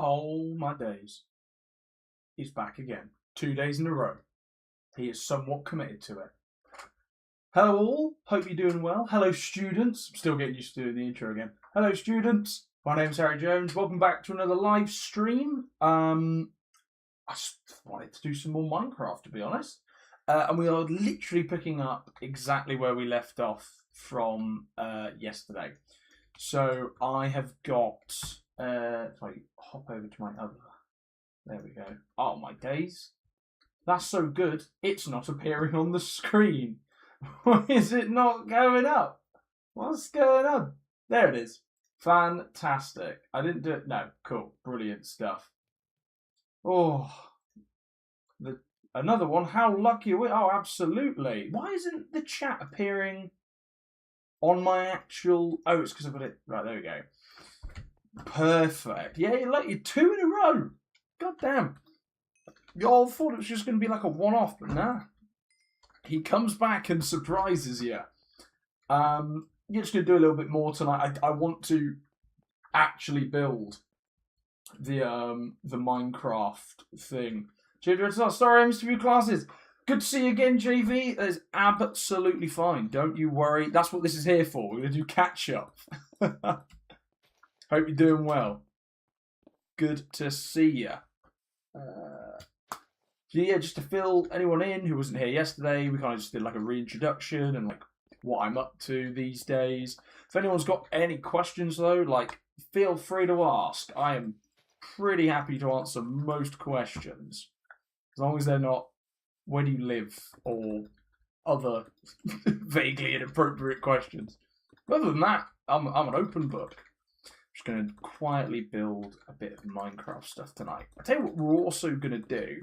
Oh my days. He's back again. 2 days in a row. He is somewhat committed to it. Hello all, hope you're doing well. Hello students. I'm still getting used to doing the intro again. Hello students. My name's Harry Jones. Welcome back to another live stream. I just wanted to do some more Minecraft, to be honest. And we are literally picking up exactly where we left off from yesterday. So I have got... if I hop over to my other... There we go. Oh, my days. That's so good. It's not appearing on the screen. Why is it not going up? What's going on? There it is. Fantastic. I didn't do it. No, cool. Brilliant stuff. Oh, another one. How lucky are we? Oh, absolutely. Why isn't the chat appearing on my actual... Oh, it's because I've got it... Right, there we go. Perfect. Yeah, you're 2 in a row. God damn. Y'all thought it was just going to be like a one-off, but nah. He comes back and surprises you. You're just going to do a little bit more tonight. I want to actually build the Minecraft thing. JV, sorry, I missed a few classes. Good to see you again, JV. That is absolutely fine. Don't you worry. That's what this is here for. We're going to do catch-up. Hope you're doing well. Good to see you. So yeah, just to fill anyone in who wasn't here yesterday, we kind of just did like a reintroduction and like what I'm up to these days. If anyone's got any questions though, like feel free to ask. I am pretty happy to answer most questions, as long as they're not where do you live or other vaguely inappropriate questions. But other than that, I'm an open book. Just going to quietly build a bit of Minecraft stuff tonight. I'll tell you what we're also going to do.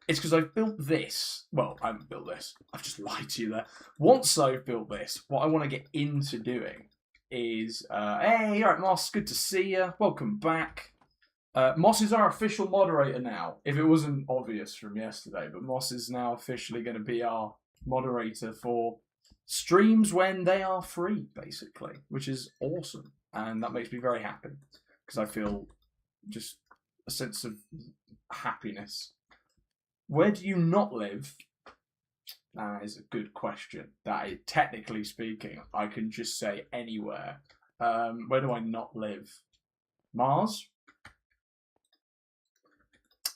It's because I've built this. Well, I haven't built this. I've just lied to you there. Once I've built this, what I want to get into doing is... hey, alright, Moss, good to see you. Welcome back. Moss is our official moderator now, if it wasn't obvious from yesterday. But Moss is now officially going to be our moderator for streams when they are free, basically, which is awesome. And that makes me very happy, because I feel just a sense of happiness. Where do you not live? That is a good question. That is, technically speaking, I can just say anywhere. Where do I not live? Mars?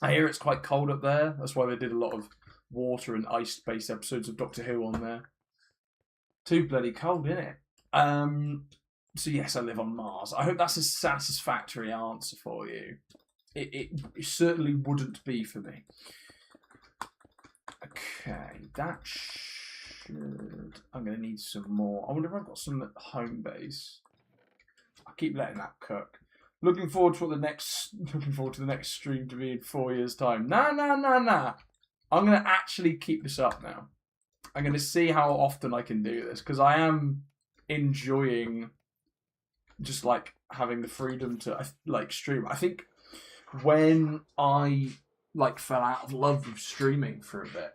I hear it's quite cold up there. That's why they did a lot of water and ice-based episodes of Doctor Who on there. Too bloody cold, isn't it? So yes, I live on Mars. I hope that's a satisfactory answer for you. It certainly wouldn't be for me. Okay, that should... I'm going to need some more. I wonder if I've got some at home base. I'll keep letting that cook. Looking forward to the next stream to be in 4 years' time. Nah. I'm going to actually keep this up now. I'm going to see how often I can do this, because I am enjoying just like having the freedom to like stream. I think when I like fell out of love with streaming for a bit,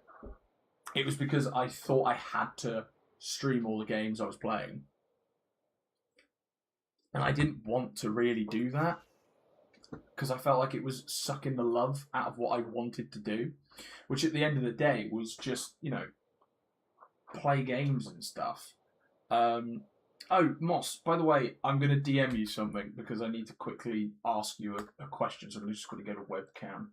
it was because I thought I had to stream all the games I was playing. And I didn't want to really do that, because I felt like it was sucking the love out of what I wanted to do, which at the end of the day was just, you know, play games and stuff. Oh, Moss, by the way, I'm going to DM you something because I need to quickly ask you a question, so I'm just going to go to webcam.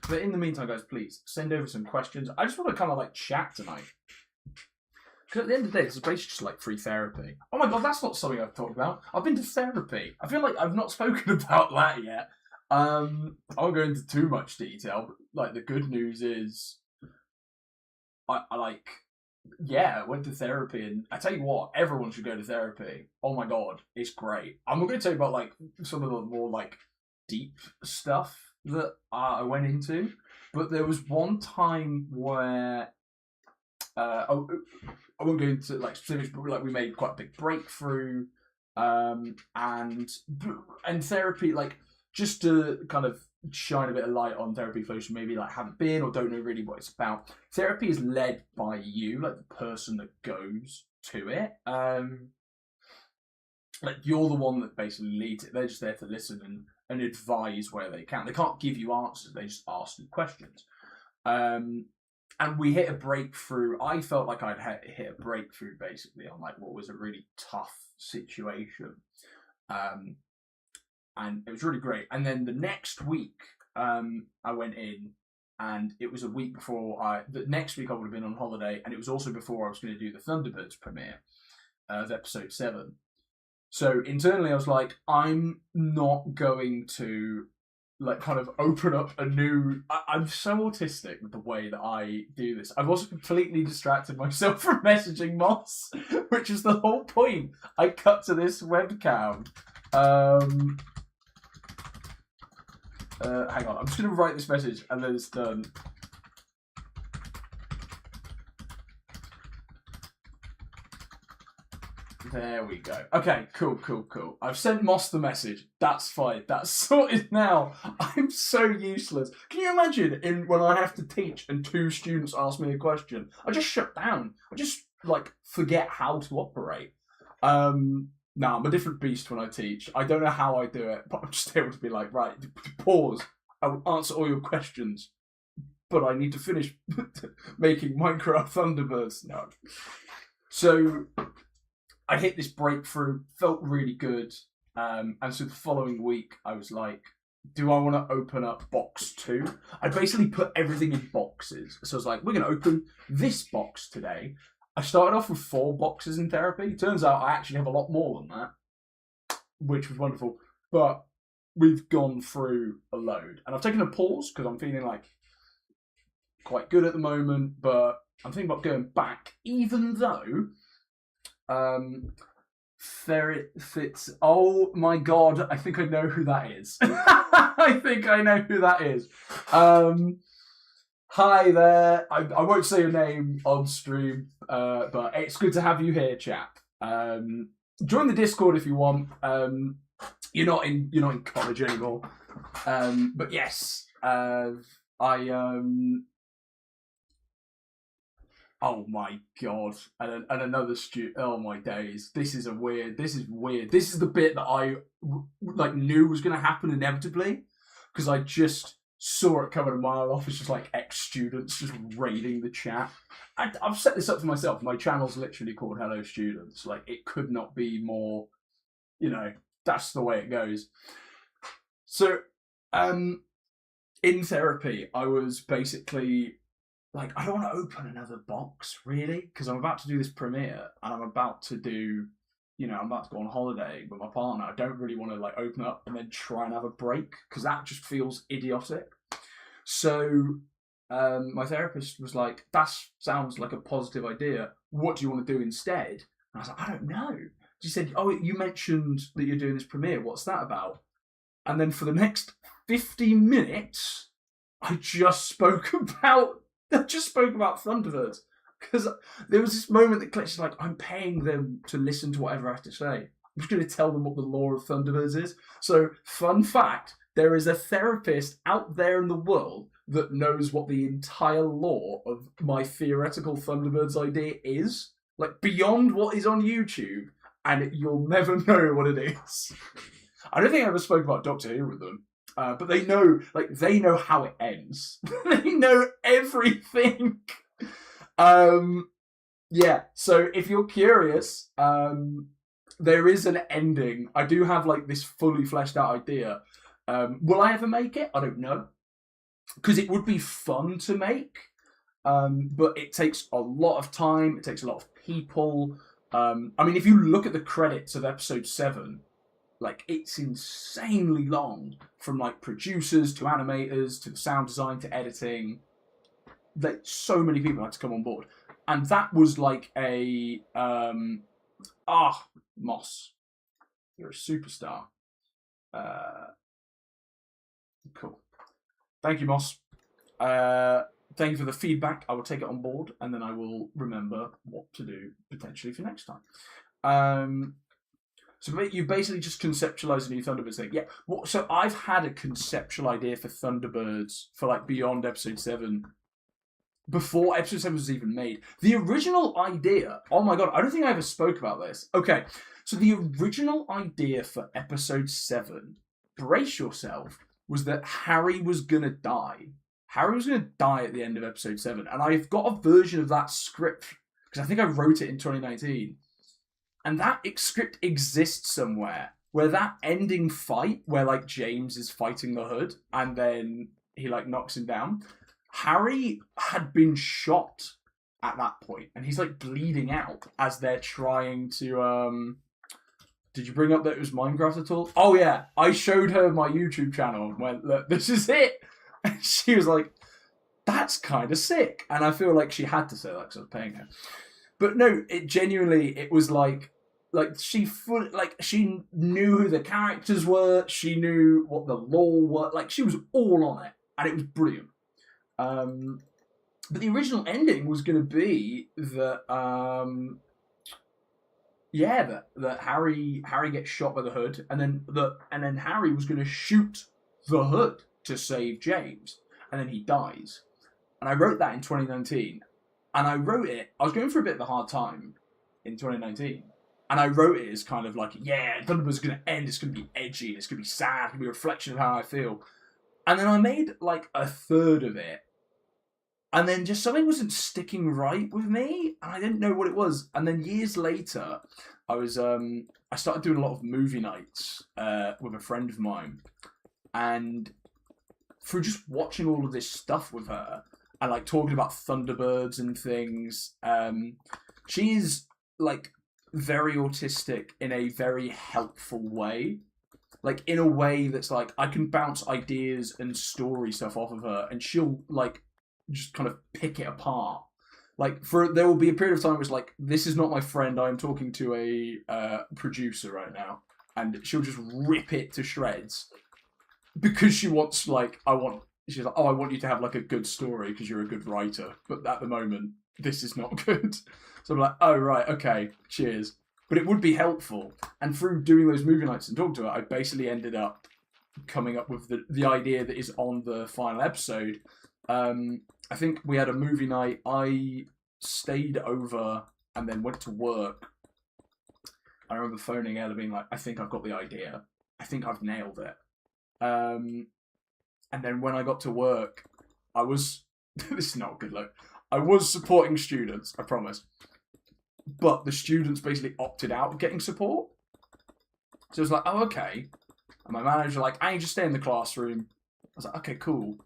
But in the meantime, guys, please send over some questions. I just want to kind of like chat tonight. Because at the end of the day, this is basically just like free therapy. Oh my god, that's not something I've talked about. I've been to therapy. I feel like I've not spoken about that yet. I won't go into too much detail, but like the good news is I went to therapy, and I tell you what, everyone should go to therapy. Oh my god, it's great. I'm not going to tell you about like some of the more like deep stuff that I went into, but there was one time where I won't go into like specifics, but like we made quite a big breakthrough, and therapy, like just to kind of shine a bit of light on therapy for those who maybe like haven't been or don't know really what it's about. Therapy is led by you, like the person that goes to it. like you're the one that basically leads it. They're just there to listen and advise where they can. They can't give you answers. They just ask you questions. And we hit a breakthrough. I felt like I'd hit a breakthrough basically on like what was a really tough situation. And it was really great. And then the next week, I went in, and it was a week before the next week I would have been on holiday, and it was also before I was going to do the Thunderbirds premiere of episode 7. So internally, I was like, I'm not going to like kind of open up a new. I'm so autistic with the way that I do this. I've also completely distracted myself from messaging Moss, which is the whole point. I cut to this webcam. Hang on, I'm just going to write this message and then it's done. There we go. Okay, cool. I've sent Moss the message. That's fine. That's sorted now. I'm so useless. Can you imagine when I have to teach and 2 students ask me a question? I just shut down. I just, like, forget how to operate. No, I'm a different beast when I teach. I don't know how I do it, but I'm just able to be like, right, pause. I will answer all your questions, but I need to finish making Minecraft Thunderbirds. No. So I hit this breakthrough, felt really good. And so the following week, I was like, do I want to open up box 2? I basically put everything in boxes. So I was like, we're going to open this box today. I started off with 4 boxes in therapy. Turns out I actually have a lot more than that, which was wonderful. But we've gone through a load. And I've taken a pause because I'm feeling like quite good at the moment. But I'm thinking about going back, even though Ferret. Oh my god, I think I know who that is. I think I know who that is. Hi there. I won't say your name on stream, but it's good to have you here, chap. Join the Discord if you want. You're not in college anymore. But yes, oh my god, and another student. Oh my days, this is weird. This is the bit that I knew was going to happen inevitably, because I just saw it coming a mile off. It's just like ex-students just raiding the chat. I've set this up for myself. My channel's literally called HelloStudents. Like, it could not be more, that's the way it goes. So, in therapy, I was basically like, I don't want to open another box, really, because I'm about to do this premiere, and I'm about to do, I'm about to go on holiday with my partner. I don't really want to, open up and then try and have a break, because that just feels idiotic. So my therapist was like, that sounds like a positive idea. What do you want to do instead? And I was like, I don't know. She said, oh, you mentioned that you're doing this premiere. What's that about? And then for the next 50 minutes, I just spoke about Thunderbirds, because there was this moment that clicked. Like, I'm paying them to listen to whatever I have to say. I'm just going to tell them what the lore of Thunderbirds is. So, fun fact, there is a therapist out there in the world that knows what the entire lore of my theoretical Thunderbirds idea is, beyond what is on YouTube, and you'll never know what it is. I don't think I ever spoke about Doctor Who with them. But they know how it ends. They know everything. Yeah, so if you're curious, there is an ending. I do have this fully fleshed out idea. Will I ever make it? I don't know. Because it would be fun to make. But it takes a lot of time. It takes a lot of people. If you look at the credits of episode 7, it's insanely long, from producers to animators to the sound design to editing. So many people had to come on board, and that was Moss, you're a superstar. Cool. Thank you, Moss. Thank you for the feedback. I will take it on board, and then I will remember what to do potentially for next time. So you basically just conceptualise a new Thunderbirds thing. Yeah. So I've had a conceptual idea for Thunderbirds for beyond episode 7, before episode 7 was even made. The original idea, oh my god, I don't think I ever spoke about this. Okay, So the original idea for episode 7, brace yourself, was that Harry was gonna die. Harry was gonna die at the end of episode 7, and I've got a version of that script because I think I wrote it in 2019, and that script exists somewhere. Where that ending fight, where like James is fighting the Hood, and then he like knocks him down. Harry had been shot at that point, and he's like bleeding out as they're trying to. Did you bring up that it was Minecraft at all? Oh yeah, I showed her my YouTube channel and went, look, this is it. And she was like, that's kind of sick. And I feel like she had to say that because I was paying her. But no, it genuinely, it was like she knew who the characters were. She knew what the lore was. Like she was all on it, and it was brilliant. But the original ending was going to be that, that Harry gets shot by the Hood, and then Harry was going to shoot the Hood to save James, and then he dies. And I wrote that in 2019, and I was going through a bit of a hard time in 2019. And I wrote it as kind of like, yeah, Thunderbird's going to end, it's going to be edgy, it's going to be sad, it's going to be a reflection of how I feel. And then I made like a third of it. And then just something wasn't sticking right with me, and I didn't know what it was. And then years later, I started doing a lot of movie nights with a friend of mine. And through just watching all of this stuff with her, and like talking about Thunderbirds and things, she's like very autistic in a very helpful way. Like in a way that's like I can bounce ideas and story stuff off of her, and she'll like just kind of pick it apart. Like there will be a period of time where it's like, this is not my friend, I'm talking to a producer right now, and she'll just rip it to shreds because she wants she's like, oh, I want you to have like a good story because you're a good writer, but at the moment this is not good. So I'm like, oh right, okay, cheers. But it would be helpful. And through doing those movie nights and talking to her, I basically ended up coming up with the idea that is on the final episode. I think we had a movie night. I stayed over and then went to work. I remember phoning Ella being like, I think I've got the idea. I think I've nailed it. And then when I got to work, I was... this is not a good look. I was supporting students, I promise. But the students basically opted out of getting support. So it was like, oh, okay. And my manager was like, I need to stay in the classroom. I was like, okay, cool.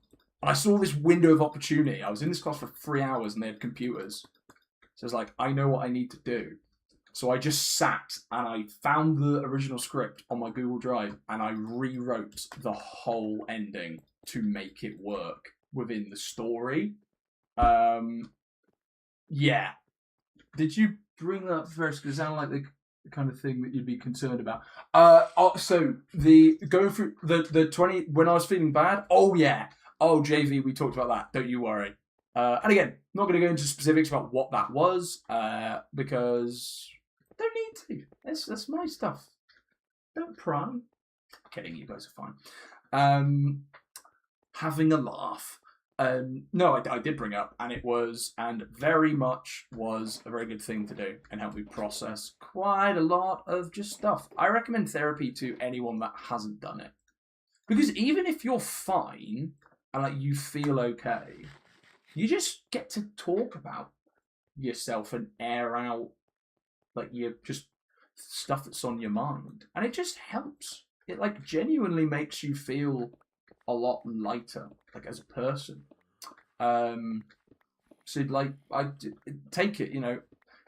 And I saw this window of opportunity. I was in this class for 3 hours and they had computers. So I was like, I know what I need to do. So I just sat and I found the original script on my Google Drive and I rewrote the whole ending to make it work within the story. Yeah. Did you bring that first? Because it sounded like the kind of thing that you'd be concerned about. So going through the 20 when I was feeling bad. Oh yeah. Oh JV, we talked about that. Don't you worry. And again, not going to go into specifics about what that was because I don't need to. That's my stuff. Don't pry. I'm kidding. You guys are fine. Having a laugh. No, I did bring up, and it was, and very much was a very good thing to do and help me process quite a lot of just stuff. I recommend therapy to anyone that hasn't done it. Because even if you're fine and like you feel okay, you just get to talk about yourself and air out like your just stuff that's on your mind. And it just helps. It like genuinely makes you feel a lot lighter, like as a person. So like I take it,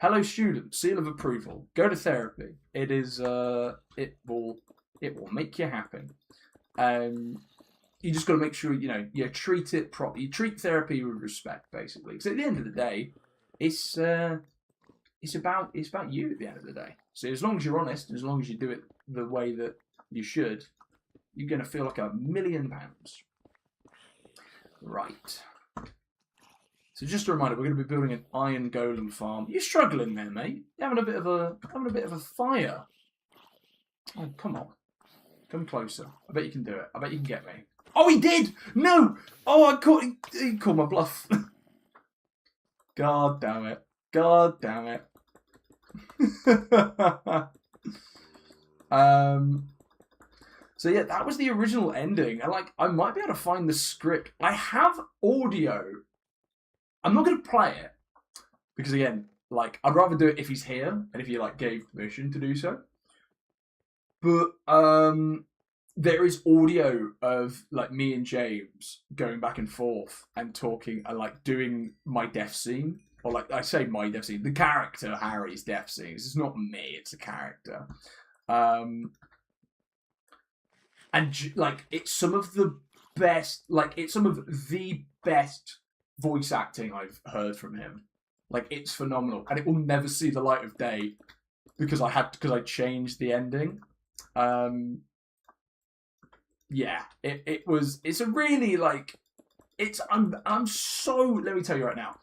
HelloStudents, seal of approval. Go to therapy. It is it will make you happy. You just got to make sure you treat it properly. You treat therapy with respect, basically. Because at the end of the day, it's about you at the end of the day. So as long as you're honest, and as long as you do it the way that you should, you're going to feel like £1,000,000. Right. So just a reminder, we're going to be building an iron golem farm. You're struggling there, mate. You're having a bit of a fire. Oh, come on. Come closer. I bet you can do it. I bet you can get me. Oh, he did! No! Oh, he called my bluff. God damn it. God damn it. So yeah, that was the original ending, and like I might be able to find the script. I have audio. I'm not going to play it because again, like I'd rather do it if he's here and if he like gave permission to do so. But there is audio of like me and James going back and forth and talking and like doing my death scene. Or like I say my death scene. The character Harry's death scenes. It's not me, it's a character. And like it's some of the best voice acting I've heard from him. Like it's phenomenal. And it will never see the light of day because I changed the ending. Yeah, it's a really like I'm so, let me tell you right now,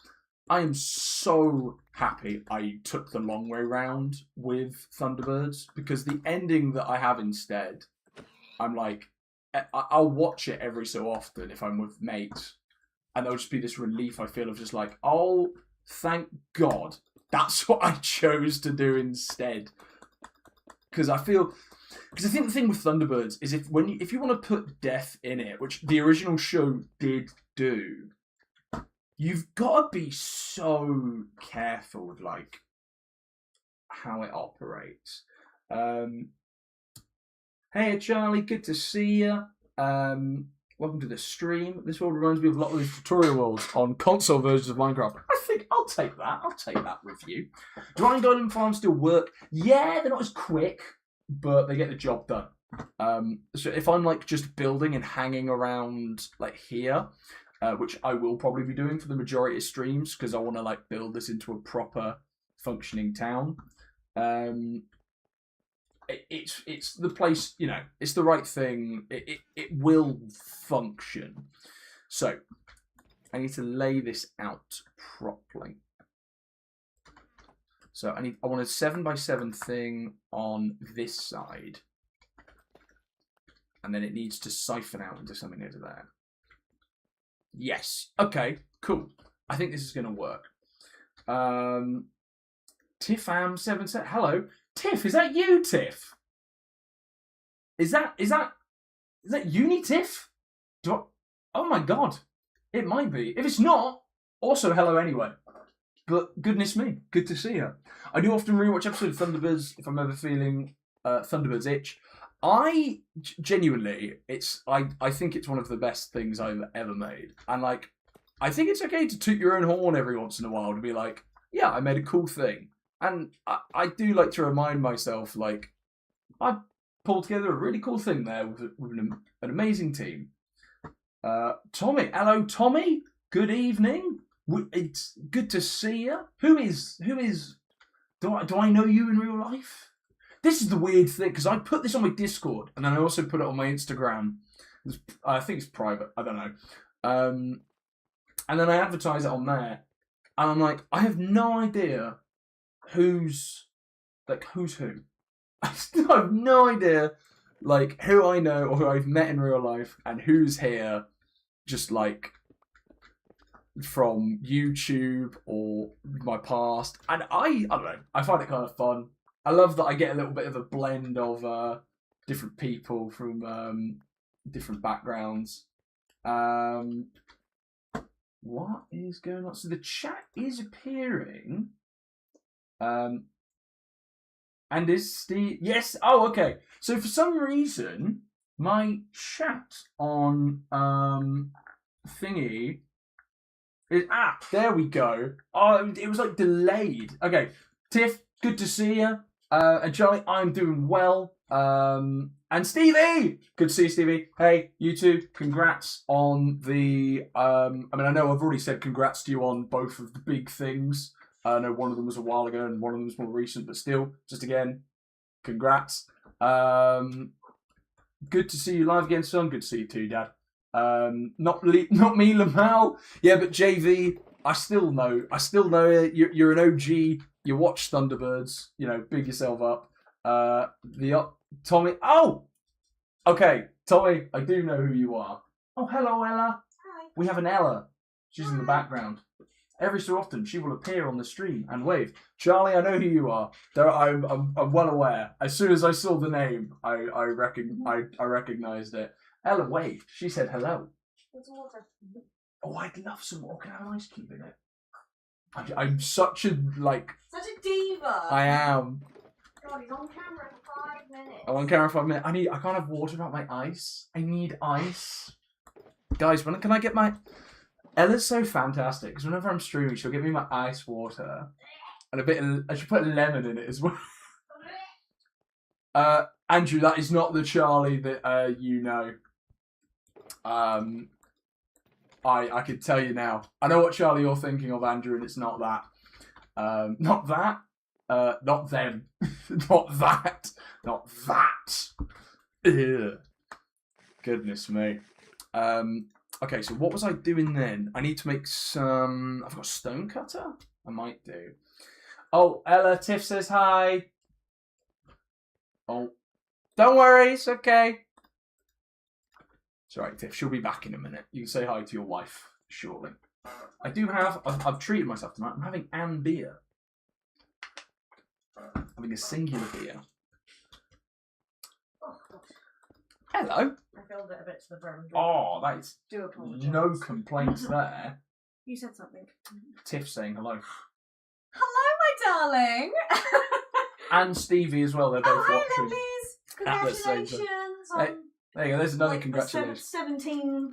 I am so happy I took the long way round with Thunderbirds because the ending that I have instead, I'm like, I'll watch it every so often if I'm with mates, and there'll just be this relief I feel of just like, oh, thank God, that's what I chose to do instead. Because I think the thing with Thunderbirds is if you want to put death in it, which the original show did do, you've got to be so careful with like how it operates. Hey Charlie, good to see you. Welcome to the stream. This world reminds me of a lot of these tutorial worlds on console versions of Minecraft. I think I'll take that. I'll take that review. Do Iron Golem farms still work? Yeah, they're not as quick, but they get the job done. So if I'm like just building and hanging around like here, which I will probably be doing for the majority of streams because I want to like build this into a proper functioning town. It's the place, you know, it's the right thing. It will function. So I need to lay this out properly. So I want a 7x7 thing on this side, and then it needs to siphon out into something over there. Yes. Okay. Cool. I think this is going to work. Tiffam77. Hello. Tiff, is that you, Tiff? Is that Uni Tiff? Oh my God, it might be. If it's not, also hello anyway. But goodness me, good to see you. I do often rewatch episodes of Thunderbirds if I'm ever feeling Thunderbirds itch. I genuinely, I think it's one of the best things I've ever made, and like, I think it's okay to toot your own horn every once in a while to be like, yeah, I made a cool thing. And I do like to remind myself, like, I pulled together a really cool thing there with an amazing team. Tommy, hello, Tommy. Good evening. It's good to see you. Who is? Do I know you in real life? This is the weird thing because I put this on my Discord and then I also put it on my Instagram. I think it's private. I don't know. And then I advertise it on there, and I'm like, I have no idea. Who's who? I still have no idea, like, who I know or who I've met in real life and who's here just, like, from YouTube or my past. And I don't know, I find it kind of fun. I love that I get a little bit of a blend of different people from different backgrounds. What is going on? So the chat is appearing. And is Steve? Yes. Oh, okay. So for some reason, my chat on thingy is there we go. Oh, it was like delayed. Okay, Tiff, good to see you. And Charlie, I'm doing well. And Stevie, good to see you, Stevie. Hey, you two, congrats on the. I mean, I know I've already said congrats to you on both of the big things. I know one of them was a while ago and one of them was more recent, but still, just again, congrats. Good to see you live again, son. Good to see you too, Dad. Not me, Lamal. Yeah, but JV, I still know it. You're an OG. You watch Thunderbirds. You know, big yourself up. Tommy. Oh, okay, Tommy. I do know who you are. Oh, hello, Ella. Hi. We have an Ella. She's in the background. Every so often, she will appear on the stream and wave. Charlie, I know who you are. I'm well aware. As soon as I saw the name, I recognised it. Ella waved. She said hello. What's water? Oh, I'd love some more. Can I have an ice cube in it? I'm such a, like... Such a diva. I am. God, he's on camera for 5 minutes. I'm on camera for 5 minutes. I can't have water without my ice. I need ice. Guys, when can I get my... Ella's so fantastic, because whenever I'm streaming, she'll give me my ice water. And a bit of... I should put lemon in it as well. Andrew, that is not the Charlie that you know. I can tell you now. I know what Charlie you're thinking of, Andrew, and it's not that. Not that. Not them. Not that. Not that. Ugh. Goodness me. Okay, so what was I doing then? I need to make some... I've got a stone cutter? I might do. Oh, Ella, Tiff says hi. Oh, don't worry, it's okay. It's alright, Tiff. She'll be back in a minute. You can say hi to your wife, shortly. I do have... I've treated myself tonight. I'm having an beer. Having a singular beer. Oh, gosh. Hello. I filled it a bit to the brim. Oh, that is... Do apologise. No complaints there. You said something. Tiff saying hello. Hello, my darling. And Stevie as well. They're both hi, watching. lovelies. At the same time. Congratulations Hey, there you go. There's another like, congratulations. 17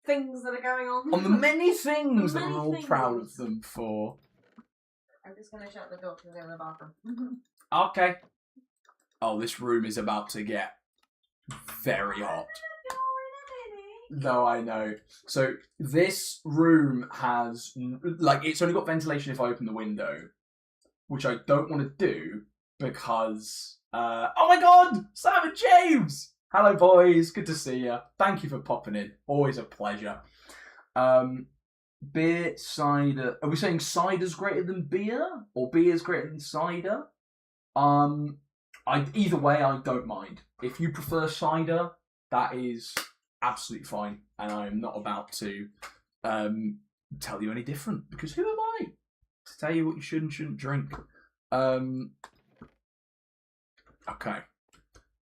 things that are going on. On the many things that Many we're all things. proud of them for. I'm just going to shut the door to go to the bathroom. Okay. Oh, this room is about to get very hot. No, I know. So this room has, like, it's only got ventilation if I open the window, which I don't want to do because, oh my God, Sam and James! Hello, boys. Good to see you. Thank you for popping in. Always a pleasure. Beer, cider. Are we saying cider's greater than beer or beer's greater than cider? Either way, I don't mind. If you prefer cider, that is absolutely fine, and I am not about to tell you any different, because who am I to tell you what you should and shouldn't drink? Okay,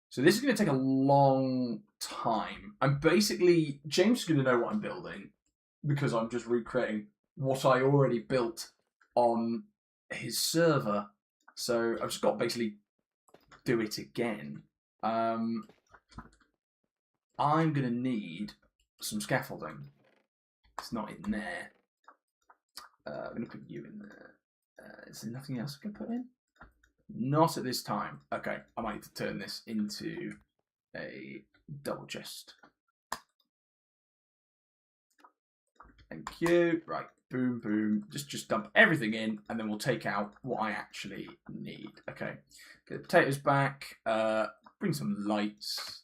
so this is going to take a long time. James is going to know what I'm building, because I'm just recreating what I already built on his server, so I've just got to basically do it again. I'm going to need some scaffolding. It's not in there. I'm going to put you in there. Is there nothing else I can put in? Not at this time. Okay, I might need to turn this into a double chest. Thank you. Right, boom, boom. Just dump everything in, and then we'll take out what I actually need. Okay, get the potatoes back. Bring some lights.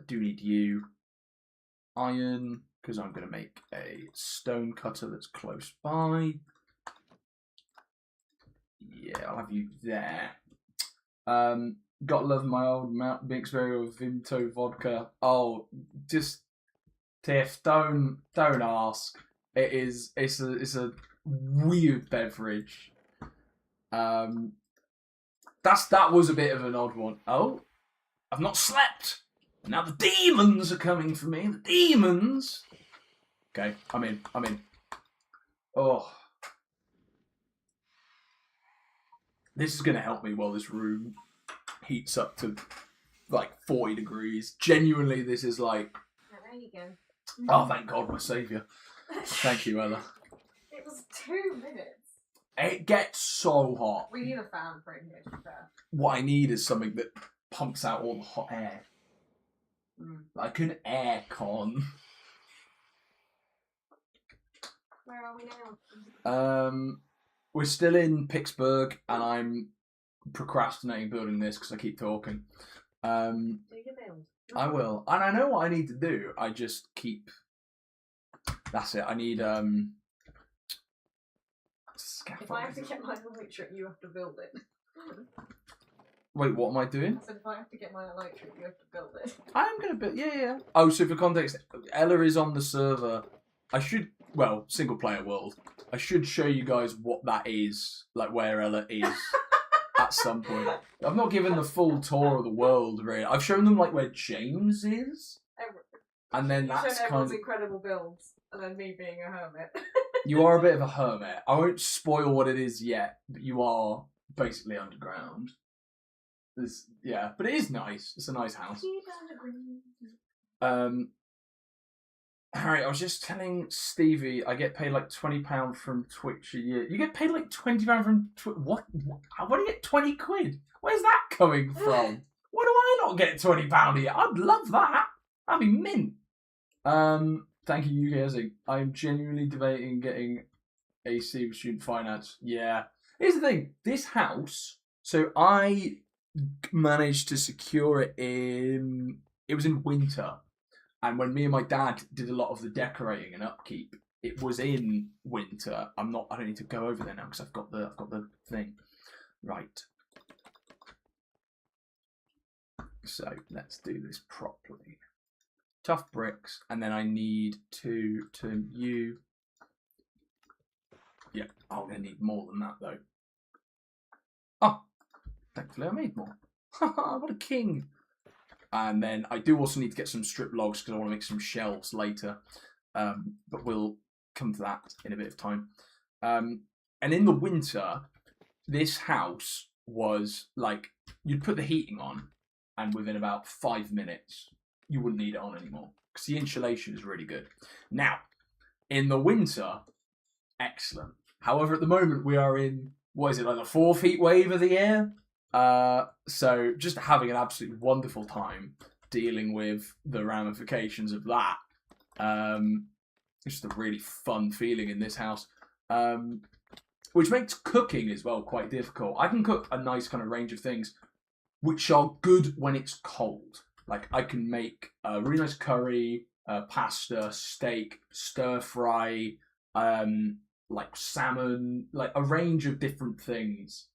Do need you. Iron, because I'm going to make a stone cutter that's close by. Yeah, I'll have you there. Gotta love my old mixed berry with Vimto vodka. Oh, just Tiff, don't ask. It's a weird beverage. That was a bit of an odd one. Oh, I've not slept. Now the demons are coming for me. The demons. Okay, I'm in. Oh. This is going to help me while this room heats up to like 40 degrees. Genuinely, this is like... There you go. Oh, thank God, my saviour. Thank you, Ella. It was 2 minutes. It gets so hot. We need a fan for it here, to be fair. What I need is something that pumps out all the hot air. Like an air con. Where are we now? We're still in Pittsburgh, and I'm procrastinating building this because I keep talking. Do your build. I will, and I know what I need to do. I just keep. That's it. I need scaffolding. If I have to get my electric, you have to build it. Wait, what am I doing? I said if I have to get my electric, you have to build it. I'm gonna build. Yeah. Oh, so for context, Ella is on the server. I should well, single player world. I should show you guys what that is, like where Ella is at some point. I've not given the full tour of the world, really. I've shown them like where James is, and then that's shown kind everyone's of incredible builds, and then me being a hermit. you are a bit of a hermit. I won't spoil what it is yet, but you are basically underground. Yeah, but it is nice. It's a nice house. Harry, I was just telling Stevie I get paid like £20 from Twitch a year. You get paid like £20 from Twitch? What? Where do you get 20 quid? Where's that coming from? Why do I not get £20 a year? I'd love that. That'd be mint. Thank you, UK. I'm genuinely debating getting AC with student finance. Yeah. Here's the thing. This house, so I managed to secure it it was in winter. And when me and my dad did a lot of the decorating and upkeep, it was in winter. I don't need to go over there now because I've got the thing. Right. So let's do this properly. Tough bricks, and then I need to turn you. Yeah, I'm gonna need more than that though. Oh, thankfully I made more. Haha, what a king! And then I do also need to get some strip logs because I want to make some shelves later. But we'll come to that in a bit of time. And in the winter, this house was like, you'd put the heating on, and within about 5 minutes, you wouldn't need it on anymore. Because the insulation is really good. Now, in the winter, excellent. However, at the moment, we are in, what is it, like the 4th heat wave of the year? So just having an absolutely wonderful time dealing with the ramifications of that. It's just a really fun feeling in this house. Which makes cooking as well quite difficult. I can cook a nice kind of range of things which are good when it's cold. Like I can make a really nice curry, pasta, steak, stir fry, like salmon, like a range of different things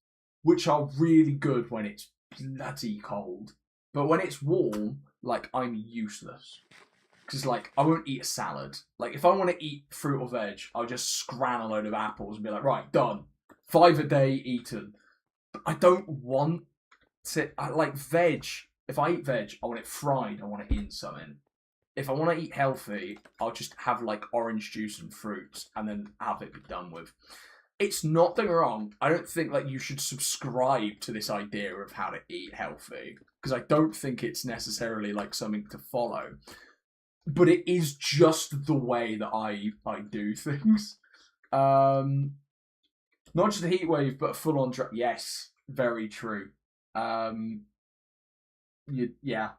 which are really good when it's bloody cold. But when it's warm, like, I'm useless. Because, like, I won't eat a salad. Like, if I want to eat fruit or veg, I'll just scran a load of apples and be like, right, done. 5 a day eaten. But I don't want to, like, veg. If I eat veg, I want it fried. I want it in something. If I want to eat healthy, I'll just have, like, orange juice and fruits and then have it be done with. It's not, don't get me wrong, I don't think like you should subscribe to this idea of how to eat healthy, because I don't think it's necessarily like something to follow. But it is just the way that I do things. Not just a heat wave, but a full-on yes, very true. Yeah,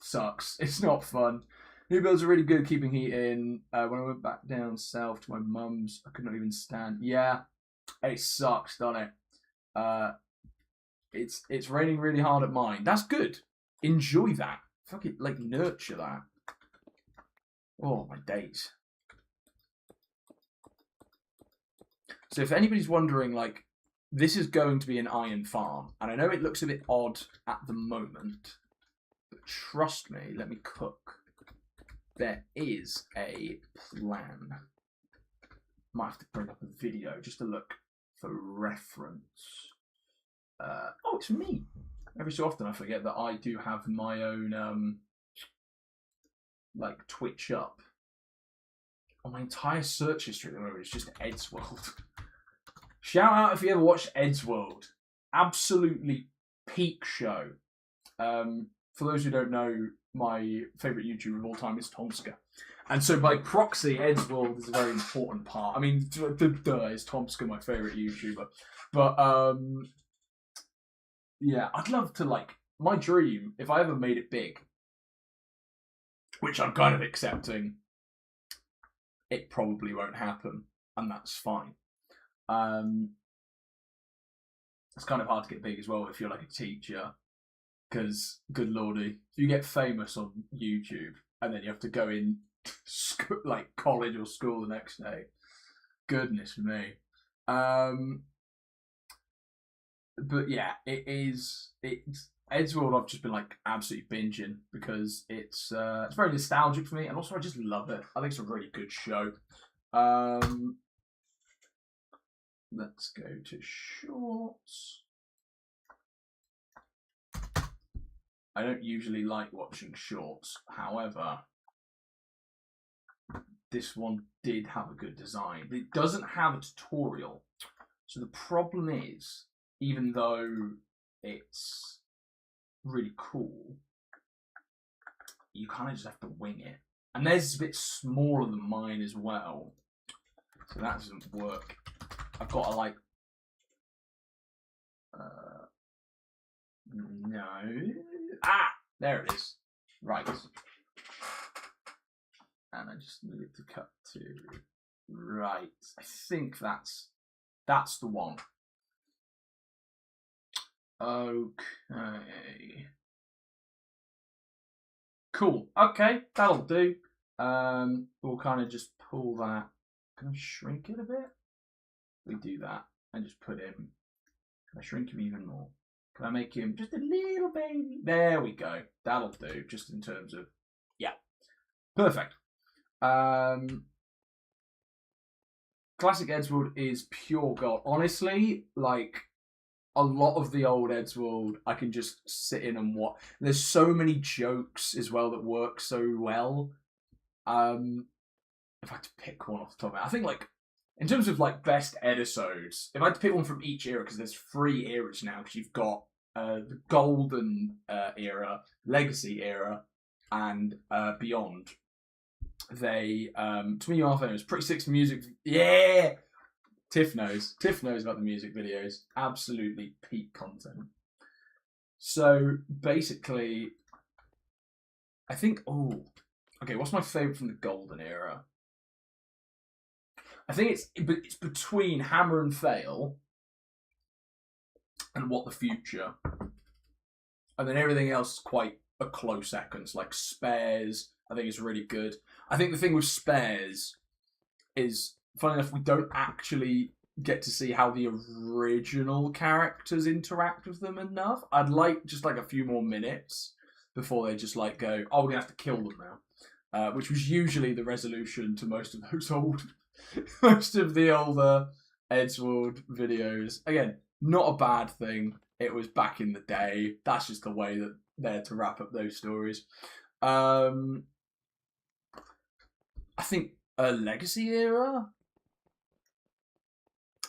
sucks. It's not fun. New builds are really good at keeping heat in. When I went back down south to my mum's, I could not even stand. Yeah. It sucks, doesn't it? It's raining really hard at mine. That's good. Enjoy that. Fucking like nurture that. Oh my days. So if anybody's wondering, like, this is going to be an iron farm, and I know it looks a bit odd at the moment, but trust me, let me cook. There is a plan. Might have to bring up a video just to look for reference. Oh, it's me. Every so often I forget that I do have my own like Twitch up. Oh, my entire search history at the moment is just Ed's World. Shout out if you ever watched Ed's World. Absolutely peak show. For those who don't know, my favourite YouTuber of all time is Tomska. And so by proxy, Ed's World is a very important part. I mean, is Tomska my favourite YouTuber. But, yeah, I'd love to, like, my dream, if I ever made it big, which I'm kind of accepting, it probably won't happen, and that's fine. It's kind of hard to get big as well if you're like a teacher, because, good lordy, if you get famous on YouTube, and then you have to go in like college or school the next day. Goodness me. But yeah, it's Ed's World. I've just been like absolutely binging because it's very nostalgic for me, and also I just love it. I think it's a really good show. Let's go to shorts. I don't usually like watching shorts. However, this one did have a good design. It doesn't have a tutorial. So the problem is, even though it's really cool, you kind of just have to wing it. And theirs is a bit smaller than mine as well. So that doesn't work. I've got to like... no. Ah! There it is. Right. And I just need it to cut to... Right. I think that's the one. Okay. Cool. Okay, that'll do. We'll kind of just pull that. Can I shrink it a bit? We do that and just put him. Can I shrink him even more? Can I make him just a little baby? There we go. That'll do. Just in terms of, yeah, perfect. Classic Eddsworld is pure gold. Honestly, like a lot of the old Eddsworld, I can just sit in and watch. There's so many jokes as well that work so well. If I had to pick one off the top of it, I think like in terms of like best episodes, if I had to pick one from each era, because there's 3 eras now, because you've got the golden era, legacy era, and beyond. They to me are famous. Pretty Six music, yeah. Tiff knows about the music videos. Absolutely peak content. So basically, I think. Oh, okay. What's my favorite from the golden era? I think it's between Hammer and Fail and What the Future, and then everything else is quite a close second. Like Spares, I think is really good. I think the thing with Spares is, funny enough, we don't actually get to see how the original characters interact with them enough. I'd like just like a few more minutes before they just like go, oh, we're gonna have to kill them now, which was usually the resolution to most of those most of the older Eddsworld videos. Again, not a bad thing. It was back in the day. That's just the way that they're to wrap up those stories. I think a legacy era.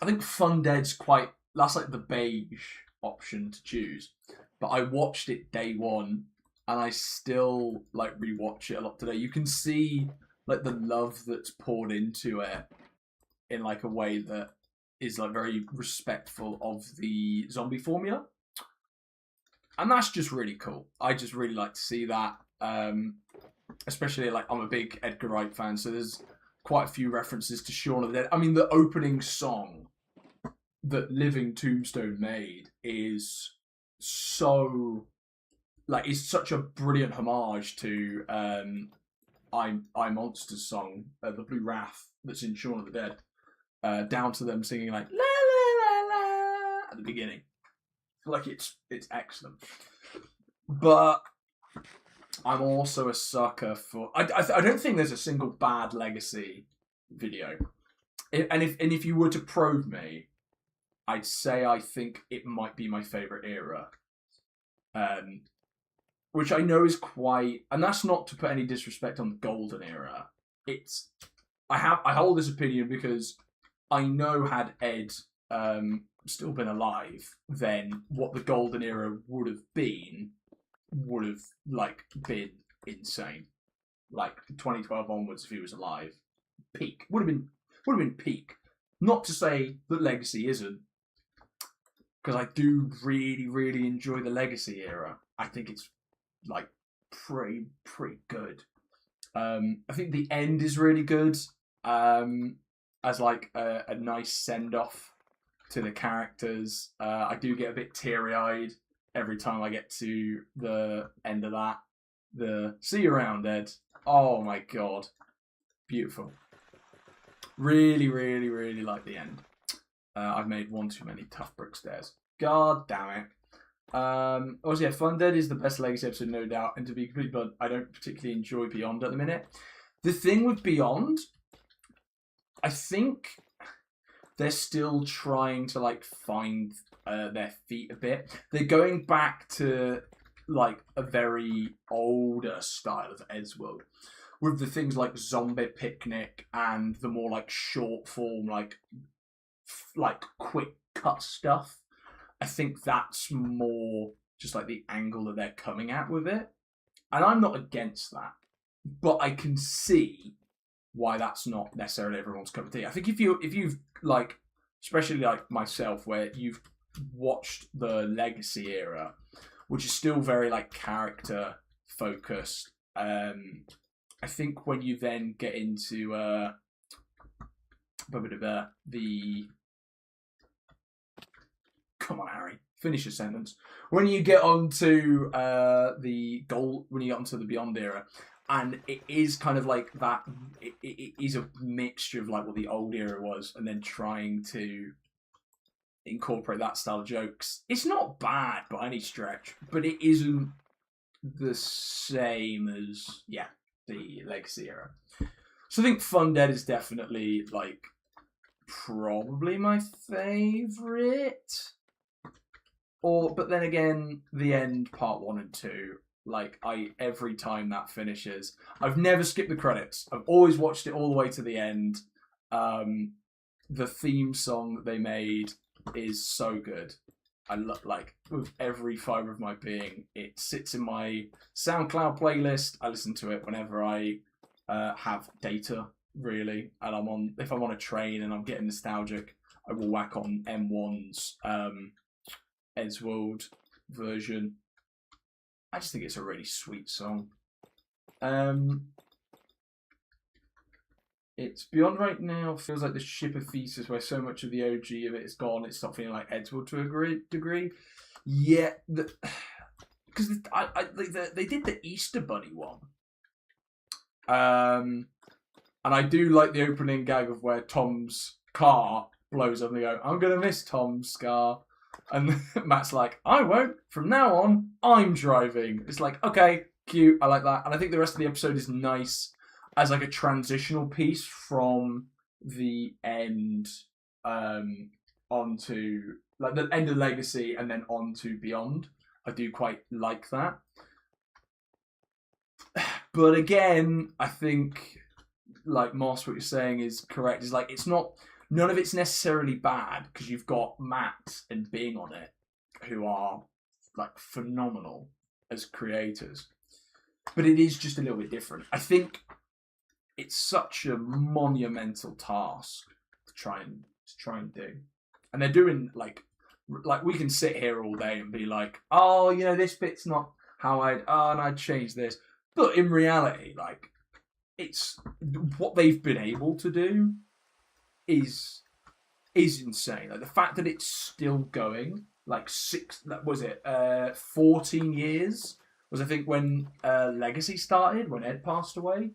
I think Fun Dead's quite. That's like the beige option to choose. But I watched it day one, and I still like rewatch it a lot today. You can see like the love that's poured into it in like a way that is like very respectful of the zombie formula, and that's just really cool. I just really like to see that. Especially like I'm a big Edgar Wright fan, so there's quite a few references to Shaun of the Dead. I mean, the opening song that Living Tombstone made is so like it's such a brilliant homage to I Monsters song, the Blue Wrath that's in Shaun of the Dead, down to them singing like la la la la at the beginning. Like it's excellent, but I'm also a sucker for. I don't think there's a single bad legacy video, and if you were to probe me, I'd say I think it might be my favorite era, which I know is quite, and that's not to put any disrespect on the golden era. It's I hold this opinion because I know had Ed still been alive, then what the golden era would have been like been insane. Like 2012 onwards, if he was alive, peak would have been peak. Not to say that Legacy isn't, because I do really enjoy the Legacy era. I think it's like pretty good. I think the end is really good, as like a nice send off to the characters. I do get a bit teary eyed every time I get to the end of that. The see you around, Ed. Oh my god. Beautiful. Really like the end. I've made one too many tough brick stairs. God damn it. Also, yeah, Fun Dead is the best Legacy episode, no doubt. And to be completely blunt, I don't particularly enjoy Beyond at the minute. The thing with Beyond I think they're still trying to like find their feet a bit. They're going back to like a very older style of Edgeworld, with the things like Zombie Picnic and the more like short form, like quick cut stuff. I think that's more just like the angle that they're coming at with it, and I'm not against that, but I can see why that's not necessarily everyone's cup of tea. I think if you've like, especially like myself, where you've watched the Legacy era, which is still very like character focused. I think when you then get into the come on, Harry, finish your sentence. When you get onto when you get onto the Beyond era, and it is kind of like that. It is a mixture of like what the old era was, and then trying to incorporate that style of jokes. It's not bad by any stretch, but it isn't the same as the Legacy era. So I think Fun Dead is definitely like probably my favourite. But then again, The End Part 1 and 2. Like every time that finishes, I've never skipped the credits. I've always watched it all the way to the end. The theme song that they made is so good. I love, like, with every fibre of my being. It sits in my SoundCloud playlist. I listen to it whenever I have data, really. And if I'm on a train and I'm getting nostalgic, I will whack on M1's Edgeworld version. I just think it's a really sweet song. It's Beyond right now feels like the ship of Thesis, where so much of the OG of it is gone. It's not feeling like Edgeworld to a degree. Yeah, because they did the Easter Bunny one, and I do like the opening gag of where Tom's car blows up and they go, "I'm gonna miss Tom's car." And Matt's like, "I won't. From now on, I'm driving." It's like, okay, cute. I like that. And I think the rest of the episode is nice as like a transitional piece from the end onto like the end of Legacy and then on to Beyond. I do quite like that. But again, I think like Moss, what you're saying is correct. It's like none of it's necessarily bad because you've got Matt and Bing on it, who are like phenomenal as creators. But it is just a little bit different. I think it's such a monumental task to try and do, and they're doing like we can sit here all day and be like, oh, this bit's not how and I'd change this, but in reality, like, it's what they've been able to do is insane. Like the fact that it's still going, like 14 years was I think when Legacy started, when Ed passed away.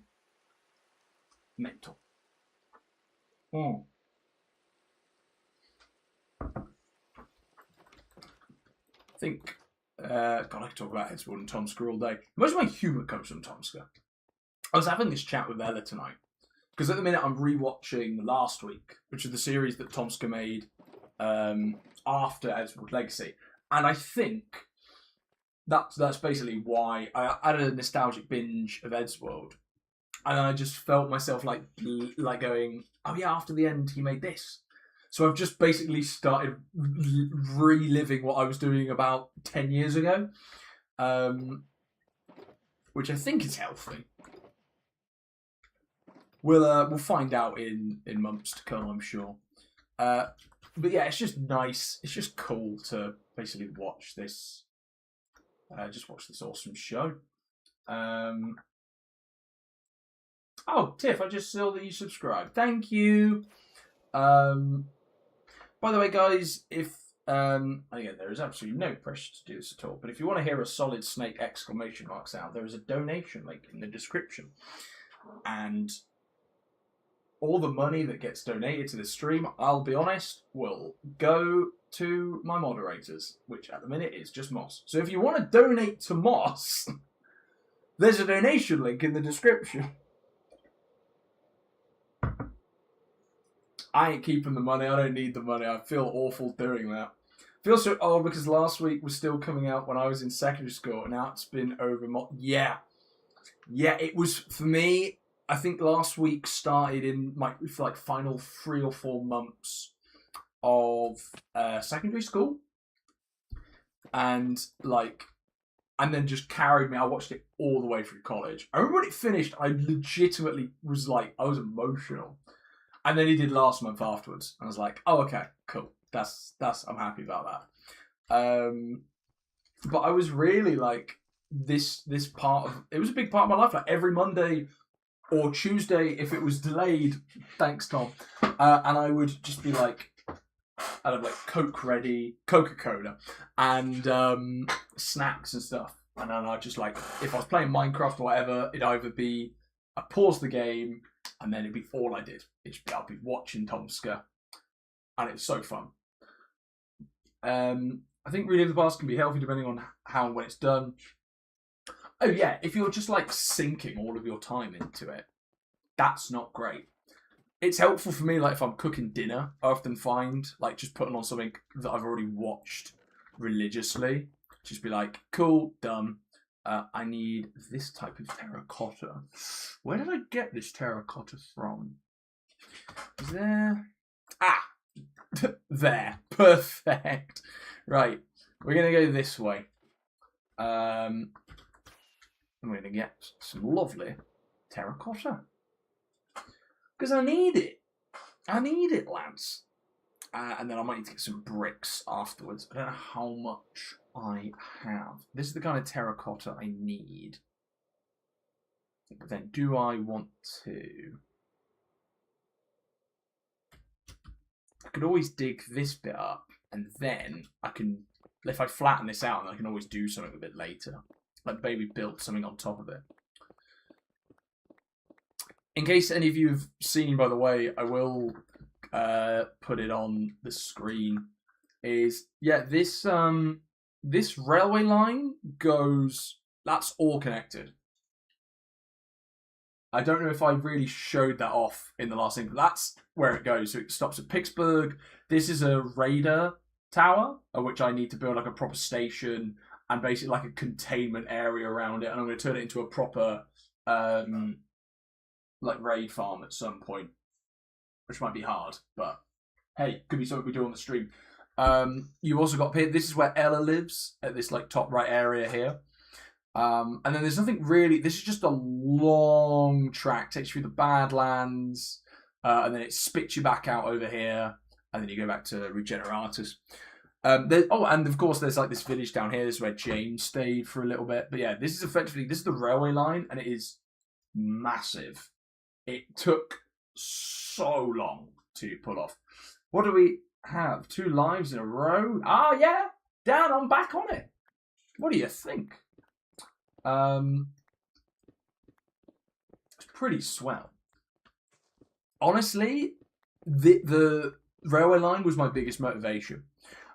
Mental. I think God, I could talk about Edgeworld and Tomska all day. Most of my humour comes from Tomska. I was having this chat with Ella tonight because at the minute I'm rewatching Last Week, which is the series that Tomska made after Edgeworld Legacy, and I think that's basically why I had a nostalgic binge of Edgeworld, and I just felt myself like going, oh yeah, after the end he made this. So I've just basically started reliving what I was doing about 10 years ago, which I think is healthy. We'll find out in months to come, I'm sure. But yeah, it's just nice. It's just cool to basically watch this. Just watch this awesome show. Oh, Tiff, I just saw that you subscribed. Thank you. By the way, guys, if again, there is absolutely no pressure to do this at all, but if you want to hear a Solid Snake exclamation mark sound, there is a donation link in the description, and all the money that gets donated to the stream, I'll be honest, will go to my moderators, which at the minute is just Moss. So if you want to donate to Moss, there's a donation link in the description. I ain't keeping the money. I don't need the money. I feel awful doing that. I feel so old because last week was still coming out when I was in secondary school, and now it's been over. Yeah, it was for me. I think last week started in my like final 3 or 4 months of secondary school, and then just carried me. I watched it all the way through college. I remember when it finished, I legitimately was like, I was emotional. And then he did last month afterwards. I was like, oh, okay, cool. That's I'm happy about that. But I was really like, this part of, it was a big part of my life. Like every Monday or Tuesday, if it was delayed, thanks Tom, and I would just be like, I'd have like Coke ready, Coca-Cola, and snacks and stuff. And then I'd just like, if I was playing Minecraft or whatever, it'd either be, I'd pause the game, and then it'd be all I did. I'd be watching Tomska, and it was so fun. I think reading the past can be healthy depending on how and when it's done. Oh yeah, if you're just like sinking all of your time into it, that's not great. It's helpful for me, like if I'm cooking dinner, I often find like just putting on something that I've already watched religiously. Just be like, cool, done. I need this type of terracotta. Where did I get this terracotta from? Is there? Ah! There. Perfect. Right. We're going to go this way. I'm going to get some lovely terracotta. Because I need it. I need it, lads. And then I might need to get some bricks afterwards. I don't know how much I have. This is the kind of terracotta I need. But then, do I want to? I could always dig this bit up, and then I can, if I flatten this out, I can always do something a bit later. Like maybe build something on top of it. In case any of you have seen, by the way, I will put it on the screen. Is this this railway line goes. That's all connected. I don't know if I really showed that off in the last thing, but that's where it goes. So it stops at Pittsburgh. This is a radar tower, which I need to build like a proper station and basically like a containment area around it. And I'm going to turn it into a proper like raid farm at some point, which might be hard, but hey, could be something we do on the stream. You've also got here. This is where Ella lives at this like top right area here. And then there's nothing really. This is just a long track, takes you through the Badlands, and then it spits you back out over here, and then you go back to Regeneratus. And of course there's like this village down here. This is where Jane stayed for a little bit. But yeah, this is the railway line, and it is massive. It took so long to pull off. What do we have? 2 lives in a row? Ah, yeah, Dan, I'm back on it. What do you think? It's pretty swell. Honestly, the railway line was my biggest motivation.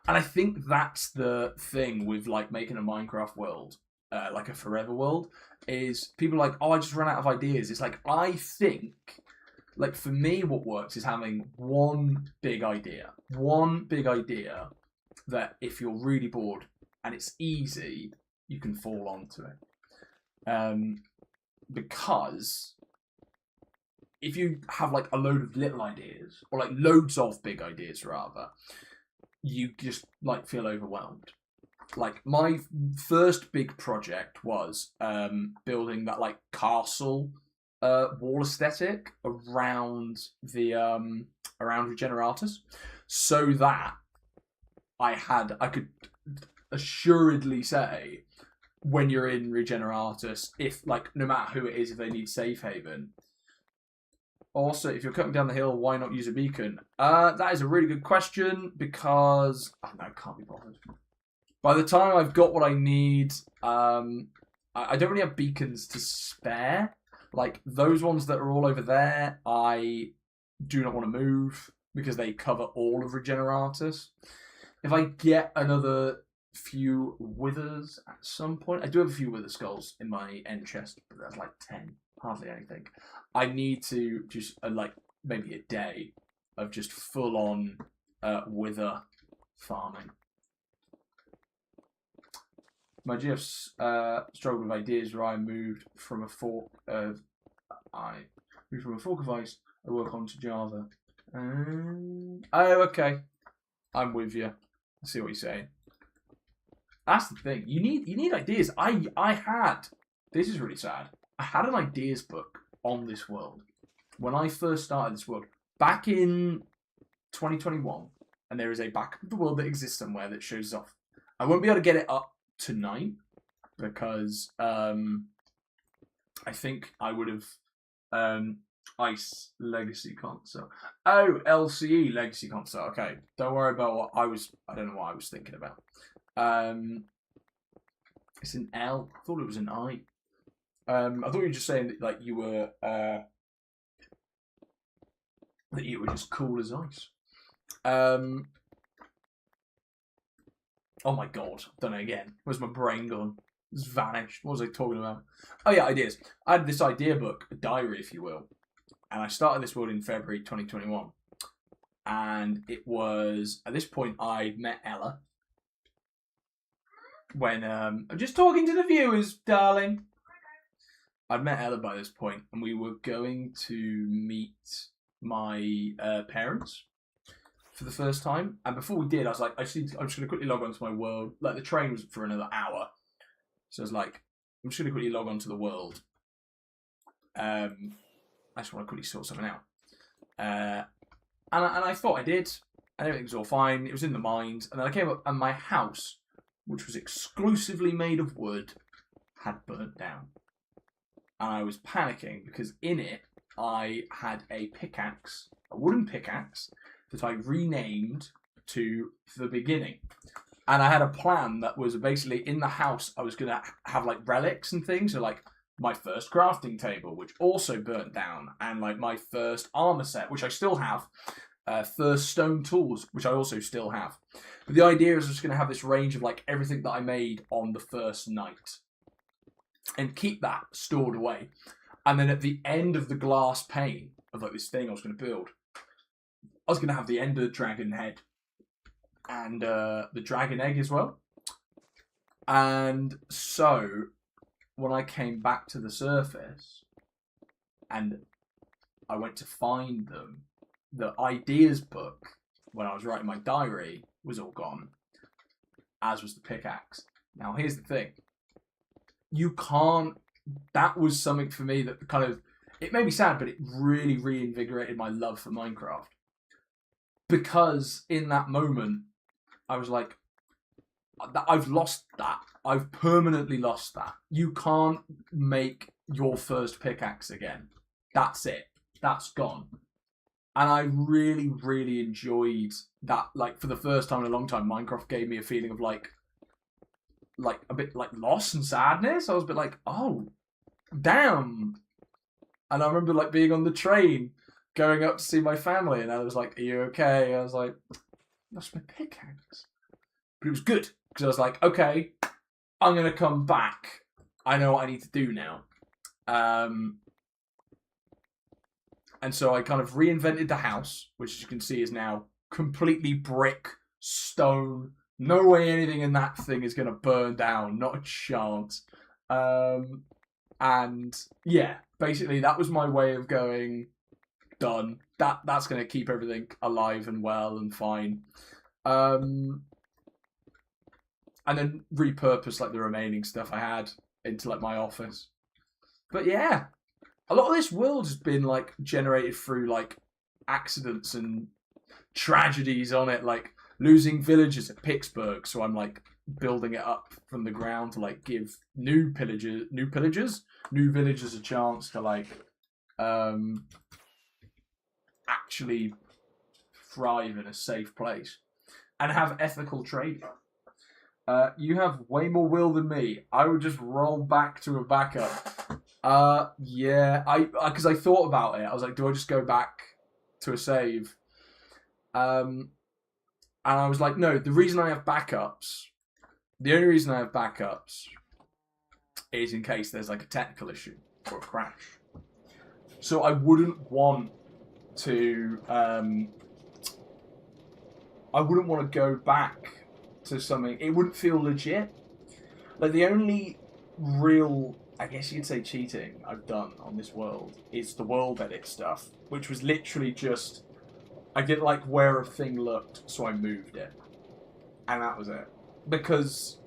And I think that's the thing with like making a Minecraft world, like a forever world, is people are like, oh, I just ran out of ideas. It's like, I think, like for me, what works is having one big idea that if you're really bored and it's easy, you can fall onto it. Because if you have like a load of little ideas, or like loads of big ideas rather, you just like feel overwhelmed. Like my first big project was building that like castle wall aesthetic around the around Regeneratus, so that I could assuredly say when you're in Regeneratus, if like no matter who it is, if they need safe haven. Also, if you're cutting down the hill, why not use a beacon? That is a really good question because I can't be bothered. By the time I've got what I need, I don't really have beacons to spare. Like those ones that are all over there, I do not want to move because they cover all of Regeneratus. If I get another few withers at some point, I do have a few wither skulls in my end chest, but that's like 10, hardly anything. I need to just like maybe a day of just full on wither farming. My GFs struggled with ideas where I moved from a fork of ice. I work on to Java. Oh, okay. I'm with you. I see what you're saying. That's the thing. You need ideas. I had. This is really sad. I had an ideas book on this world when I first started this world back in 2021, and there is a backup of the world that exists somewhere that shows off. I won't be able to get it up tonight because I think I would have Ice Legacy Console. Oh, LCE Legacy Console. Okay, don't worry about what I don't know what I was thinking about. It's an L. I thought it was an I. I thought you were just saying that like you were that you were just cool as ice. Oh my god, I've done it again. Where's my brain gone? It's vanished. What was I talking about? Oh yeah, ideas. I had this idea book, a diary if you will. And I started this world in February 2021. And it was, at this point, I met Ella. When, I'm just talking to the viewers, darling. I'd met Ella by this point, and we were going to meet my parents for the first time. And before we did, I was like, I'm just going to quickly log on to my world. Like, the train was for another hour. So I was like, I'm just going to quickly log on to the world. I just want to quickly sort something out. And I thought I did. And everything was all fine. It was in the mines. And then I came up, and my house, which was exclusively made of wood, had burnt down. And I was panicking because in it, I had a pickaxe, a wooden pickaxe, that I renamed to The Beginning. And I had a plan that was basically in the house, I was going to have like relics and things. So like my first crafting table, which also burnt down. And like my first armor set, which I still have. First stone tools, which I also still have. But the idea is I was going to have this range of like everything that I made on the first night. And keep that stored away. And then at the end of the glass pane of like this thing I was going to build, I was going to have the ender dragon head. And the dragon egg as well. And so, when I came back to the surface, and I went to find them, the ideas book, when I was writing my diary, was all gone. As was the pickaxe. Now, here's the thing. You can't... That was something for me that kind of... It made me sad, but it really reinvigorated my love for Minecraft. Because in that moment, I was like, I've lost that. I've permanently lost that. You can't make your first pickaxe again. That's it. That's gone. And I really enjoyed that. Like, for the first time in a long time, Minecraft gave me a feeling of like a bit like loss and sadness. I was a bit like, oh, damn. And I remember like being on the train, going up to see my family, and I was like, are you okay? I was like, lost my pickaxe. But it was good, because I was like, okay, I'm going to come back. I know what I need to do now. And so I kind of reinvented the house, which as you can see is now completely brick, stone. No way anything in that thing is going to burn down. Not a chance. And yeah, basically that was my way of going, done. That's going to keep everything alive and well and fine. And then repurpose like the remaining stuff I had into like my office. But yeah, a lot of this world has been like generated through like accidents and tragedies on it, like losing villagers at Pittsburgh. So I'm like building it up from the ground to like give new villagers a chance to like actually thrive in a safe place and have ethical trading. You have way more will than me. I would just roll back to a backup. Yeah, because I thought about it. I was like, do I just go back to a save? And I was like, no, the reason I have backups, the only reason I have backups is in case there's like a technical issue or a crash. So I wouldn't want to I wouldn't want to go back to something. It wouldn't feel legit. Like the only real, I guess you could say, cheating I've done on this world is the world edit stuff, which was literally just I didn't like where a thing looked, so I moved it, and that was it. Because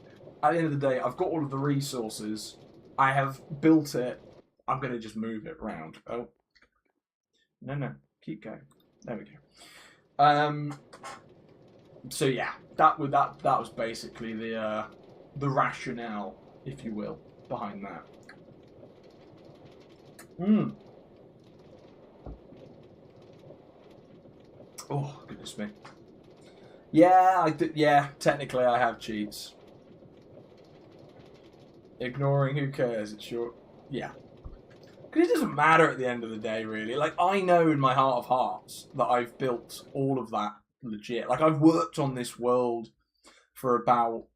at the end of the day, I've got all of the resources. I have built it. I'm gonna just move it around. Oh, no, keep going. There we go. So yeah, that was basically the rationale, if you will, behind that. Oh goodness me. Yeah, I did. Yeah, technically I have cheats. Ignoring, who cares? It's your yeah. Because it doesn't matter at the end of the day, really. Like, I know in my heart of hearts that I've built all of that legit. Like, I've worked on this world for about,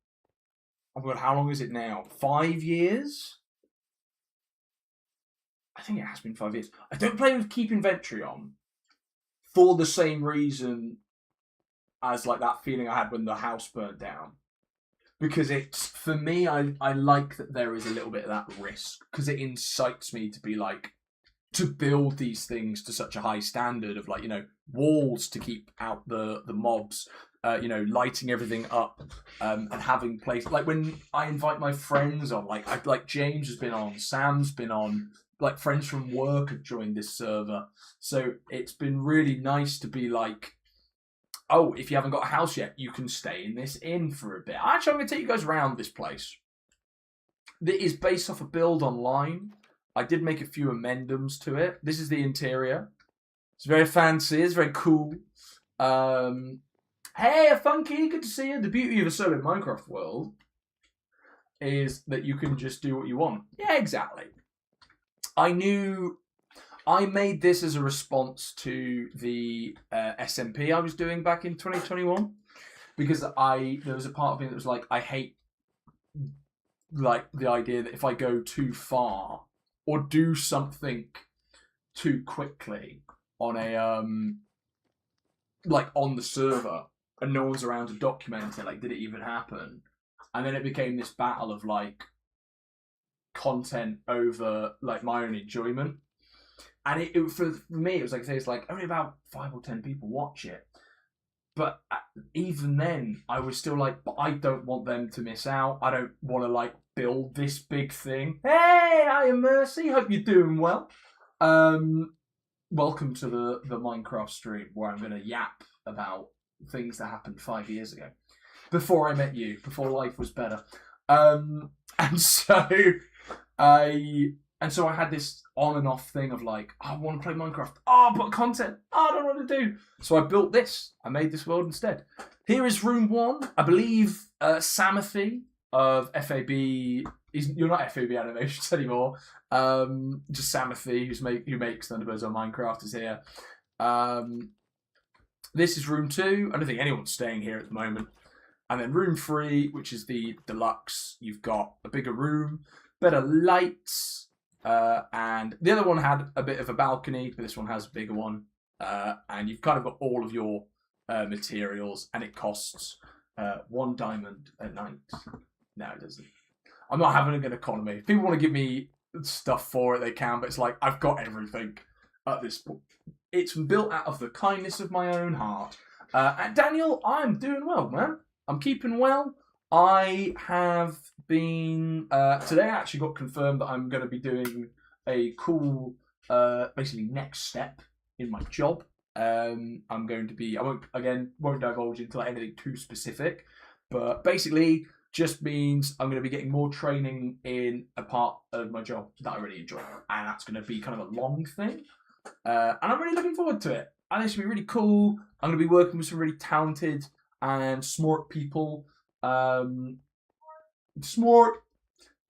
oh my god, how long is it now? 5 years? I think it has been 5 years. I don't play with keep inventory on for the same reason as, like, that feeling I had when the house burnt down. Because it's, for me, I like that there is a little bit of that risk. Because it incites me to be like, to build these things to such a high standard of, like, you know, walls to keep out the mobs, you know, lighting everything up, and having places like when I invite my friends on, like James has been on, Sam's been on, like friends from work have joined this server, so it's been really nice to be like, oh, if you haven't got a house yet, you can stay in this inn for a bit. Actually, I'm going to take you guys around this place. It is based off a build online. I did make a few amendments to it. This is the interior. It's very fancy. It's very cool. Hey, Funky, good to see you. The beauty of a solo Minecraft world is that you can just do what you want. Yeah, exactly. I made this as a response to the SMP I was doing back in 2021 because there was a part of me that was like, I hate like the idea that if I go too far or do something too quickly on a like on the server and no one's around to document it, like did it even happen? And then it became this battle of like content over like my own enjoyment. And it for me, it was like I say, it's like only about 5 or 10 people watch it. But even then, I was still like, but I don't want them to miss out. I don't want to like build this big thing. Hey, I am Mercy. Hope you're doing well. Welcome to the Minecraft stream where I'm going to yap about things that happened 5 years ago, before I met you, before life was better. And so I had this on and off thing of like, oh, I want to play Minecraft. Oh, but content. Oh, I don't know what to do. So I built this. I made this world instead. Here is room 1. I believe Samathy of FAB. You're not FAB Animations anymore. Just Samathy, who makes Thunderbirds on Minecraft, is here. This is room 2. I don't think anyone's staying here at the moment. And then room 3, which is the deluxe. You've got a bigger room, better lights, and the other one had a bit of a balcony, but this one has a bigger one. And you've kind of got all of your materials, and it costs 1 diamond a night. No, it doesn't. I'm not having a good economy. If people want to give me stuff for it, they can, but it's like, I've got everything at this point. It's built out of the kindness of my own heart. And Daniel, I'm doing well, man. I'm keeping well. I have been... today I actually got confirmed that I'm going to be doing a cool, basically, next step in my job. I'm going to be... I won't divulge into like anything too specific, but basically just means I'm going to be getting more training in a part of my job that I really enjoy. And that's going to be kind of a long thing. And I'm really looking forward to it. And it's going to be really cool. I'm going to be working with some really talented and smart people. Smart.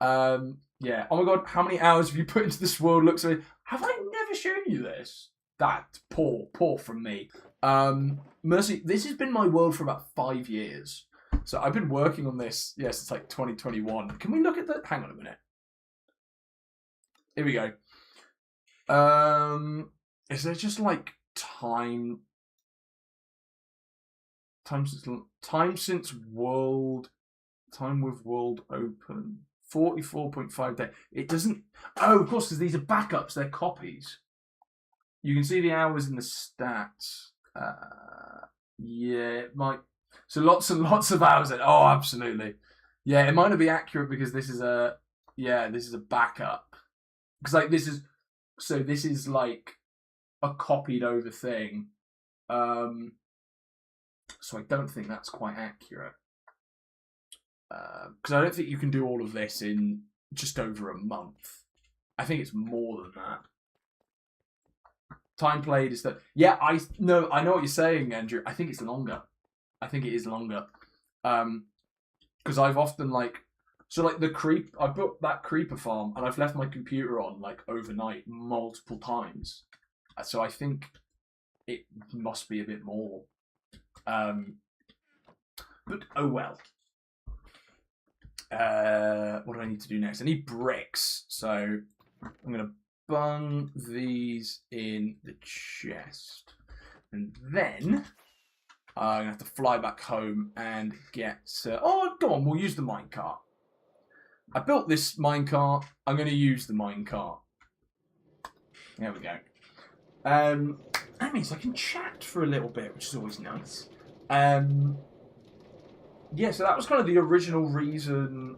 Yeah. Oh my god, how many hours have you put into this world? Looks like, have I never shown you this? That poor from me. Mercy, this has been my world for about 5 years. So I've been working on this, yes, it's like 2021. Can we look at that? Hang on a minute. Here we go. Is there just like time? time with world open 44.5 days. It doesn't. Oh, of course, because these are backups. They're copies. You can see the hours in the stats. Yeah, it might. So lots and lots of hours. Oh, absolutely. Yeah, it might not be accurate because this is a backup. Because like this is like a copied over thing. So I don't think that's quite accurate. Because I don't think you can do all of this in just over a month. I think it's more than that. Time played is that. Yeah, I know what you're saying, Andrew. I think it's longer. I think it is longer. Because I've often I built that creeper farm and I've left my computer on like overnight multiple times. So I think it must be a bit more. But oh well. What do I need to do next? I need bricks. So I'm going to bung these in the chest. And then I'm going to have to fly back home and get... oh, go on, we'll use the minecart. I built this minecart. I'm going to use the minecart. There we go. That means I can chat for a little bit, which is always nice. Yeah, so that was kind of the original reason,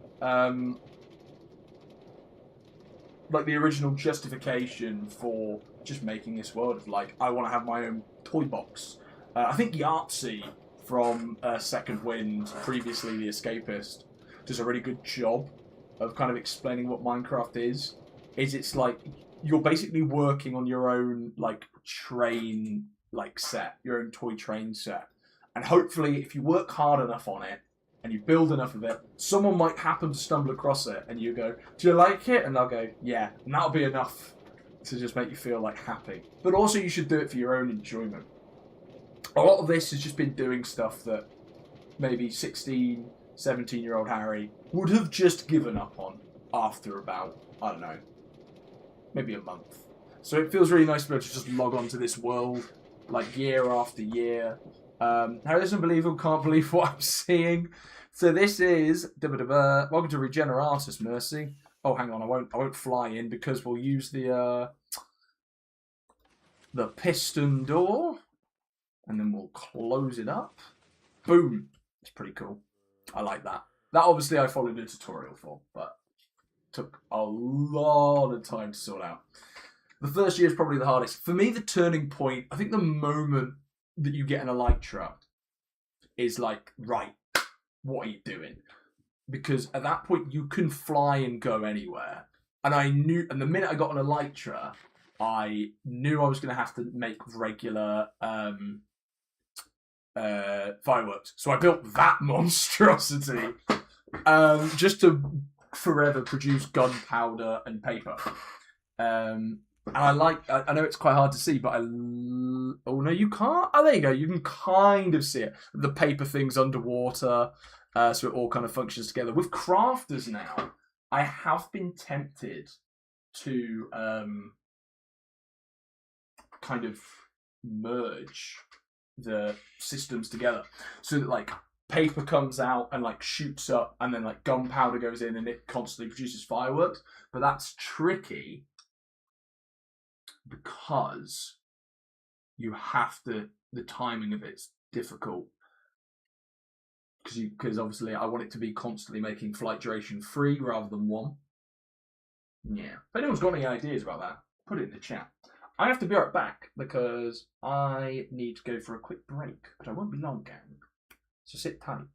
like the original justification for just making this world. Of like, I want to have my own toy box. I think Yahtzee from Second Wind, previously The Escapist, does a really good job of kind of explaining what Minecraft is. It's like you're basically working on your own like train set, your own toy train set, and hopefully if you work hard enough on it and you build enough of it, someone might happen to stumble across it and you go, do you like it? And they'll go, yeah, and that'll be enough to just make you feel like happy. But also you should do it for your own enjoyment. A lot of this has just been doing stuff that maybe 16, 17-year-old Harry would have just given up on after about, I don't know, maybe a month. So it feels really nice to be able to just log on to this world like year after year. Harry is unbelievable, can't believe what I'm seeing. So this is welcome to Regeneratus, Mercy. Oh, hang on, I won't fly in because we'll use the piston door, and then we'll close it up. Boom! It's pretty cool. I like that. That obviously I followed a tutorial for, but took a lot of time to sort out. The first year is probably the hardest. For me, the turning point, I think the moment that you get an elytra is like, right, what are you doing? Because at that point you can fly and go anywhere. And the minute I got an elytra, I knew I was going to have to make regular fireworks. So I built that monstrosity just to forever produce gunpowder and paper. And I know it's quite hard to see, but oh no, you can't. Oh, there you go. You can kind of see it. The paper thing's underwater, so it all kind of functions together. With crafters now, I have been tempted to kind of merge the systems together, so that like paper comes out and like shoots up, and then like gunpowder goes in, and it constantly produces fireworks. But that's tricky, because you have to, the timing of it's difficult, because obviously I want it to be constantly making flight duration 3 rather than 1. Yeah. If anyone's got any ideas about that, put it in the chat. I have to be right back because I need to go for a quick break, but I won't be long, gang. So sit tight.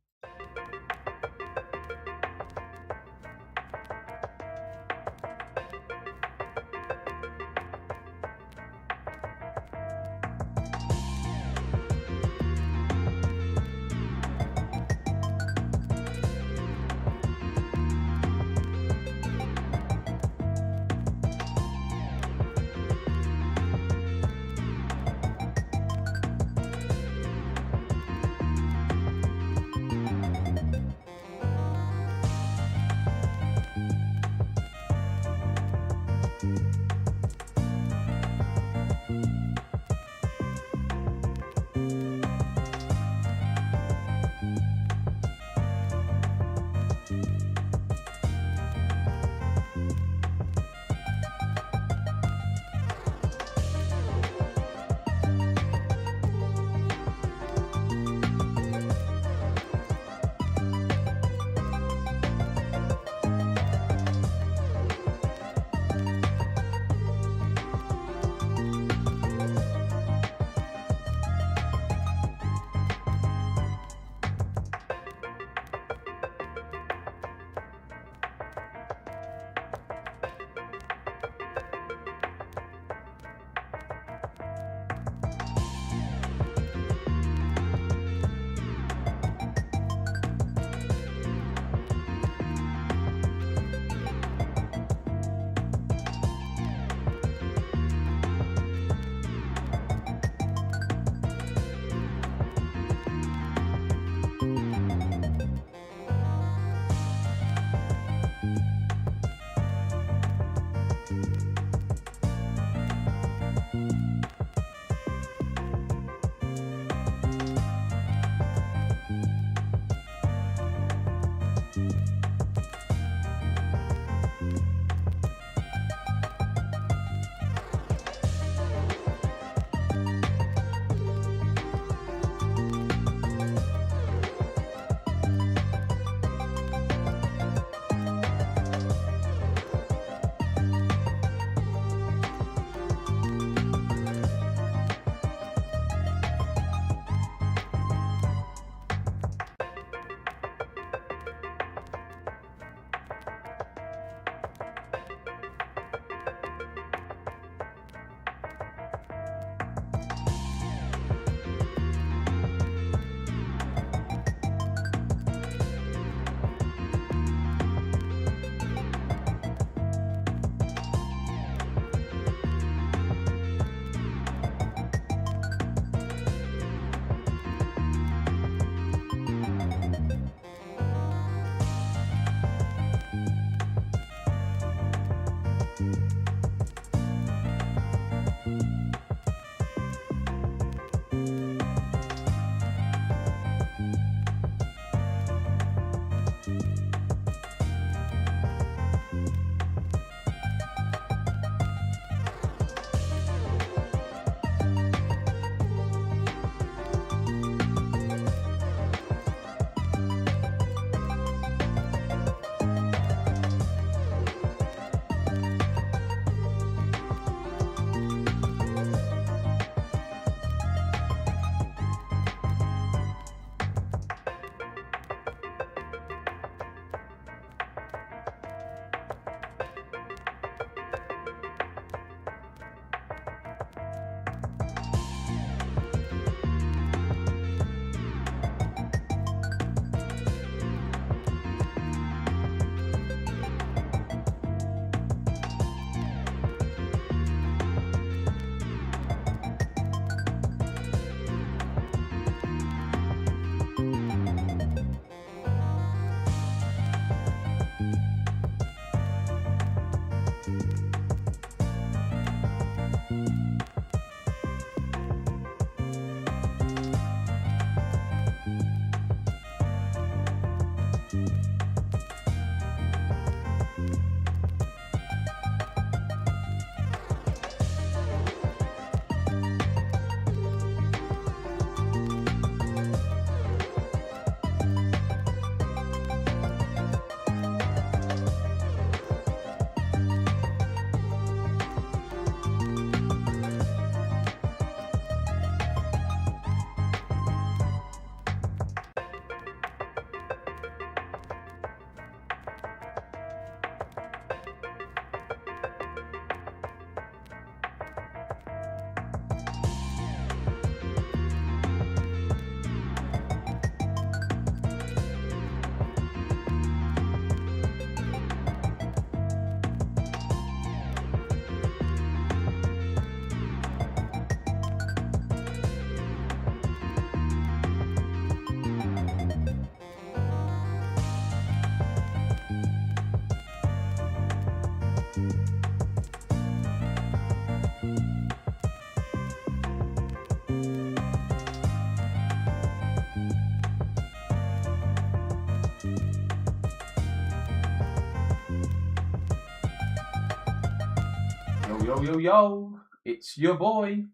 Yo, it's your boy.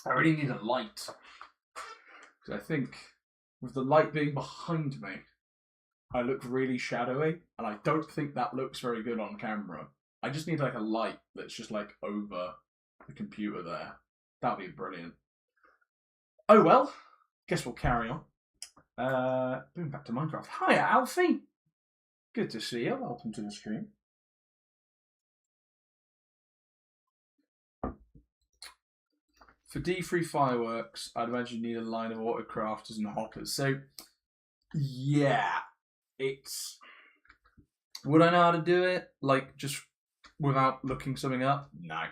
I really need a light. Because I think with the light being behind me, I look really shadowy, and I don't think that looks very good on camera. I just need like a light that's just like over the computer there. That'd be brilliant. Oh well, guess we'll carry on. Moving back to Minecraft. Hiya, Alfie. Good to see you. Welcome to the stream. For D3 fireworks, I'd imagine you need a line of autocrafters and hoppers. So, yeah, it's... Would I know how to do it? Like, just without looking something up? No.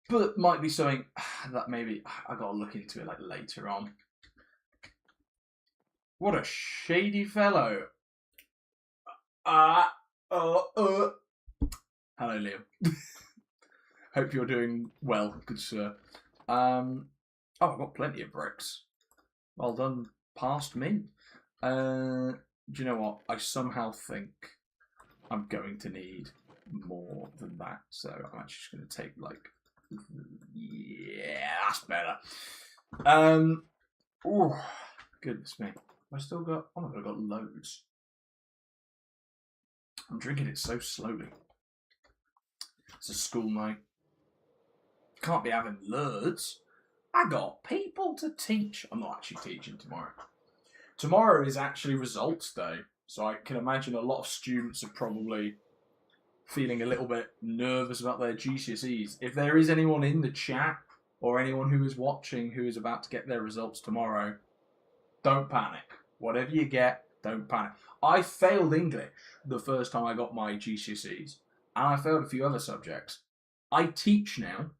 But it might be something that maybe I gotta look into it like later on. What a shady fellow. Hello, Liam. Hope you're doing well, good sir. Oh, I've got plenty of bricks. Well done, past me. Do you know what? I somehow think I'm going to need more than that. So I'm actually just going to take like... Yeah, that's better. Oh, goodness me. I still got... Oh my god, I've got loads. I'm drinking it so slowly. It's a school night. Can't be having loads. I got people to teach. I'm not actually teaching tomorrow. Tomorrow is actually results day. So I can imagine a lot of students are probably feeling a little bit nervous about their GCSEs. If there is anyone in the chat or anyone who is watching who is about to get their results tomorrow, don't panic. Whatever you get, don't panic. I failed English the first time I got my GCSEs, and I failed a few other subjects. I teach now.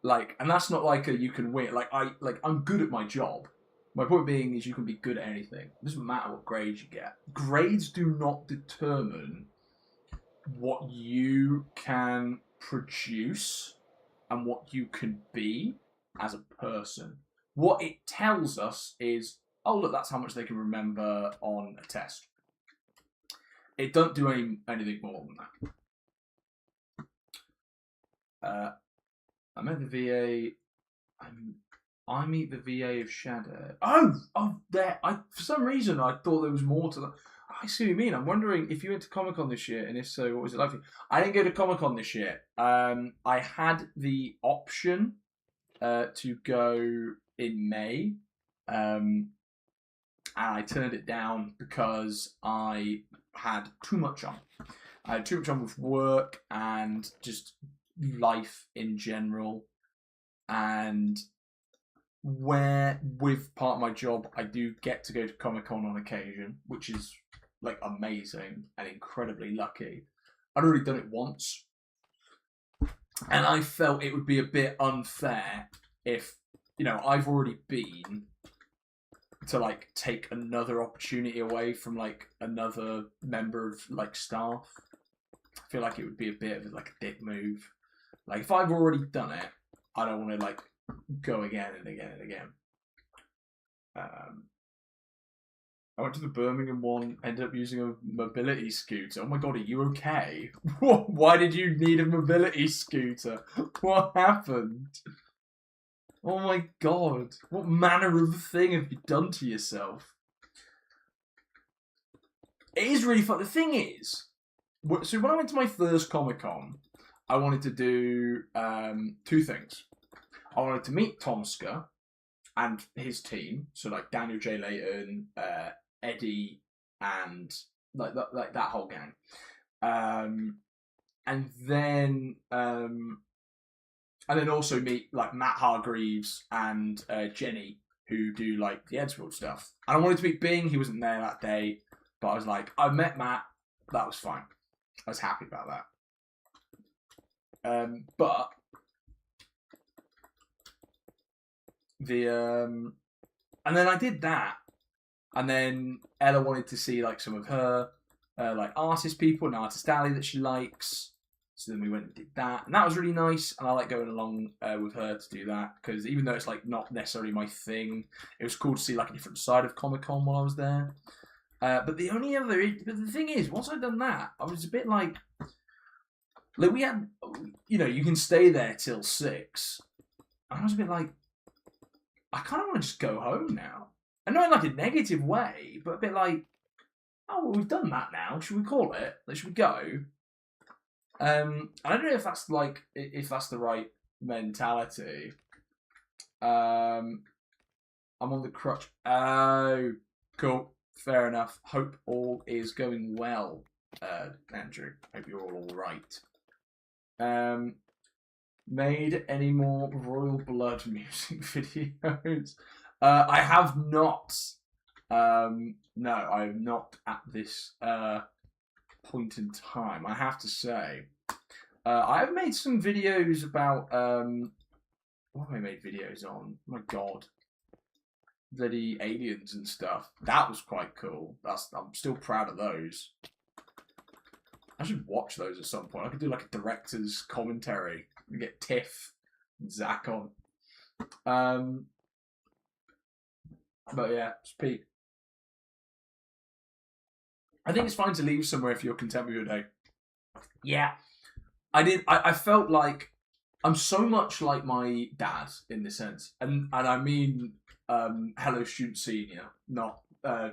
Like, and that's not like a you can win. I'm good at my job. My point being is you can be good at anything. It doesn't matter what grades you get. Grades do not determine what you can produce and what you can be as a person. What it tells us is, oh look, that's how much they can remember on a test. It don't do anything more than that. I'm at the VA. I meet the VA of Shadow. Oh, there. For some reason I thought there was more to that. I see what you mean. I'm wondering if you went to Comic-Con this year, and if so, what was it like for you? I didn't go to Comic-Con this year. I had the option to go in May, and I turned it down because I had too much on. I had too much on with work and just life in general, and where with part of my job I do get to go to Comic-Con on occasion, which is like amazing and incredibly lucky. I'd already done it once, and I felt it would be a bit unfair if, you know, I've already been to like take another opportunity away from like another member of like staff. I feel like it would be a bit of like a dick move. Like, if I've already done it, I don't want to, like, go again and again and again. I went to the Birmingham one, ended up using a mobility scooter. Oh my god, are you okay? Why did you need a mobility scooter? What happened? Oh my god. What manner of thing have you done to yourself? It is really fun. The thing is, so when I went to my first Comic-Con, I wanted to do two things. I wanted to meet Tomska and his team, so like Daniel J. Layton, Eddie, and like that whole gang. And then also meet like Matt Hargreaves and Jenny, who do like the Edgeworld stuff. And I wanted to meet Bing. He wasn't there that day, but I was like, I met Matt. That was fine. I was happy about that. But the and then I did that, and then Ella wanted to see like some of her like artist people and Artist Alley that she likes. So then we went and did that, and that was really nice. And I like going along with her to do that, because even though it's like not necessarily my thing, it was cool to see like a different side of Comic-Con while I was there. But the thing is, once I'd done that, I was a bit like we had, you can stay there till 6. And I was a bit like, I kind of want to just go home now. And not in like a negative way, but a bit like, oh, well, we've done that now. Should we call it? Like, should we go? I don't know if that's the right mentality. I'm on the crutch. Oh, cool. Fair enough. Hope all is going well, Andrew. Hope you're all right. Made any more Royal Blood music videos? I have not. No, I have not at this point in time. I have to say, I have made some videos about what have I made videos on? Oh my God, bloody aliens and stuff. That was quite cool. I'm still proud of those. I should watch those at some point. I could do like a director's commentary and get Tiff and Zach on. But yeah, it's peak. I think it's fine to leave somewhere if you're content with your day. Yeah. I felt like I'm so much like my dad in this sense. And I mean HelloStudents Senior, not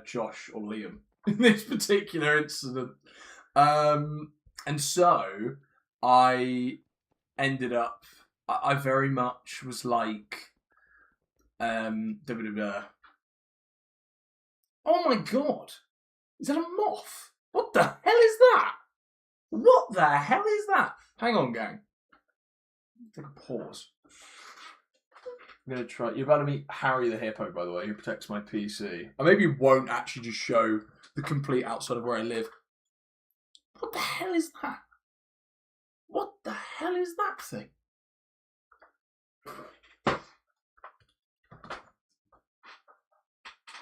Josh or Liam in this particular incident. And so I ended up, I very much was like, oh my God, is that a moth? What the hell is that? What the hell is that? Hang on, gang. Take a pause. I'm going to try. You're about to meet Harry the Hippo, by the way, who protects my PC. I maybe won't actually just show the complete outside of where I live. What the hell is that? What the hell is that thing?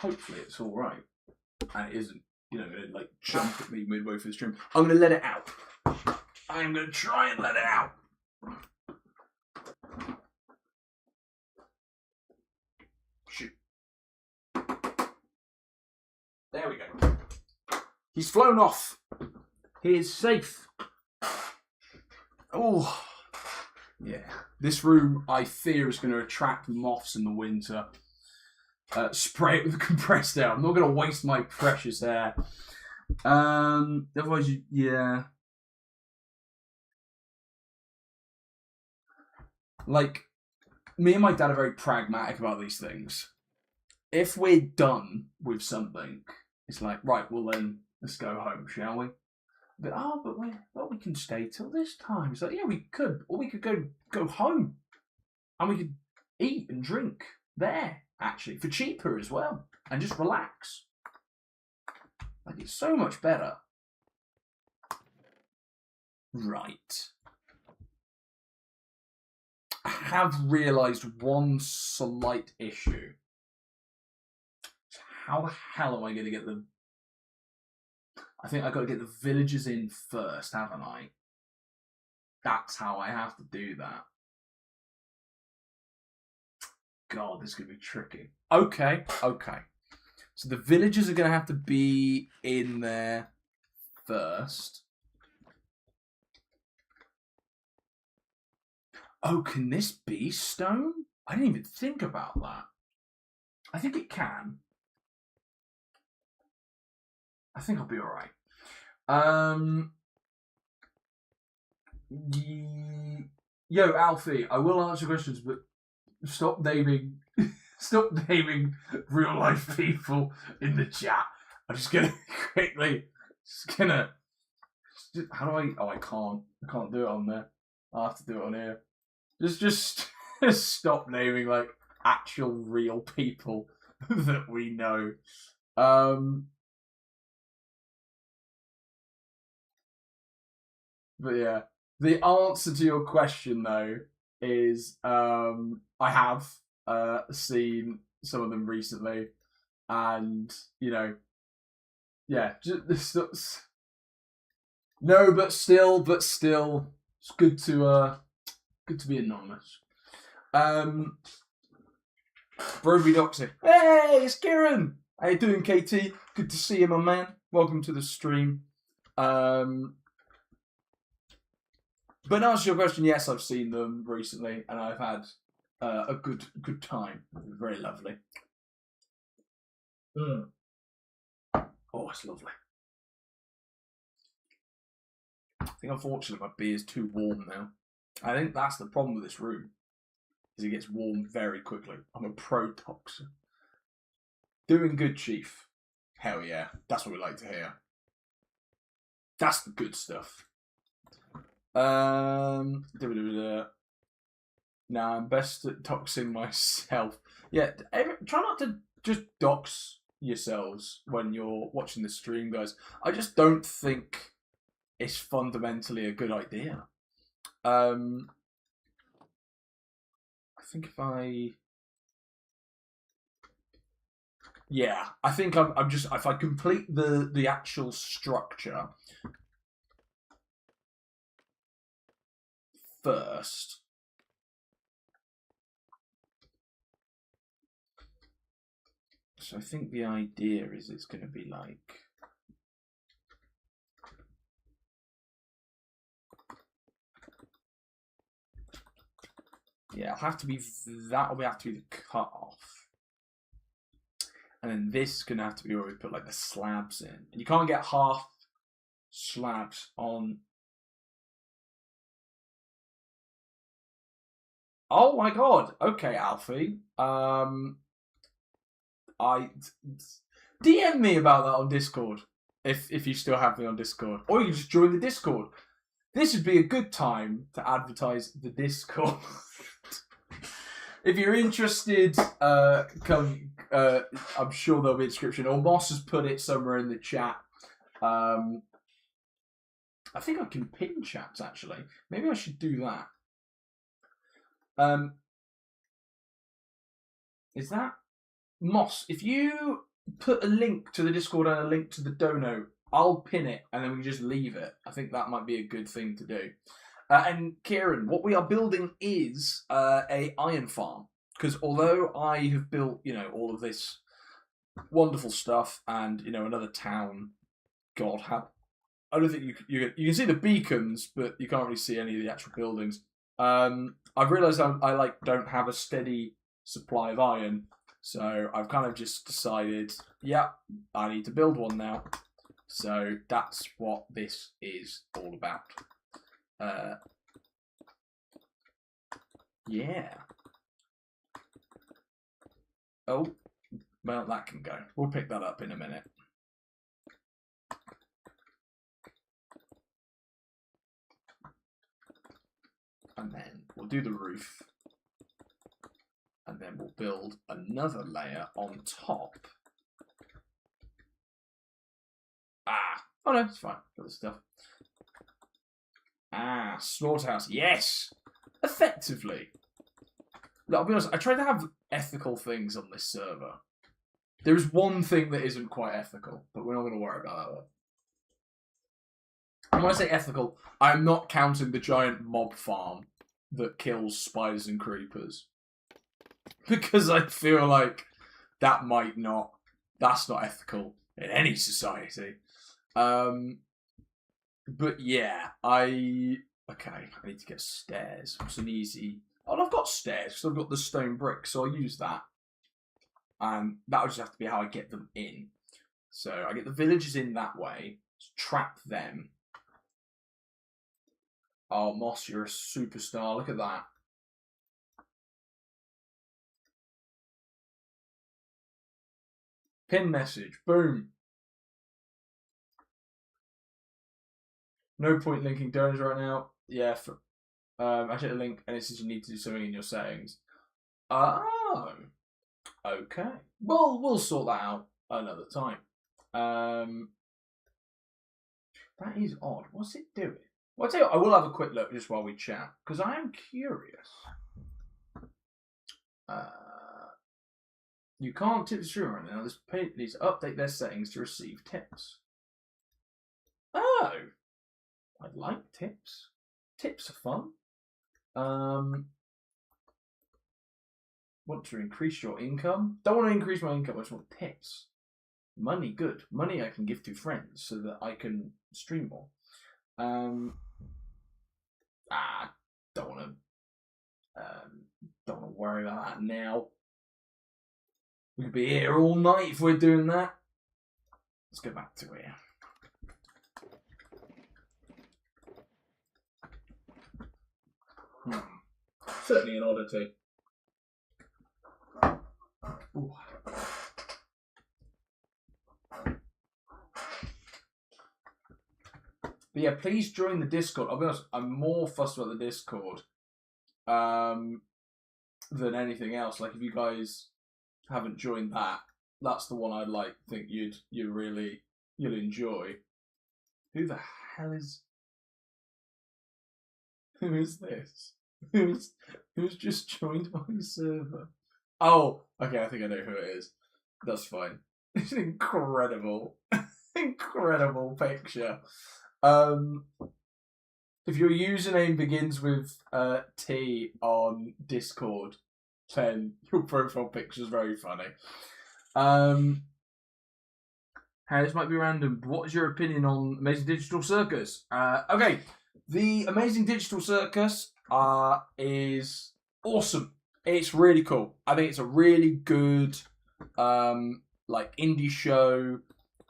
Hopefully it's all right. And it isn't, going to like jump at me midway through the stream. I'm going to let it out. I'm going to try and let it out. Shoot. There we go. He's flown off. He is safe. Oh, yeah. This room, I fear, is going to attract moths in the winter. Spray it with compressed air. I'm not going to waste my precious air. Otherwise, yeah. Like, me and my dad are very pragmatic about these things. If we're done with something, it's like, right, well then, let's go home, shall we? But we can stay till this time. It's like, yeah, we could, or we could go home, and we could eat and drink there actually for cheaper as well, and just relax. Like, it's so much better. Right. I have realised one slight issue. How the hell am I going to get them? I think I've got to get the villagers in first, haven't I? That's how I have to do that. God, this is going to be tricky. Okay. So the villagers are going to have to be in there first. Oh, can this be stone? I didn't even think about that. I think it can. I think I'll be alright. Yo, Alfie, I will answer questions, but stop naming real life people in the chat. I'm just gonna quickly, how do I? Oh, I can't do it on there. I'll have to do it on here. Just stop naming like actual real people that we know. But yeah, the answer to your question though is I have seen some of them recently, and yeah, no, but still, it's good to be anonymous. Broby Doxy. Hey, it's Kieran. How you doing, KT? Good to see you, my man. Welcome to the stream. But to answer your question, yes, I've seen them recently, and I've had a good time. Very lovely. Oh, it's lovely. I think unfortunately my beer's too warm now. I think that's the problem with this room, is it gets warm very quickly. I'm a pro toxin. Doing good, Chief. Hell yeah, that's what we like to hear. That's the good stuff. Nah, I'm best at doxing myself. Yeah, try not to just dox yourselves when you're watching the stream, guys. I just don't think it's fundamentally a good idea. I think if I... Yeah, I think I'm just... If I complete the actual structure first... So I think the idea is it's going to be like... Yeah, it'll have to be... That'll have to be the cut-off. And then this is going to have to be where we put like the slabs in. And you can't get half slabs on... Oh my god! Okay, Alfie. DM me about that on Discord if you still have me on Discord, or you can just join the Discord. This would be a good time to advertise the Discord. If you're interested, come. I'm sure there'll be a description, or Moss has put it somewhere in the chat. I think I can pin chats actually. Maybe I should do that. Is that Moss? If you put a link to the Discord and a link to the dono, I'll pin it and then we can just leave it. I think that might be a good thing to do. And Kieran, what we are building is a iron farm, because although I have built, all of this wonderful stuff and another town, God, I don't think you can see the beacons, but you can't really see any of the actual buildings. I've realised I don't have a steady supply of iron, so I've kind of just decided, yeah, I need to build one now. So that's what this is all about. Yeah. Oh, well, that can go. We'll pick that up in a minute. And then we'll do the roof. And then we'll build another layer on top. Oh no, it's fine. Got the stuff. Slaughterhouse. Yes! Effectively. Look, I'll be honest, I try to have ethical things on this server. There is one thing that isn't quite ethical, but we're not going to worry about that one. And when I say ethical, I'm not counting the giant mob farm that kills spiders and creepers. Because I feel like that's not ethical in any society. But yeah, I need to get stairs. It's an easy... Oh, I've got stairs because I've got the stone bricks, so I'll use that. And that'll just have to be how I get them in. So I get the villagers in that way, trap them. Oh, Moss, you're a superstar. Look at that. Pin message. Boom. No point linking donors right now. Yeah. I checked the link and it says you need to do something in your settings. Oh. Okay. Well, we'll sort that out another time. That is odd. What's it doing? Well, I'll tell you what, I will have a quick look just while we chat, because I am curious. You can't tip the streamer right now. This page needs to update their settings to receive tips. Oh! I like tips. Tips are fun. Want to increase your income? Don't want to increase my income, I just want tips. Money, good. Money I can give to friends so that I can stream more. Don't want to worry about that now. We could be here all night if we're doing that. Let's go back to here. Certainly an oddity. Ooh. But yeah, please join the Discord. I'll be honest, I'm more fussed about the Discord than anything else. Like, if you guys haven't joined that, that's the one I'd think you'll enjoy. Who the hell is? Who is this? Who's just joined my server? Oh, okay, I think I know who it is. That's fine. It's an incredible picture. If your username begins with T on Discord, then your profile picture is very funny. Hey, this might be random, but what is your opinion on Amazing Digital Circus? Okay, the Amazing Digital Circus is awesome. It's really cool. I think it's a really good indie show.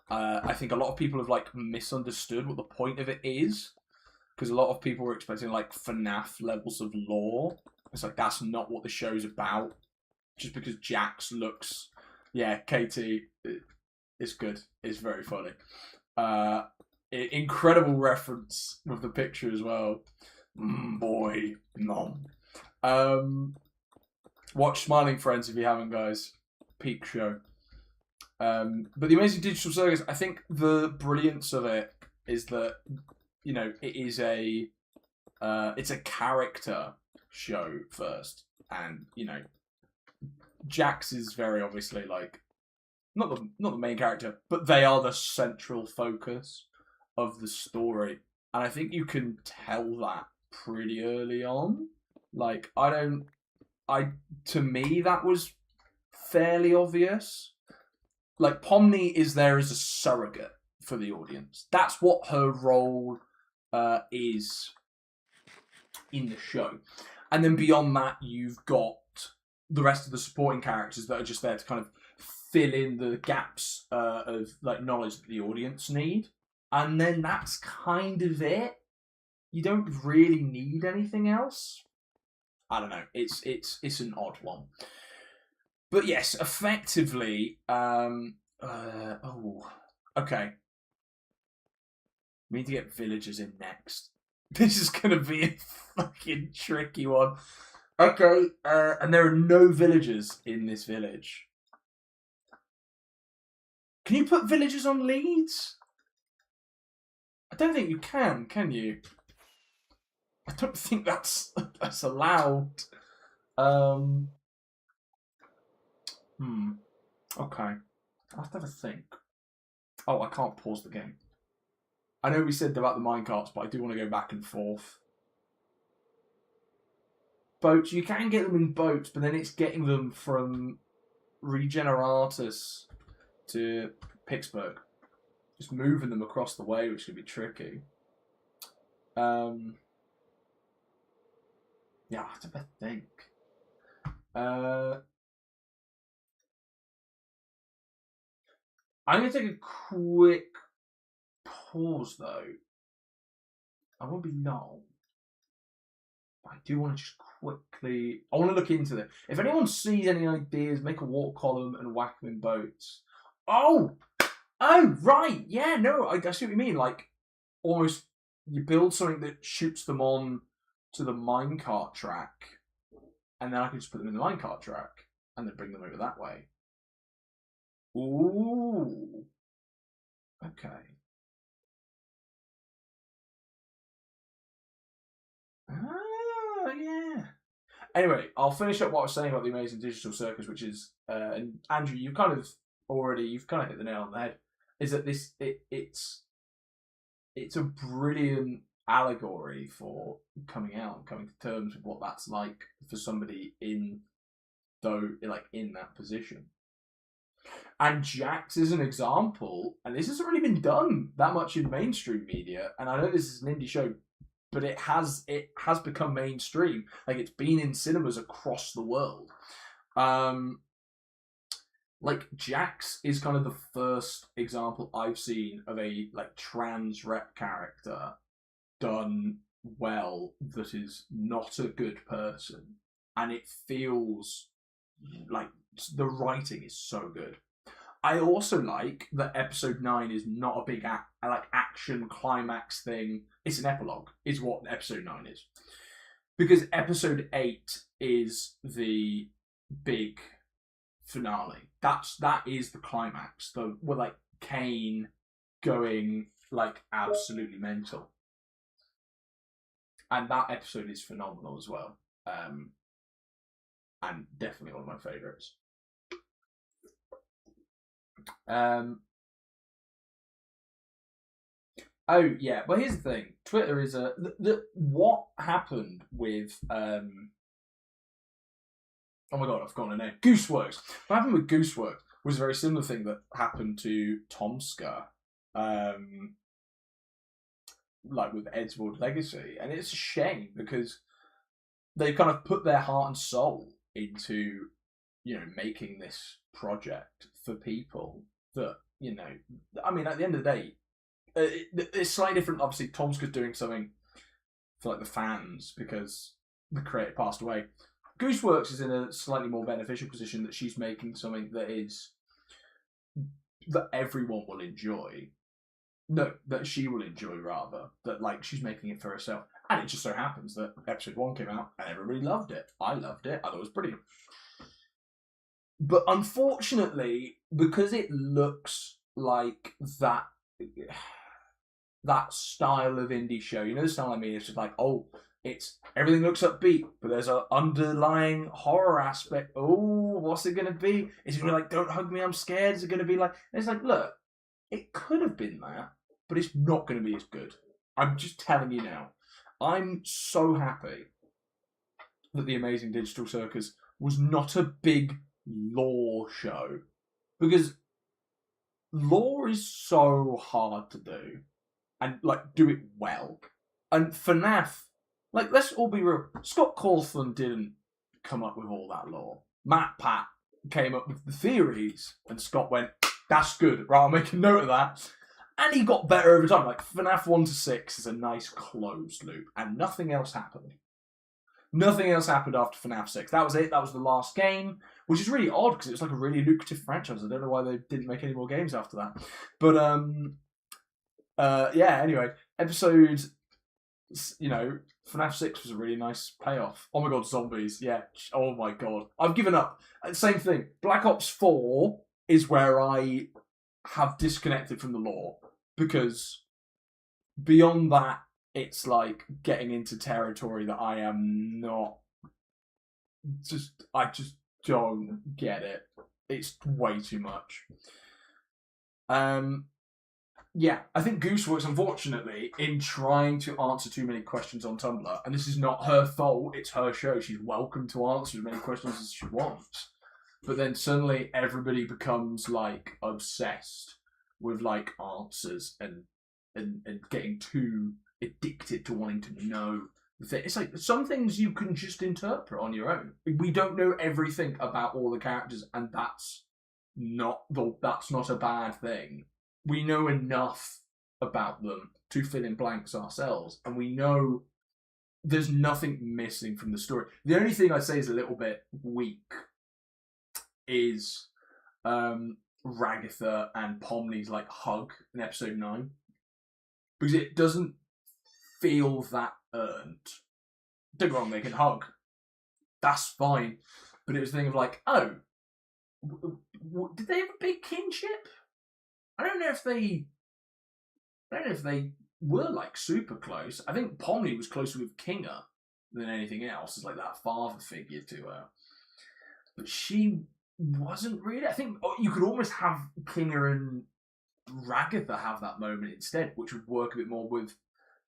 I think a lot of people have misunderstood what the point of it is, because a lot of people were expecting FNAF levels of lore. It's that's not what the show's about. Just because Jax looks, Katie, it's good. It's very funny. Incredible reference with the picture as well. Boy, nom. Watch Smiling Friends if you haven't, guys. Peak show. But the Amazing Digital Circus, I think the brilliance of it is that it is it's a character show first, and Jax is very obviously not the main character, but they are the central focus of the story, and I think you can tell that pretty early on. To me that was fairly obvious. Pomni is there as a surrogate for the audience. That's what her role is in the show. And then beyond that, you've got the rest of the supporting characters that are just there to kind of fill in the gaps of knowledge that the audience need. And then that's kind of it. You don't really need anything else. I don't know. It's an odd one. But yes, effectively, okay. We need to get villagers in next. This is going to be a fucking tricky one. Okay, and there are no villagers in this village. Can you put villagers on leads? I don't think you can you? I don't think that's allowed. Okay. I'll have to have a think. Oh, I can't pause the game. I know we said about the minecarts, but I do want to go back and forth. Boats, you can get them in boats, but then it's getting them from Regeneratus to Pittsburgh. Just moving them across the way, which could be tricky. Yeah, I have to think. I'm going to take a quick pause, though. I won't be long. But I do want to just quickly... I want to look into it. If anyone sees any ideas, make a walk column and whack them in boats. Oh, right. Yeah, no, I see what you mean. Almost you build something that shoots them on to the minecart track, and then I can just put them in the minecart track and then bring them over that way. Ooh. Okay. Yeah. Anyway, I'll finish up what I was saying about the Amazing Digital Circus, which is, and Andrew, you've kind of hit the nail on the head. Is that it's a brilliant allegory for coming out and coming to terms with what that's like for somebody in that position. And Jax is an example, and this hasn't really been done that much in mainstream media. And I know this is an indie show, but it has become mainstream. Like, it's been in cinemas across the world. Like, Jax is kind of the first example I've seen of a like trans rep character done well that is not a good person, and it feels like the writing is so good. I also like that episode 9 is not a big action climax thing. It's an epilogue, is what episode 9 is. Because episode 8 is the big finale. That is the climax. We're like Kane going like absolutely mental. And that episode is phenomenal as well. And definitely one of my favourites. Oh yeah, well here's the thing. Twitter is what happened with oh my god, I've forgotten her name. Gooseworks. What happened with Gooseworks was a very similar thing that happened to Tomska, like with Edward Legacy, and it's a shame because they kind of put their heart and soul into, making this project for people that, I mean, at the end of the day, it's slightly different. Obviously, Tomska's doing something for like the fans because the creator passed away. Gooseworks is in a slightly more beneficial position that she's making something that everyone will enjoy. No, that she will enjoy rather. That like she's making it for herself. And it just so happens that episode 1 came out and everybody loved it. I loved it. I thought it was brilliant. But unfortunately, because it looks like that style of indie show, the style I mean, it's just like, everything looks upbeat, but there's an underlying horror aspect. Oh, what's it going to be? Is it going to be like, don't hug me, I'm scared? Is it going to be like... And it's like, look, it could have been that, but it's not going to be as good. I'm just telling you now. I'm so happy that The Amazing Digital Circus was not a big lore show. Because lore is so hard to do. And, do it well. And FNAF... let's all be real. Scott Cawthon didn't come up with all that lore. Matt Pat came up with the theories, and Scott went, that's good. Right, I'll make a note of that. And he got better over time. Like, FNAF 1 to 6 is a nice closed loop, and nothing else happened. Nothing else happened after FNAF 6. That was it. That was the last game, which is really odd, because it was like a really lucrative franchise. I don't know why they didn't make any more games after that. But, yeah, anyway. Episode... FNAF 6 was a really nice payoff. Oh my god, zombies. Yeah. Oh my god. I've given up. Same thing. Black Ops 4 is where I have disconnected from the lore. Because beyond that, it's like getting into territory that I am not... I just don't get it. It's way too much. Yeah, I think Gooseworks, unfortunately, in trying to answer too many questions on Tumblr, and this is not her fault, it's her show, she's welcome to answer as many questions as she wants, but then suddenly everybody becomes, obsessed with, answers and getting too addicted to wanting to know the thing. It's like, some things you can just interpret on your own. We don't know everything about all the characters, and that's not a bad thing. We know enough about them to fill in blanks ourselves, and we know there's nothing missing from the story. The only thing I'd say is a little bit weak is Ragatha and Pomni's hug in episode 9, because it doesn't feel that earned. Don't get me wrong, they can hug. That's fine, but it was a thing of did they have a big kinship? I don't know if they were super close. I think Pomni was closer with Kinga than anything else. It's that father figure to her. But she wasn't really. I think you could almost have Kinga and Ragatha have that moment instead, which would work a bit more with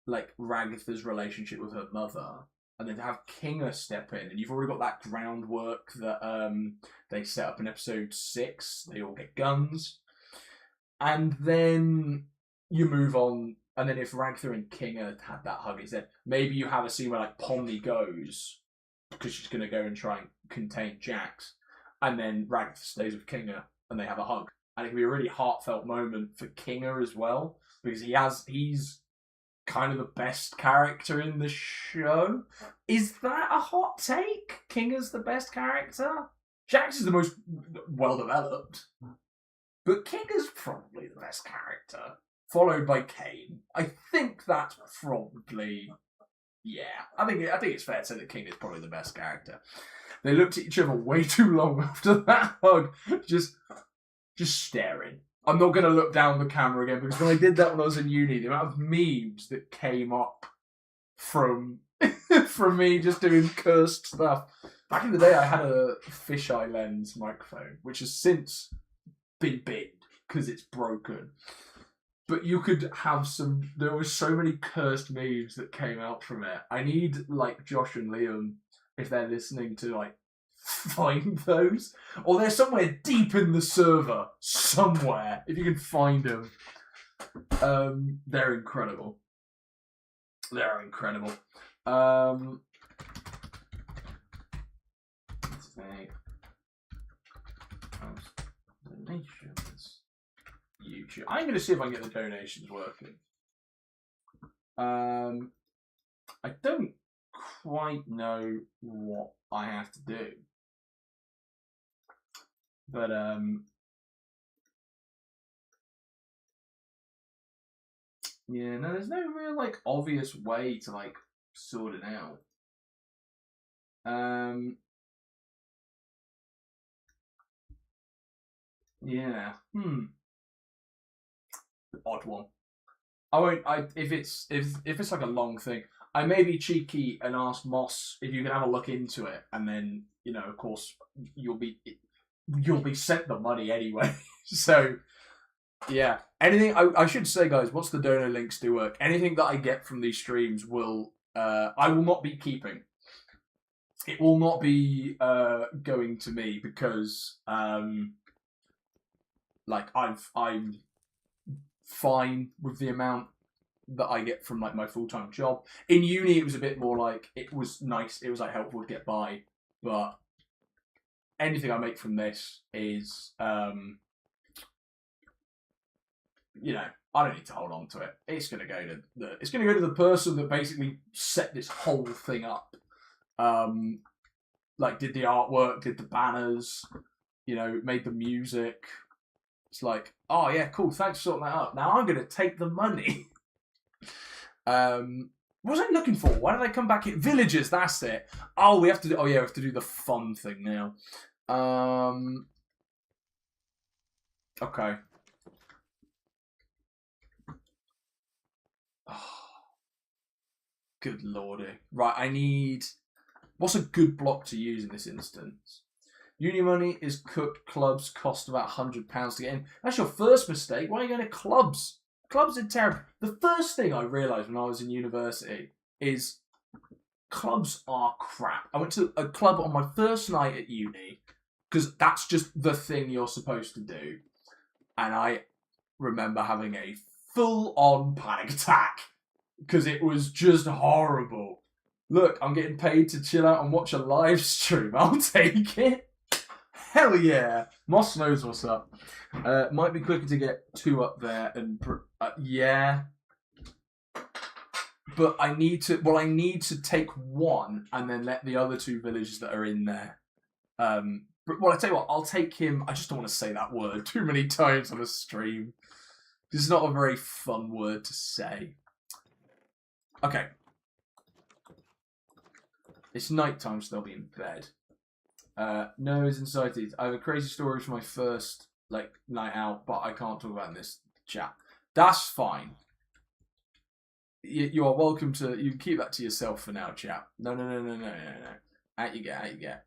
Ragatha's relationship with her mother. and then to have Kinger step in, and you've already got that groundwork that they set up in episode 6. They all get guns, and then you move on. And then if Ragtha and Kinger had that hug, it's then maybe you have a scene where like Pomni goes because she's going to go and try and contain Jax, and then Ragtha stays with Kinger and they have a hug, and it can be a really heartfelt moment for Kinger as well because he's kind of the best character in the show. Is that a hot take? Kinger's the best character? Jax is the most well developed, but Kinger's probably the best character. Followed by Kane. I think that's probably... Yeah. I think it's fair to say that King is probably the best character. They looked at each other way too long after that hug. Just staring. I'm not going to look down the camera again, because when I did that when I was in uni, the amount of memes that came up from me just doing cursed stuff. Back in the day, I had a fisheye lens microphone, which has since been binned because it's broken. But you could have there were so many cursed memes that came out from it. I need, like, Josh and Liam, if they're listening, to, like, find those. Or they're somewhere deep in the server, somewhere, if you can find them. They're incredible. They're incredible. Let's see. Donations. YouTube. I'm going to see if I can get the donations working. I don't quite know what I have to do. But, yeah, no, there's no real, like, obvious way to, like, sort it out. Yeah, odd one. If it's like a long thing, I may be cheeky and ask Moss if you can have a look into it, and then, you know, of course, you'll be sent the money anyway. So, yeah. Anything I should say, guys, once the donor links do work, anything that I get from these streams I will not be keeping. It will not be going to me because like I'm fine with the amount that I get from, like, my full-time job. In uni, it was a bit more like, it was nice, it was, like, helpful to get by, but anything I make from this is, you know, I don't need to hold on to it. It's gonna go to the person that basically set this whole thing up. Like, did the artwork, did the banners, you know, made the music. It's like, oh yeah, cool, thanks for sorting that out. Now I'm going to take the money. What was I looking for? Why did I come back here? Villagers, that's it. Oh, we have to do the fun thing now. Okay. Oh, good lordy. Right, what's a good block to use in this instance? Uni money is cooked. Clubs cost about £100 to get in. That's your first mistake. Why are you going to clubs? Clubs are terrible. The first thing I realised when I was in university is clubs are crap. I went to a club on my first night at uni because that's just the thing you're supposed to do. And I remember having a full-on panic attack because it was just horrible. Look, I'm getting paid to chill out and watch a live stream. I'll take it. Hell yeah. Moss knows what's up. Might be quicker to get 2 up there and... yeah. But I need to take 1 and then let the other 2 villages that are in there. Well, I tell you what, I'll take him... I just don't want to say that word too many times on a stream. It's not a very fun word to say. Okay. It's night time, so they'll be in bed. No is incited. I have a crazy story from my first night out, but I can't talk about it in this chat. That's fine. You are welcome to. You can keep that to yourself for now, chat. No. Out you get.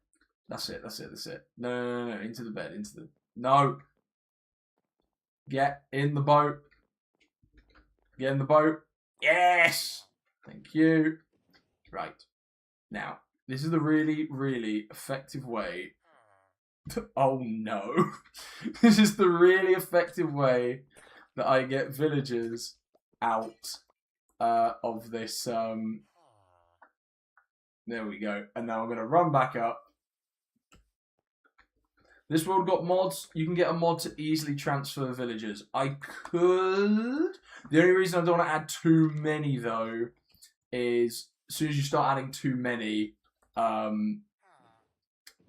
That's it. No. Into the bed. No. Get in the boat. Get in the boat. Yes. Thank you. Right. Now, this is the really, really effective way. Oh no. This is the really effective way that I get villagers out of this. There we go. And now I'm going to run back up. This world got mods. You can get a mod to easily transfer villagers. I could. The only reason I don't want to add too many, though, is as soon as you start adding too many,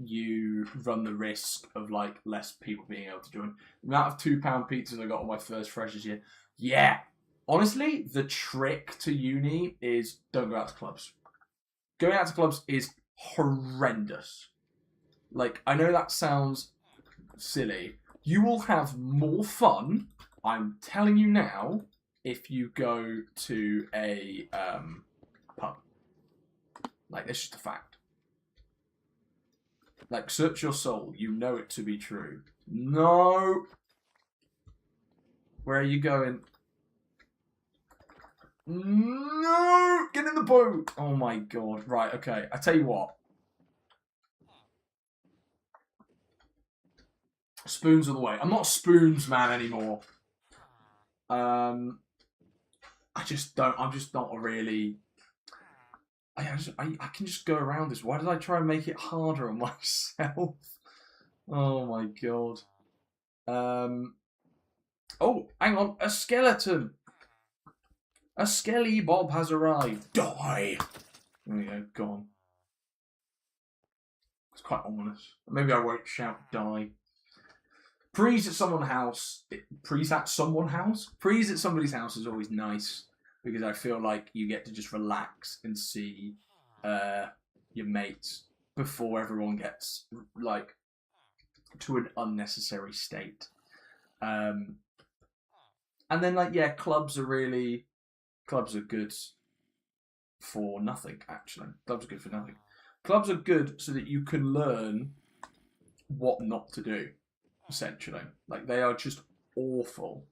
you run the risk of like less people being able to join. The amount of £2 pizzas I got on my first freshers year. Yeah. Honestly, the trick to uni is don't go out to clubs. Going out to clubs is horrendous. Like, I know that sounds silly. You will have more fun, I'm telling you now, if you go to a pub. Like, it's just a fact. Like, search your soul. You know it to be true. No. Where are you going? No. Get in the boat. Oh my god. Right, okay. I tell you what. Spoons are the way. I'm not a spoons man anymore. I just don't. I'm just not a really. I can just go around this. Why did I try and make it harder on myself? Oh my god. Oh, hang on. A skeleton. A skelly Bob has arrived. Die. There we go. Gone. It's quite ominous. Maybe I won't shout die. Prees at someone's house. Prees at someone's house? Prees at somebody's house is always nice. Because I feel like you get to just relax and see your mates before everyone gets like to an unnecessary state. And then like yeah, clubs are good for nothing actually. Clubs are good for nothing. Clubs are good so that you can learn what not to do, essentially. Like they are just awful.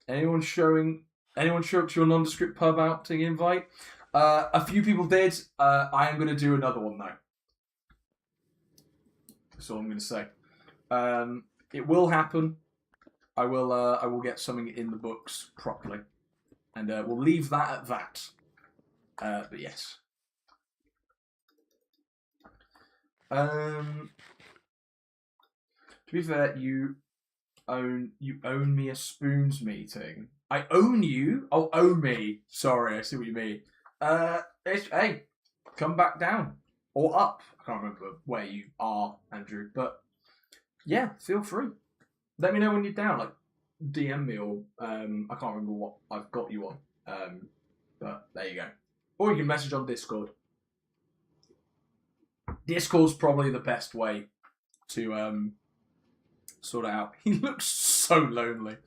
Anyone show up to your nondescript pub outing invite? A few people did. I am going to do another one though. That's all I'm going to say. It will happen. I will get something in the books properly, and we'll leave that at that. But yes. To be fair, you own me a spoons meeting. I own you? Oh, own me. Sorry, I see what you mean. Hey, come back down. Or up. I can't remember where you are, Andrew. But, yeah, feel free. Let me know when you're down. Like, DM me or, I can't remember what I've got you on. But, there you go. Or you can message on Discord. Discord's probably the best way to, sort it out. He looks so lonely.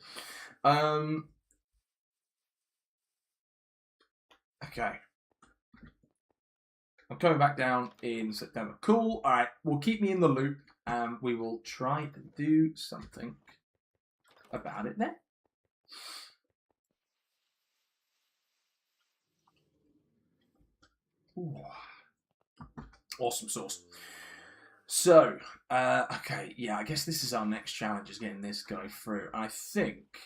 Okay. I'm coming back down in September. Cool. Alright, well keep me in the loop and we will try to do something about it then. Ooh. Awesome sauce. So, okay, yeah, I guess this is our next challenge, is getting this guy through. I think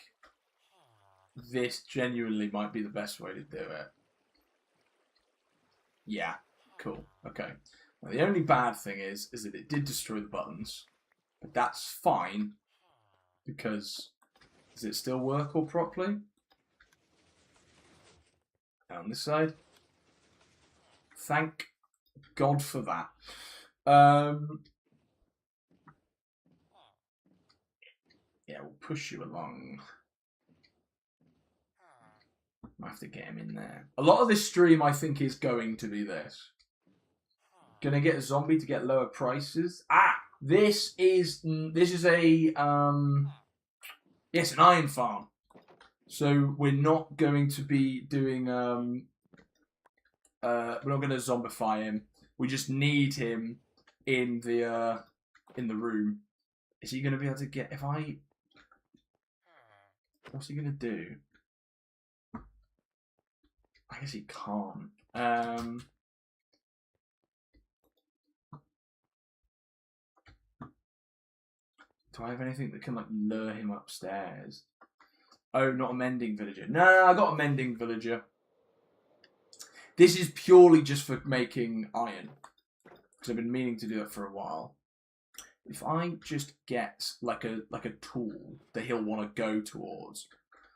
this genuinely might be the best way to do it. Yeah, cool, okay. Now, the only bad thing is that it did destroy the buttons, but that's fine, because does it still work all properly? On this side? Thank God for that. Yeah, we'll push you along. I have to get him in there. A lot of this stream, I think, is going to be this. Gonna get a zombie to get lower prices. Ah, this is a yes, an iron farm. So we're not going to be doing we're not going to zombify him. We just need him in the room. Is he going to be able to get? What's he going to do? I guess he can't. Do I have anything that can like lure him upstairs? Oh, not a mending villager. No, I got a mending villager. This is purely just for making iron. Because I've been meaning to do that for a while. If I just get like a tool that he'll want to go towards.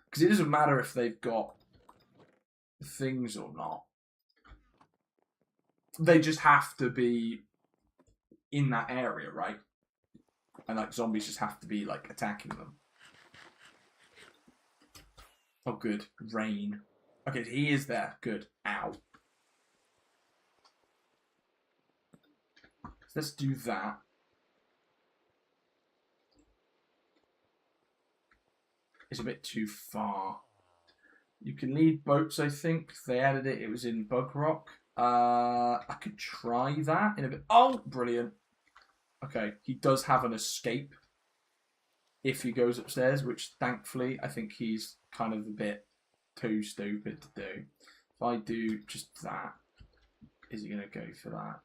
Because it doesn't matter if they've got things or not. They just have to be in that area, right? And like zombies just have to be like attacking them. Oh, good. Rain. Okay, he is there. Good. Ow. So let's do that. It's a bit too far. You can lead boats, I think. They added it. It was in Bug Rock. I could try that in a bit. Oh, brilliant. Okay, he does have an escape if he goes upstairs, which thankfully I think he's kind of a bit too stupid to do. If I do just that, is he going to go for that?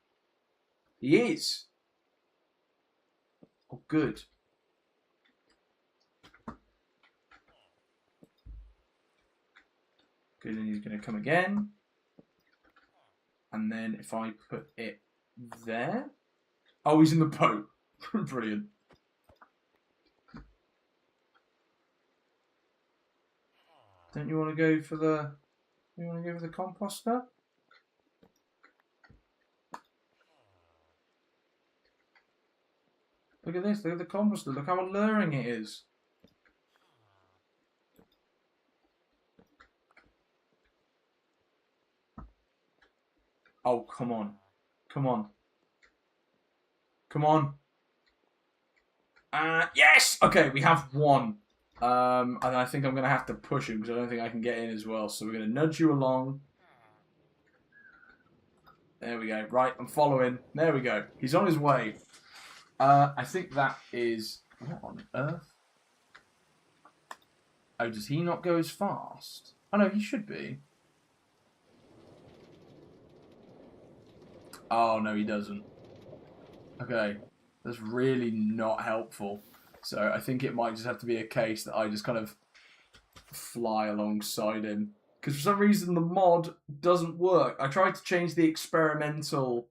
He is. Oh, good. Good, and he's going to come again. And then if I put it there. Oh, he's in the boat. Brilliant. Don't you want to go for the... You want to go for the composter? Look at this. Look at the composter. Look how alluring it is. Oh, come on. Come on. Come on. Yes! Okay, we have one. And I think I'm going to have to push him because I don't think I can get in as well. So we're going to nudge you along. There we go. Right, I'm following. There we go. He's on his way. I think that is... What on earth? Oh, does he not go as fast? Oh, no, he should be. Oh, no, he doesn't. Okay. That's really not helpful. So I think it might just have to be a case that I just kind of fly alongside him. Because for some reason the mod doesn't work. I tried to change the experimental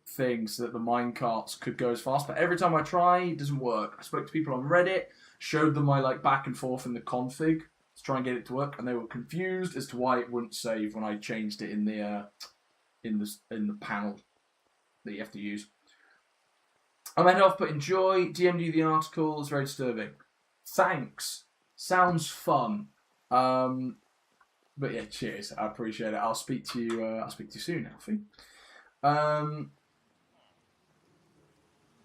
thing so that the minecarts could go as fast, but every time I try, it doesn't work. I spoke to people on Reddit, showed them my like back and forth in the config to try and get it to work, and they were confused as to why it wouldn't save when I changed it in the panel that you have to use. I'm head off, but enjoy. DM'd you the article. It's very disturbing. Thanks. Sounds fun. But yeah, cheers. I appreciate it. I'll speak to you. I'll speak to you soon, Alfie.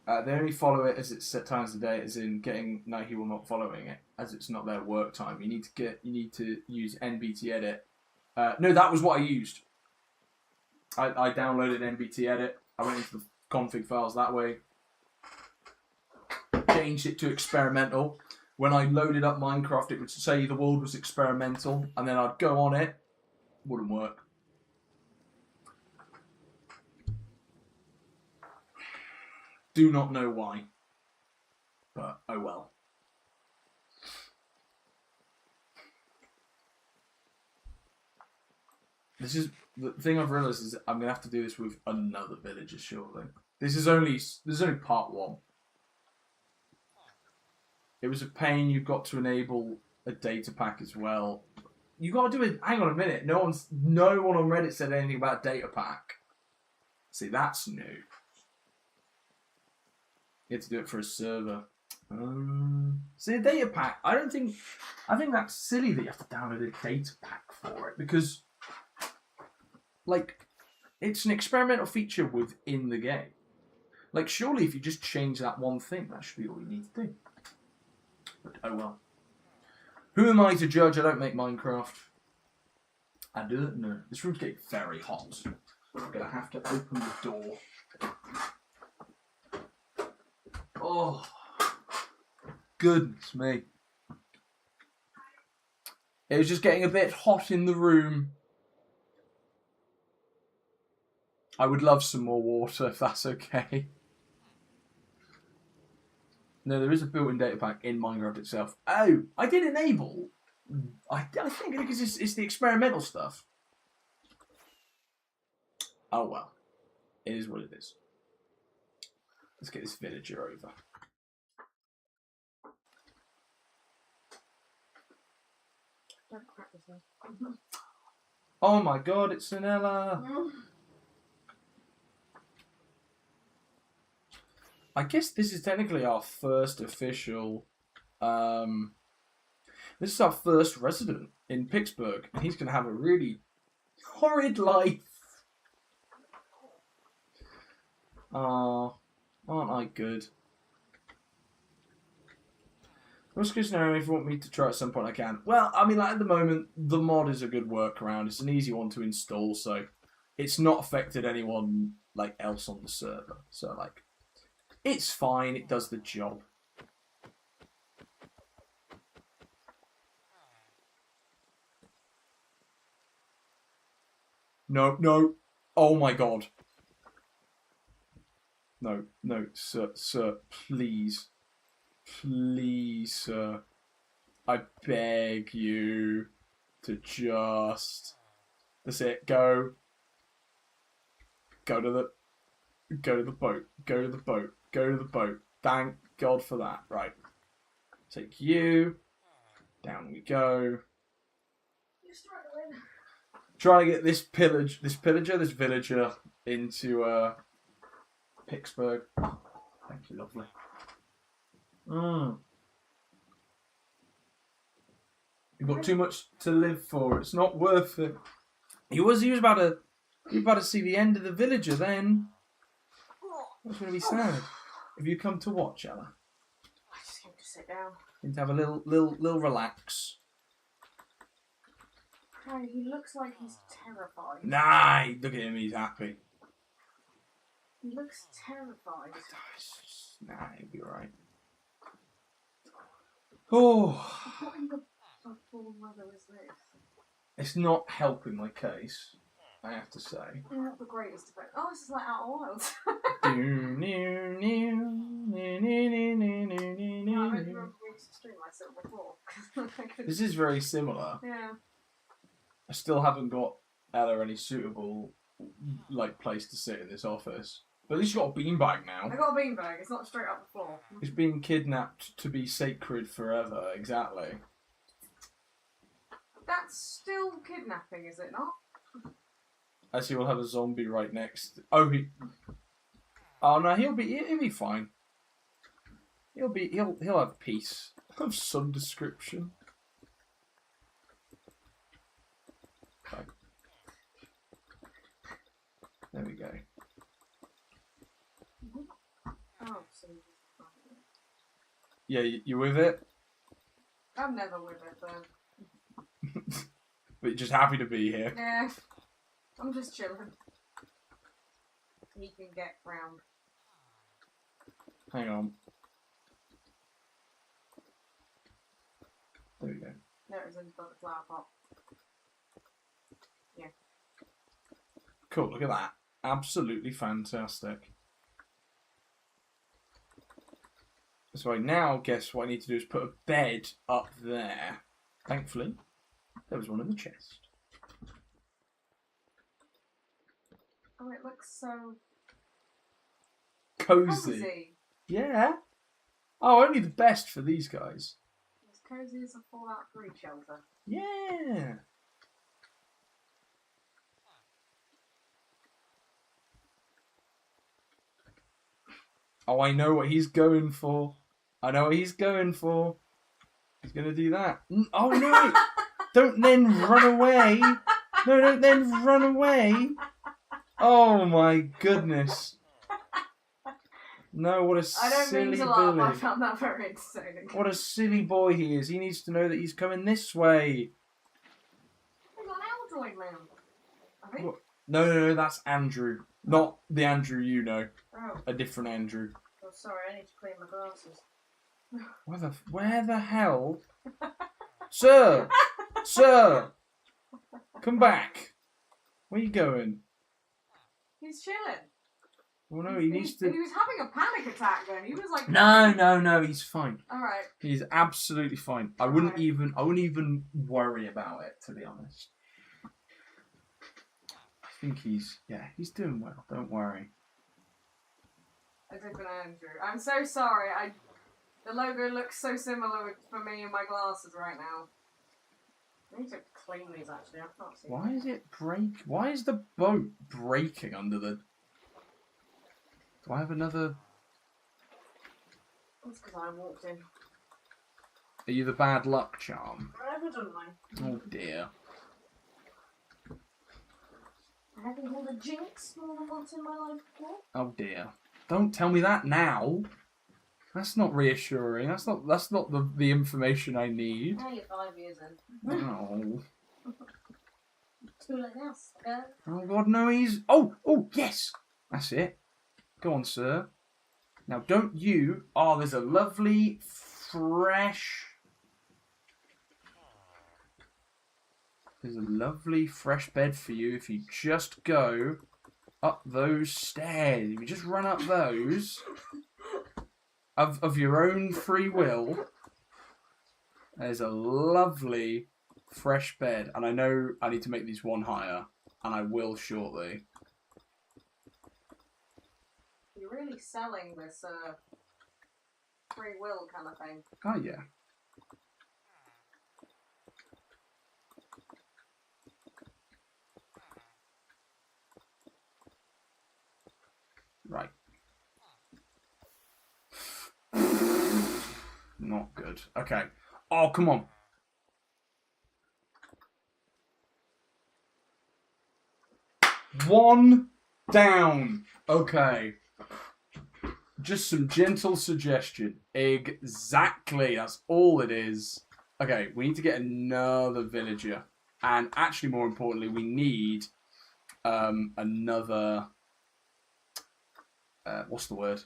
They only follow it as it's set times of the day, as in getting. No, he will not following it as it's not their work time. You need to use NBT edit. No, that was what I used. I downloaded NBT edit. I went into the config files that way. Changed it to experimental. When I loaded up Minecraft, it would say the world was experimental, and then I'd go on it. Wouldn't work. Do not know why. But, oh well. This is... The thing I've realised is I'm going to have to do this with another villager shortly. This is only part 1. It was a pain. You've got to enable a data pack as well. You got to do it. Hang on a minute. No one on Reddit said anything about data pack. See, that's new. You have to do it for a server. See, a data pack. I think that's silly that you have to download a data pack for it because, like, it's an experimental feature within the game. Like, surely if you just change that one thing, that should be all you need to do. But, oh well. Who am I to judge? I don't make Minecraft. I don't know. This room's getting very hot. I'm going to have to open the door. Oh, goodness me. It was just getting a bit hot in the room. I would love some more water if that's okay. No, there is a built-in data pack in Minecraft itself. Oh, I did enable. I think because it's the experimental stuff. Oh well, it is what it is. Let's get this villager over. Don't crack this one. Oh my god, it's Sonella. I guess this is technically our first official. This is our first resident in Pittsburgh, and he's going to have a really horrid life. Aren't I good? Worst case scenario, if you want me to try at some point, I can. Well, I mean, like at the moment, the mod is a good workaround. It's an easy one to install, so it's not affected anyone like else on the server. So like, it's fine. It does the job. No, no. Oh my god. No, no, sir, please. Please, sir. I beg you to just... That's it, go. Go to the boat. Go to the boat. Go to the boat. Thank God for that. Right. Take you. Down we go. You're struggling. Trying to get this villager into Pittsburgh. Oh, thank you, lovely. You've got too much to live for. It's not worth it. He was about to see the end of the villager then. That's going to be sad. Have you come to watch, Ella? I just came to sit down. Need to have a little relax. Harry, he looks like he's terrified. Nah, look at him. He's happy. He looks terrified. Nah, he'll be alright. Oh. What in the full weather is this? It's not helping my case, I have to say. Not the greatest effect. Oh, this is like Outer Wilds. Yeah, I remember we used to stream myself before. this is very similar. Yeah. I still haven't got Ella any suitable place to sit in this office. But at least you got a beanbag now. I got a beanbag. It's not straight up the floor. It's being kidnapped to be sacred forever. Exactly. That's still kidnapping, is it not? Actually, we'll have a zombie right next. Oh no, he'll be fine. He'll have peace of some description. Okay. There we go. Oh, so Yeah, you with it? I'm never with it though. But you're just happy to be here. Yeah. I'm just chilling. He can get round. Hang on. There we go. There it is in the flower pot. Yeah. Cool, look at that. Absolutely fantastic. So I now guess what I need to do is put a bed up there. Thankfully, there was one in the chest. Oh, it looks so Cozy. cozy. Yeah. Oh, only the best for these guys. As cozy as a Fallout 3 shelter. Yeah. Oh, I know what he's going for. I know what he's going for. He's going to do that. Oh, no. Don't then run away. No, don't then run away. Oh, my goodness. No, what a I don't silly mean to laugh, Billy. I found that very entertaining. What a silly boy he is. He needs to know that he's coming this way. We've got an Eldroid round. I think. What? No, that's Andrew. Not the Andrew you know. Oh. A different Andrew. Oh, sorry, I need to clean my glasses. Where the hell? Sir! Sir! Come back. Where you going? He's chilling. Well, no, he needs to... He was having a panic attack then. He was like... No, he's fine. Alright. He's absolutely fine. I wouldn't even worry about it, to be honest. I think he's doing well. Don't worry. A different Andrew. I'm so sorry. The logo looks so similar for me in my glasses right now. I need to clean these actually. I can't see. Why is it break? Why is the boat breaking under the... Do I have another... That's because I walked in. Are you the bad luck charm? I haven't done mine. Oh dear. I haven't had a jinx more than once in my life before. Oh dear. Don't tell me that now. That's not reassuring. That's not the information I need. Now you're 5 years in. Oh. Too late now, sir. Oh god, no, he's... Oh, yes! That's it. Go on, sir. Now, don't you... Oh, there's a lovely, fresh... There's a lovely, fresh bed for you if you just go up those stairs. If you just run up those... Of your own free will, there's a lovely, fresh bed. And I know I need to make these one higher, and I will shortly. You're really selling this free will kind of thing. Oh, yeah. Right. Not good. Okay. Oh, come on. One down. Okay. Just some gentle suggestion. Exactly. That's all it is. Okay, we need to get another villager. And actually, more importantly, we need another... what's the word?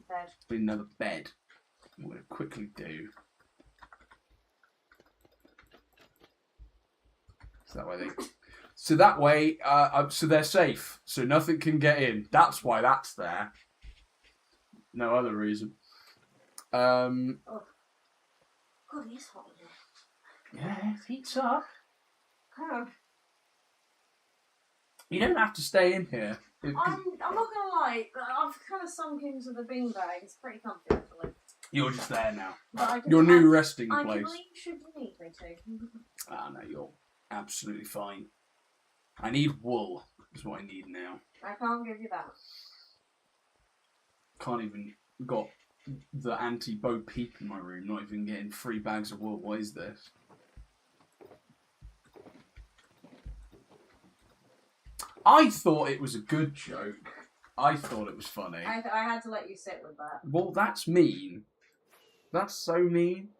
Bed. We need another bed. I'm going to quickly do. So that way, so they're safe. So nothing can get in. That's why that's there. No other reason. Oh. God, it is hot in here. Yeah, heats up. Oh. You don't have to stay in here. I'm not gonna lie, I've kind of sunk into the beanbag. It's pretty comfy actually. You're just there now. But Your new resting I place. can leave should you need me to. Ah, no, you're absolutely fine. I need wool. Is what I need now. I can't give you that. Can't even got the anti-Bo Peep in my room. Not even getting 3 bags of wool. What is this? I thought it was a good joke. I thought it was funny. I had to let you sit with that. Well, that's mean. That's so mean.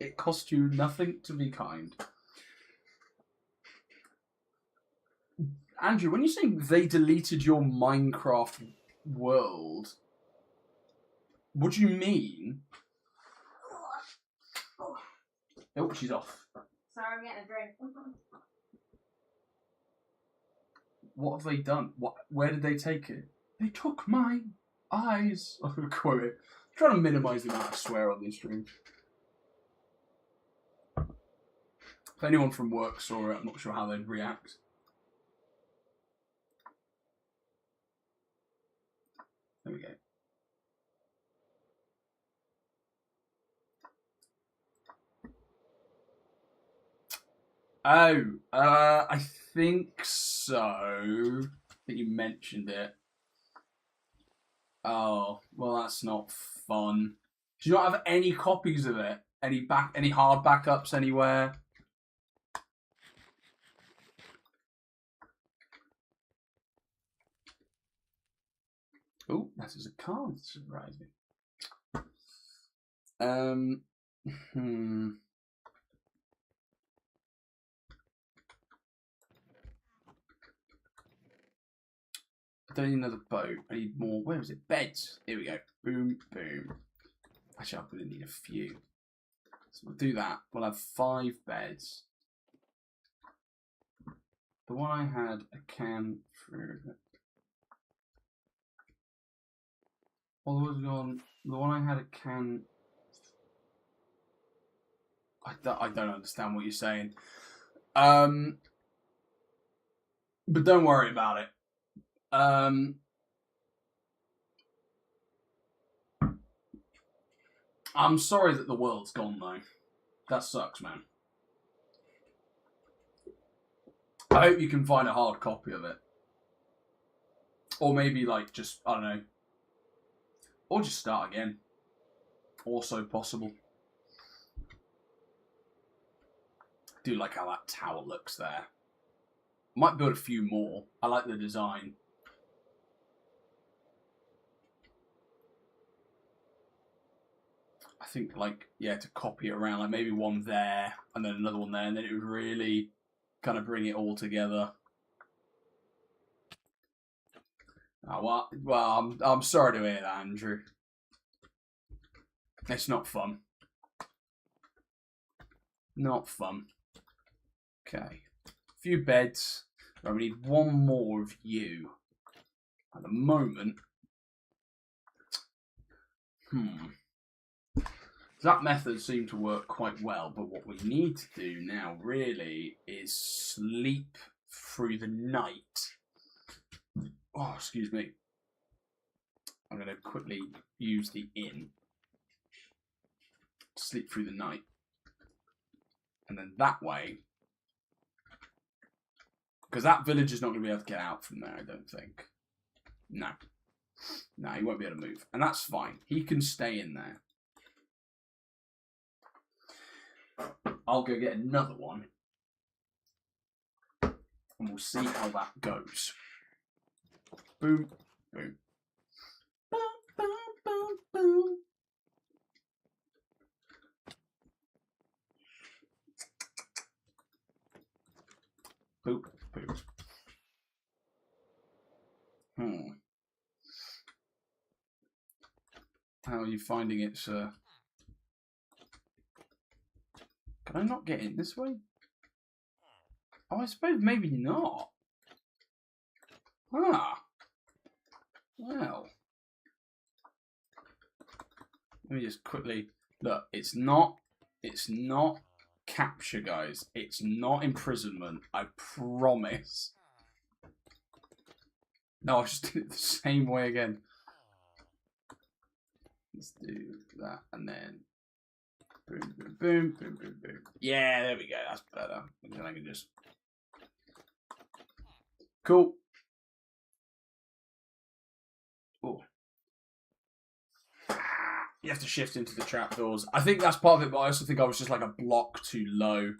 It cost you nothing to be kind. Andrew, when you say they deleted your Minecraft world, what do you mean? Oh, she's off. Sorry, I'm getting a drink. What have they done? Where did they take it? They took my eyes. I'm going to quote it. I'm trying to minimise the amount I swear on this stream. If anyone from work saw it, I'm not sure how they'd react. There we go. Oh, I think so. I think you mentioned it. Oh, well, that's not fun. Do you not have any copies of it? Any hard backups anywhere? Oh, that is a card. Surprising. I don't need another boat. I need more. Where is it? Beds. Here we go. Boom, boom. Actually, I'm going to need a few. So we'll do that. We'll have 5 beds. The one I had a can through. Well, the one's gone. The one I had a can. I don't understand what you're saying. But don't worry about it. I'm sorry that the world's gone though. That sucks, man. I hope you can find a hard copy of it. Or maybe like just, I don't know. Or just start again. Also possible. I do like how that tower looks there. Might build a few more. I like the design. I think like, yeah, to copy it around, like maybe one there and then another one there, and then it would really kind of bring it all together. Oh, well, I'm sorry to hear that, Andrew. It's not fun. Not fun. Okay. A few beds. Right, we need one more of you. At the moment. That method seemed to work quite well, but what we need to do now really is sleep through the night. Oh, excuse me. I'm going to quickly use the inn to sleep through the night. And then that way, because that villager's not going to be able to get out from there, I don't think. No. No, he won't be able to move. And that's fine. He can stay in there. I'll go get another one. And we'll see how that goes. Boom, boom. Boom, boom, boom, boom. Boop, boop. How are you finding it, sir? Can I not get in this way? Oh, I suppose maybe not. Ah. Well. Let me just quickly look. It's not capture, guys. It's not imprisonment. I promise. No, I'll just do it the same way again. Let's do that and then boom, boom, boom, boom, boom, boom. Yeah, there we go. That's better. And then I can just cool. Oh. You have to shift into the trapdoors. I think that's part of it, but I also think I was just like a block too low.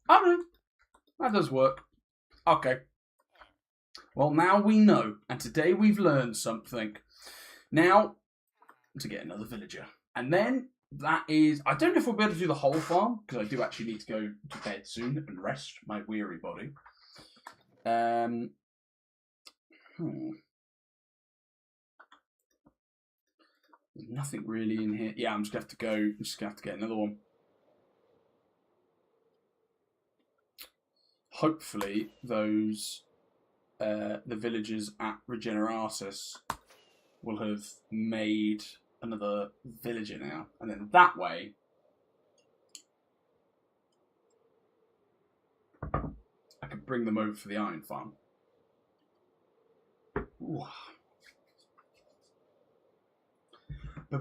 I don't know. That does work. Okay. Well, now we know. And today we've learned something. Now, to get another villager. And then, that is... I don't know if we'll be able to do the whole farm, because I do actually need to go to bed soon and rest my weary body. There's nothing really in here. Yeah, I'm just going to have to go. I'm just going to have to get another one. Hopefully, those... the villagers at Regeneratus will have made another villager now. And then that way... I could bring them over for the iron farm. Ooh. Oh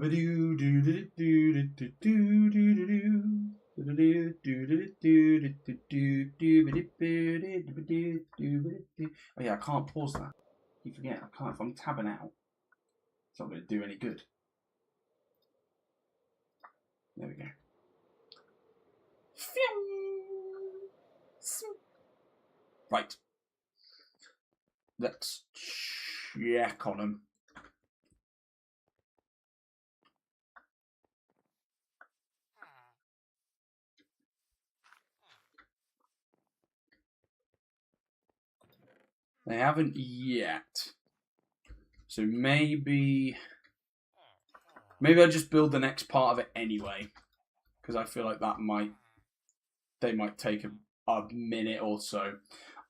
yeah, I can't pause that. You forget, I can't. If I'm tabbing out, it's not going to do any good. There we go. Right. Let's check on them. They haven't yet. So maybe Maybe I just build the next part of it anyway, because I feel like they might take a minute or so.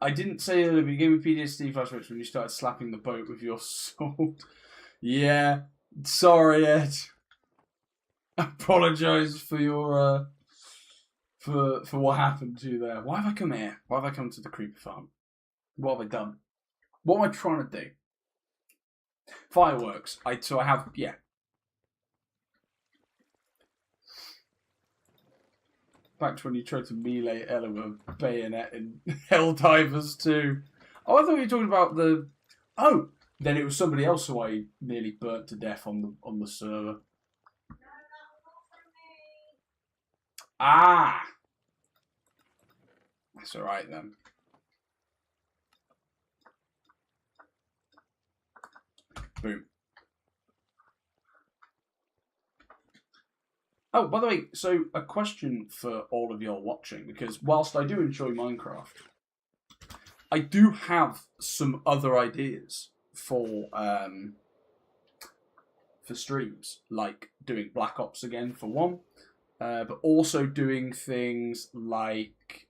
I didn't say earlier, but you gave me PTSD flashbacks when you started slapping the boat with your sword. Yeah, sorry, Ed. I apologise for your for what happened to you there. Why have I come here? Why have I come to the creeper farm? What have I done? What am I trying to do? Fireworks. I have, yeah. Back to when you tried to melee Ella with a bayonet in Helldivers 2. Oh, I thought you were talking about the... Oh, then it was somebody else who I nearly burnt to death on the server. Ah! That's alright then. Boom. Oh, by the way, so a question for all of y'all watching, because whilst I do enjoy Minecraft, I do have some other ideas for streams, like doing Black Ops again for one, but also doing things like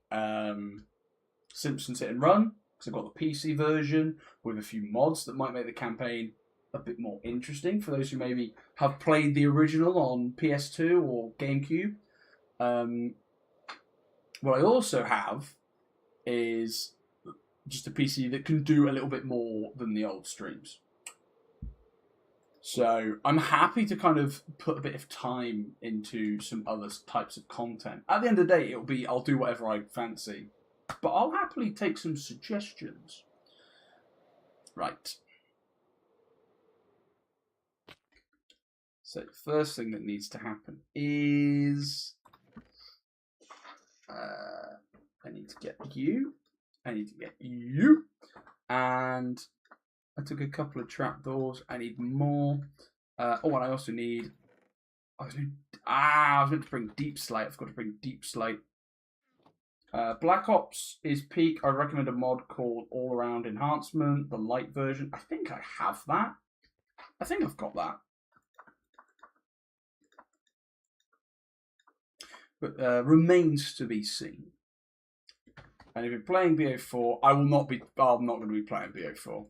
Simpsons Hit and Run, because I've got the PC version with a few mods that might make the campaign a bit more interesting for those who maybe have played the original on PS2 or GameCube. What I also have is just a PC that can do a little bit more than the old streams. So I'm happy to kind of put a bit of time into some other types of content. At the end of the day, I'll do whatever I fancy, but I'll happily take some suggestions. Right. So first thing that needs to happen is I need to get you. I need to get you. And I took a couple of trapdoors. I need more. And I also need... I was meant to bring deep slate. I've got to bring deep slate. Black Ops is peak. I recommend a mod called All Around Enhancement, the light version. I think I have that. I think I've got that. But remains to be seen. And if you're playing BO4, I'm not going to be playing BO4.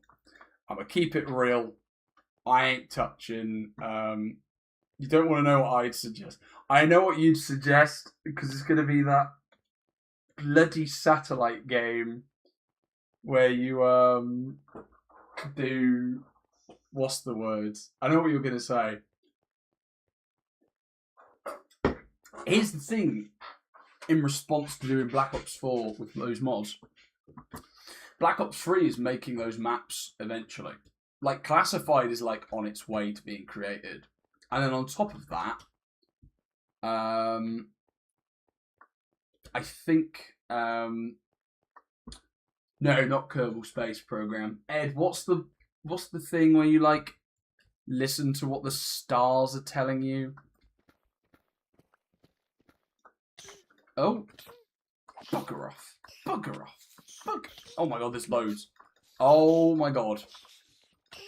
I'm going to keep it real. I ain't touching. You don't want to know what I'd suggest. I know what you'd suggest, because it's going to be that bloody satellite game where you do... What's the word? I know what you're going to say. Here's the thing, in response to doing Black Ops 4 with those mods. Black Ops 3 is making those maps eventually. Like, Classified is like on its way to being created. And then on top of that, I think, no, not Kerbal Space Program. Ed, what's the thing where you, like, listen to what the stars are telling you? Oh, bugger off. Bugger off. Bugger. Oh my god, there's loads. Oh my god. Oh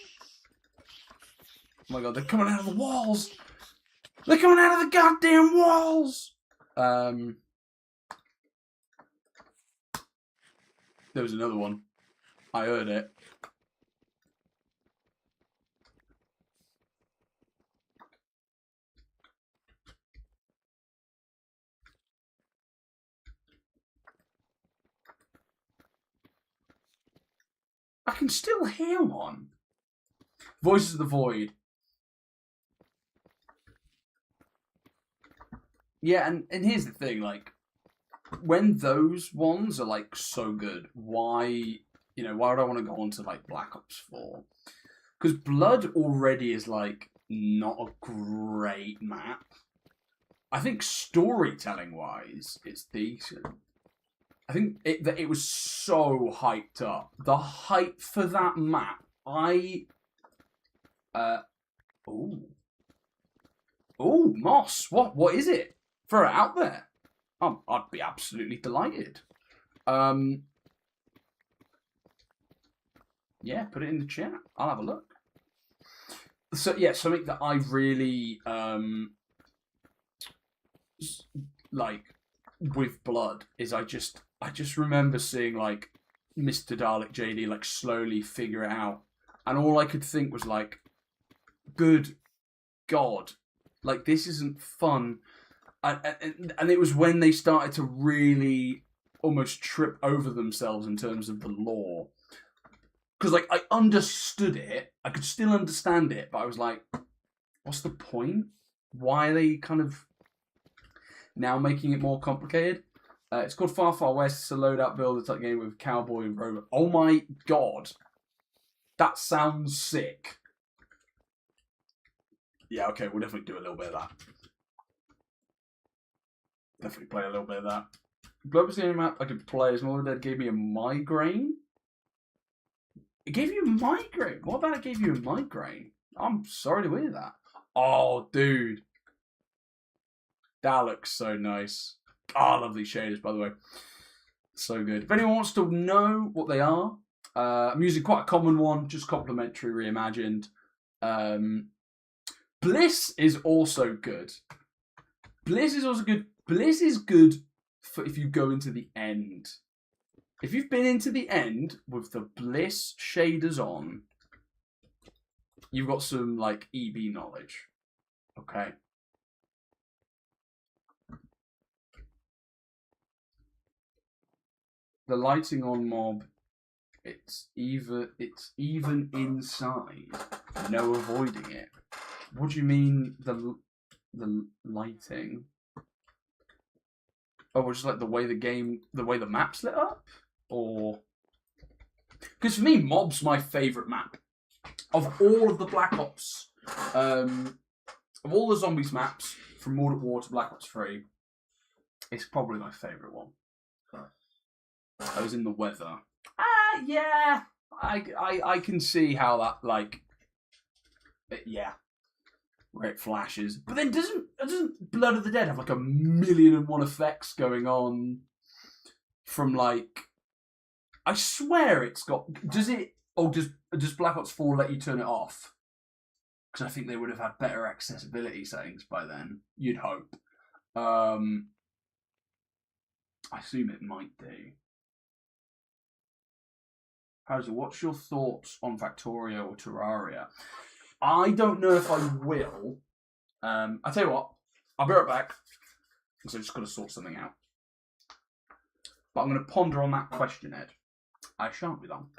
my god, they're coming out of the walls. They're coming out of the goddamn walls. There was another one. I heard it. I can still hear one. Voices of the Void. Yeah, and here's the thing, like, when those ones are, like, so good, why would I want to go on to, like, Black Ops 4? Because Blood already is, like, not a great map. I think storytelling-wise, it's decent. I think it was so hyped up. The hype for that map, Ooh, moss. What is it? Throw it out there. I'd be absolutely delighted. Yeah, put it in the chat. I'll have a look. So yeah, something that I really like with Blood is I just remember seeing like Mr. Dalek JD like slowly figure it out, and all I could think was like, good God, like this isn't fun. And it was when they started to really almost trip over themselves in terms of the lore. Because like I understood it, I could still understand it, but I was like, what's the point? Why are they kind of now making it more complicated? It's called Far Far West. It's a loadout builder type game with cowboy and robot. Oh my God, that sounds sick. Yeah, okay, we'll definitely do a little bit of that. Definitely play a little bit of that. Blood was the only map I could play as Mother Dead gave me a migraine. It gave you a migraine? What about it gave you a migraine? I'm sorry to hear that. Oh, dude. That looks so nice. Ah, oh, lovely shaders, by the way. So good. If anyone wants to know what they are, I'm using quite a common one, just complimentary reimagined. Bliss is also good. Bliss is also good. Bliss is good for if you go into the end. If you've been into the end with the Bliss shaders on, you've got some like EB knowledge. Okay. The lighting on mob, it's even inside. No avoiding it. What do you mean the lighting? Oh, just like the way the map's lit up? Or... Because for me, mob's my favourite map. Of all of the Black Ops, of all the zombies maps, from World at War to Black Ops 3, it's probably my favourite one. I was in the weather. Yeah. I can see how that, like... yeah. Where it flashes. But then doesn't Blood of the Dead have like 1,000,001 effects going on from like... I swear it's got... Does it... Or does Black Ops 4 let you turn it off? Because I think they would have had better accessibility settings by then. You'd hope. I assume it might do. Hauser, what's your thoughts on Factorio or Terraria? I don't know if I will. I'll tell you what. I'll be right back. Because I've just got to sort something out. But I'm going to ponder on that question, Ed. I shan't be long.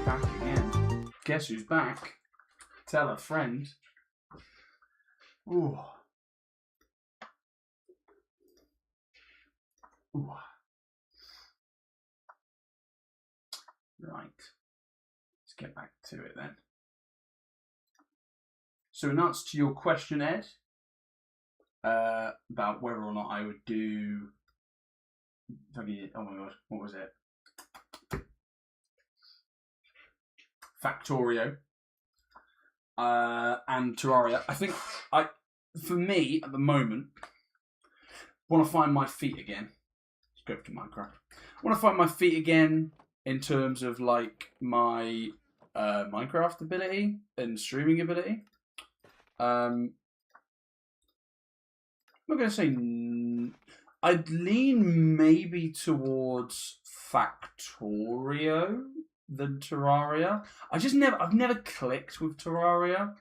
Back again. Guess who's back? Tell a friend. Ooh. Ooh. Right. Let's get back to it then. So in answer to your question, Ed, about whether or not I would do... Oh my god, what was it? Factorio and Terraria. I think for me at the moment, want to find my feet again. Let's go to Minecraft. I want to find my feet again in terms of like my Minecraft ability and streaming ability. I'm not going to say. I'd lean maybe towards Factorio than Terraria. I've never clicked with Terraria.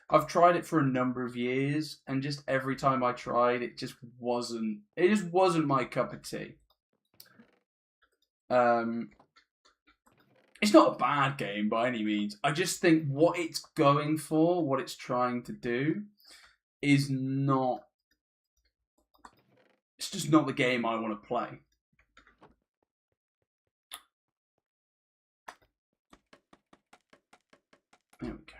I've tried it for a number of years, and just every time I tried, it just wasn't my cup of tea. It's not a bad game by any means. I just think what it's going for, what it's trying to do, is not... It's just not the game I want to play. There we go.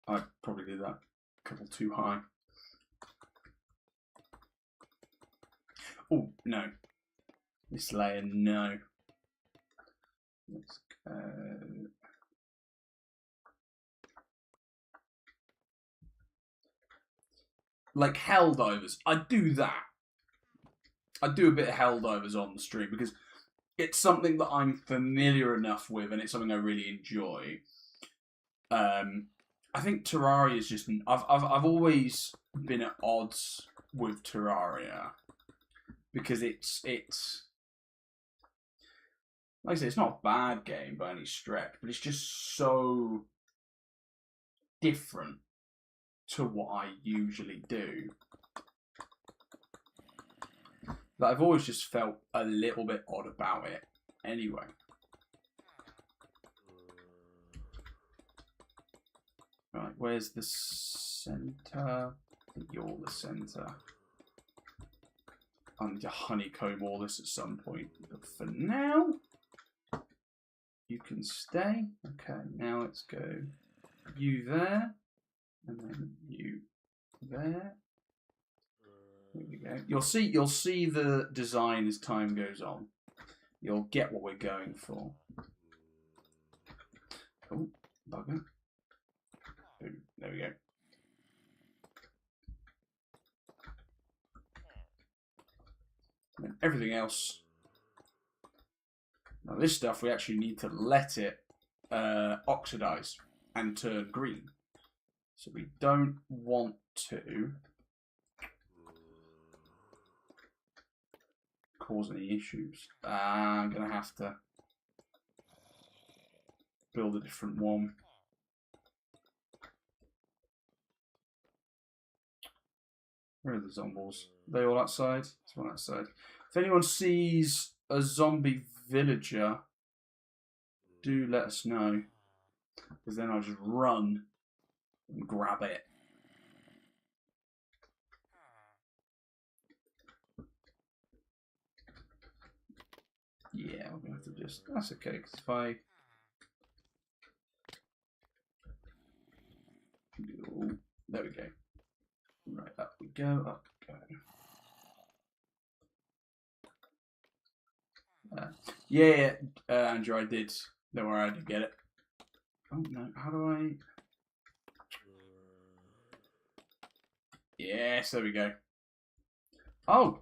I probably did that a couple too high. Oh, no. This layer, no. Let's go. Like Helldivers, I do that. I do a bit of Helldivers on the stream because it's something that I'm familiar enough with, and it's something I really enjoy. I think Terraria is just... I've always been at odds with Terraria because it's like I say, it's not a bad game by any stretch, but it's just so different to what I usually do that I've always just felt a little bit odd about it. Anyway. Right, where's the centre? I think you're the centre. I need to honeycomb all this at some point. But for now, you can stay. Okay, now let's go you there. And then you there. There we go. You'll see the design as time goes on. You'll get what we're going for. Oh, bugger. Boom. There we go. And then everything else. Now this stuff we actually need to let it oxidize and turn green. So we don't want to cause any issues. I'm going to have to build a different one. Where are the zombies? Are they all outside? There's one outside. If anyone sees a zombie villager, do let us know. Because then I'll just run and grab it. Yeah, we're going to have to just... That's okay, because if I... Oh, there we go. Right, up we go, up we go. Yeah, Andrew, I did. Don't worry, I did get it. Oh, no, how do I... Yes, there we go. Oh!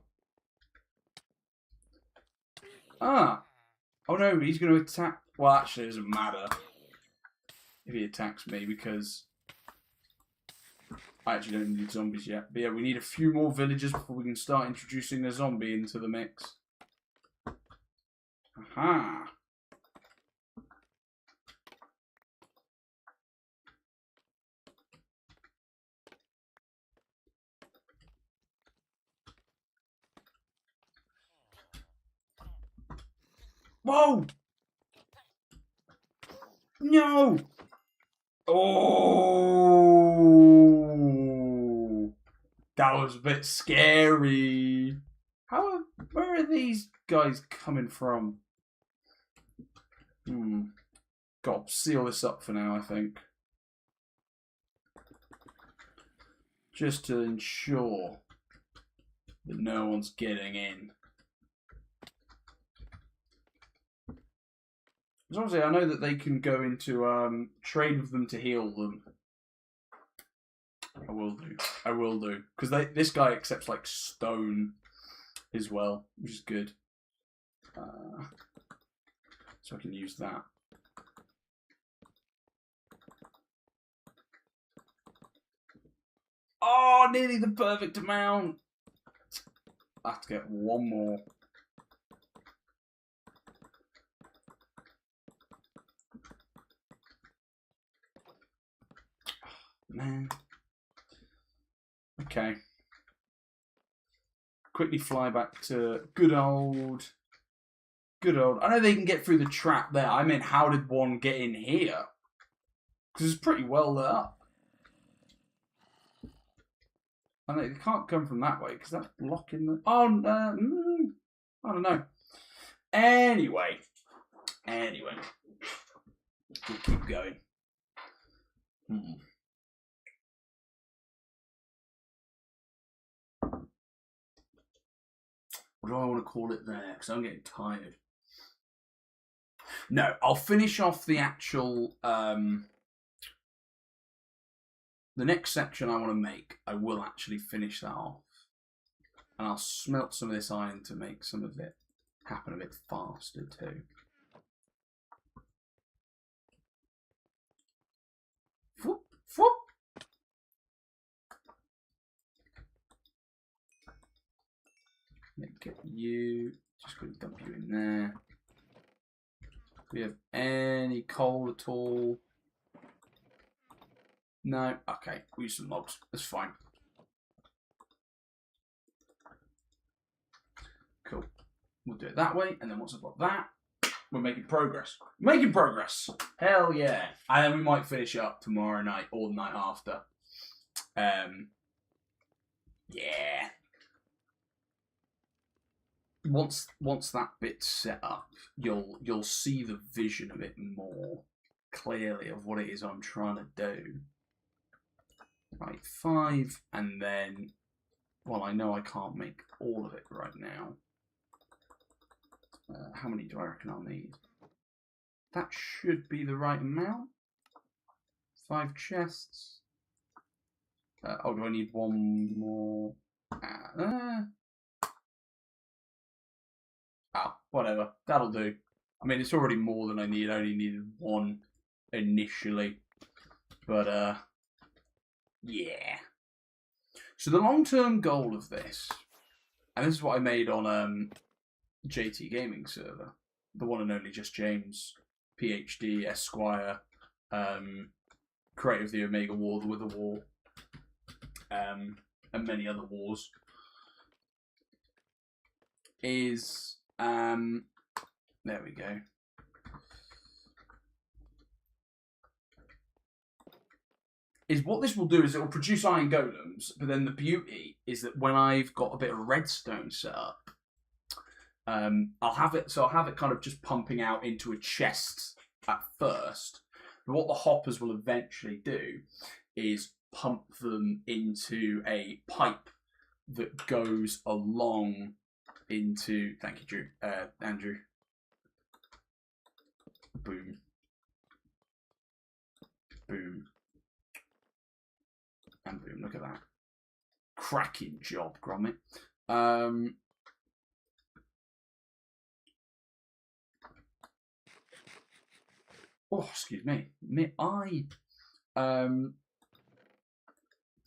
Ah! Oh no, he's going to attack... Well, actually, it doesn't matter if he attacks me because I actually don't need zombies yet. But yeah, we need a few more villagers before we can start introducing a zombie into the mix. Aha! Whoa! No! Oh! That was a bit scary. Where are these guys coming from? Got to seal this up for now, I think. Just to ensure that no one's getting in. Because obviously I know that they can go into trade with them to heal them. I will do. Because this guy accepts like stone as well, which is good. So I can use that. Oh, nearly the perfect amount. I have to get one more. Man. Okay. Quickly fly back to good old. I know they can get through the trap there. I mean, how did one get in here? Because it's pretty well lit up. I know they can't come from that way because that's blocking the. Oh, I don't know. Anyway, we'll keep going. What do I want to call it there? Because I'm getting tired. No, I'll finish off the actual. The next section I want to make, I will actually finish that off. And I'll smelt some of this iron to make some of it happen a bit faster too. Whoop, whoop. Get you, just going to dump you in there. Do we have any coal at all? No? Okay, we'll use some logs. That's fine. Cool. We'll do it that way, and then once I've got that, we're making progress. Making progress! Hell yeah. And then we might finish up tomorrow night or the night after. Yeah. Once that bit's set up, you'll see the vision of it more clearly of what it is I'm trying to do. Right, 5, and then, well, I know I can't make all of it right now. How many do I reckon I'll need? That should be the right amount. 5 chests. Oh, do I need one more? Whatever. That'll do. I mean, it's already more than I need. I only needed 1 initially. But, yeah. So the long-term goal of this, and this is what I made on JT Gaming server, the one and only Just James, PhD, Esquire, creator of the Omega War, the Wither War, and many other wars, is, there we go. Is what this will do is it will produce iron golems, but then the beauty is that when I've got a bit of redstone set up, I'll have it kind of just pumping out into a chest at first. But what the hoppers will eventually do is pump them into a pipe that goes along into. Thank you, Drew. Andrew. Boom. Boom. And boom, look at that. Cracking job, Gromit. Oh, excuse me. Me, I.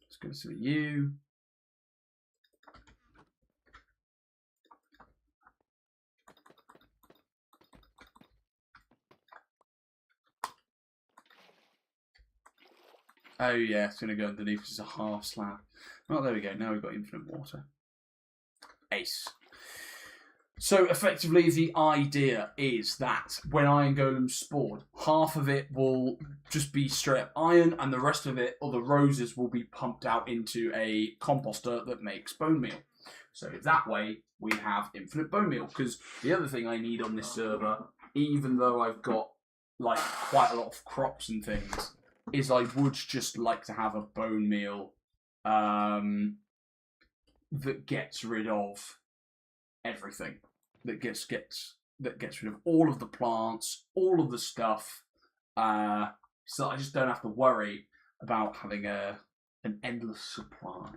It's good to see you. Oh yeah, it's going to go underneath. It's a half slab. Oh, there we go. Now we've got infinite water. Ace. So effectively, the idea is that when iron golems spawn, half of it will just be straight up iron, and the rest of it, or the roses, will be pumped out into a composter that makes bone meal. So that way, we have infinite bone meal. Because the other thing I need on this server, even though I've got like quite a lot of crops and things, is I would just like to have a bone meal that gets rid of everything. That gets rid of all of the plants, all of the stuff, so I just don't have to worry about having an endless supply.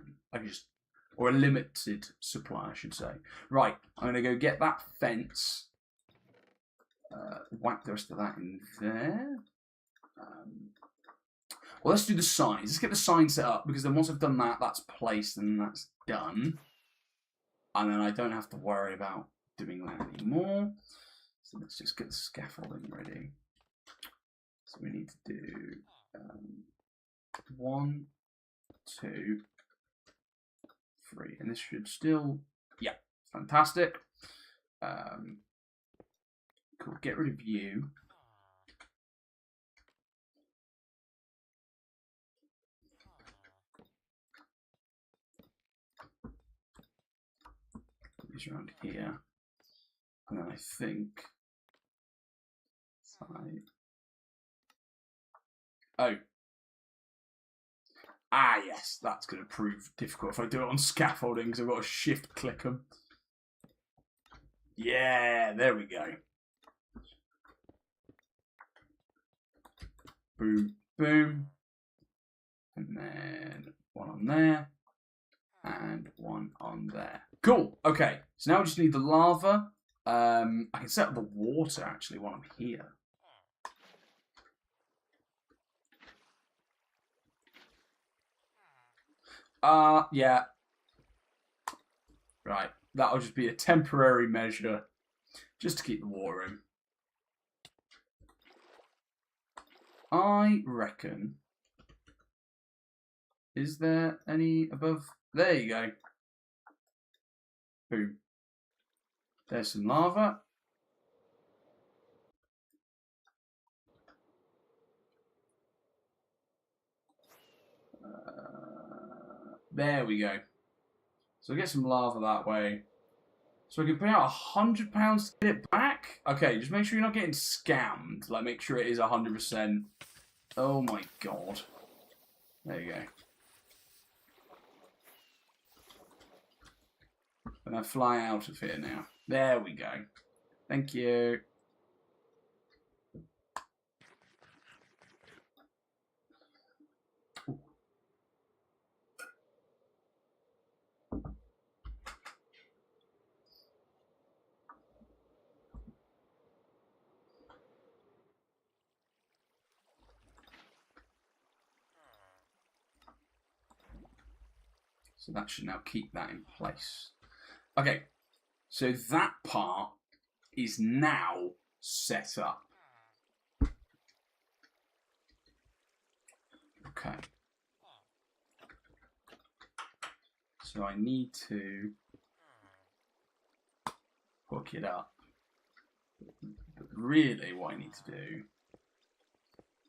Or a limited supply, I should say. Right, I'm gonna go get that fence. Whack the rest of that in there. Well, let's do the signs. Let's get the sign set up, because then once I've done that, that's placed and that's done. And then I don't have to worry about doing that anymore. So let's just get the scaffolding ready. So we need to do 1, 2, 3, and this should still, yeah, fantastic. Cool. Get rid of you. Put these around here. And then I think yes, that's going to prove difficult if I do it on scaffolding, because I've got to shift click them. Yeah, there we go. Boom, boom. And then one on there. And one on there. Cool. Okay, so now we just need the lava. I can set up the water, actually, while I'm here. Yeah. Right, that'll just be a temporary measure, just to keep the water in. I reckon... Is there any above? There you go. Boom. There's some lava. There we go. So get some lava that way. So we can put out £100 to get it back? Okay, just make sure you're not getting scammed. Like, make sure it is 100%. Oh my god. There you go. And I fly out of here now. There we go. Thank you. So that should now keep that in place. Okay, so that part is now set up. Okay. So I need to hook it up. But really what I need to do,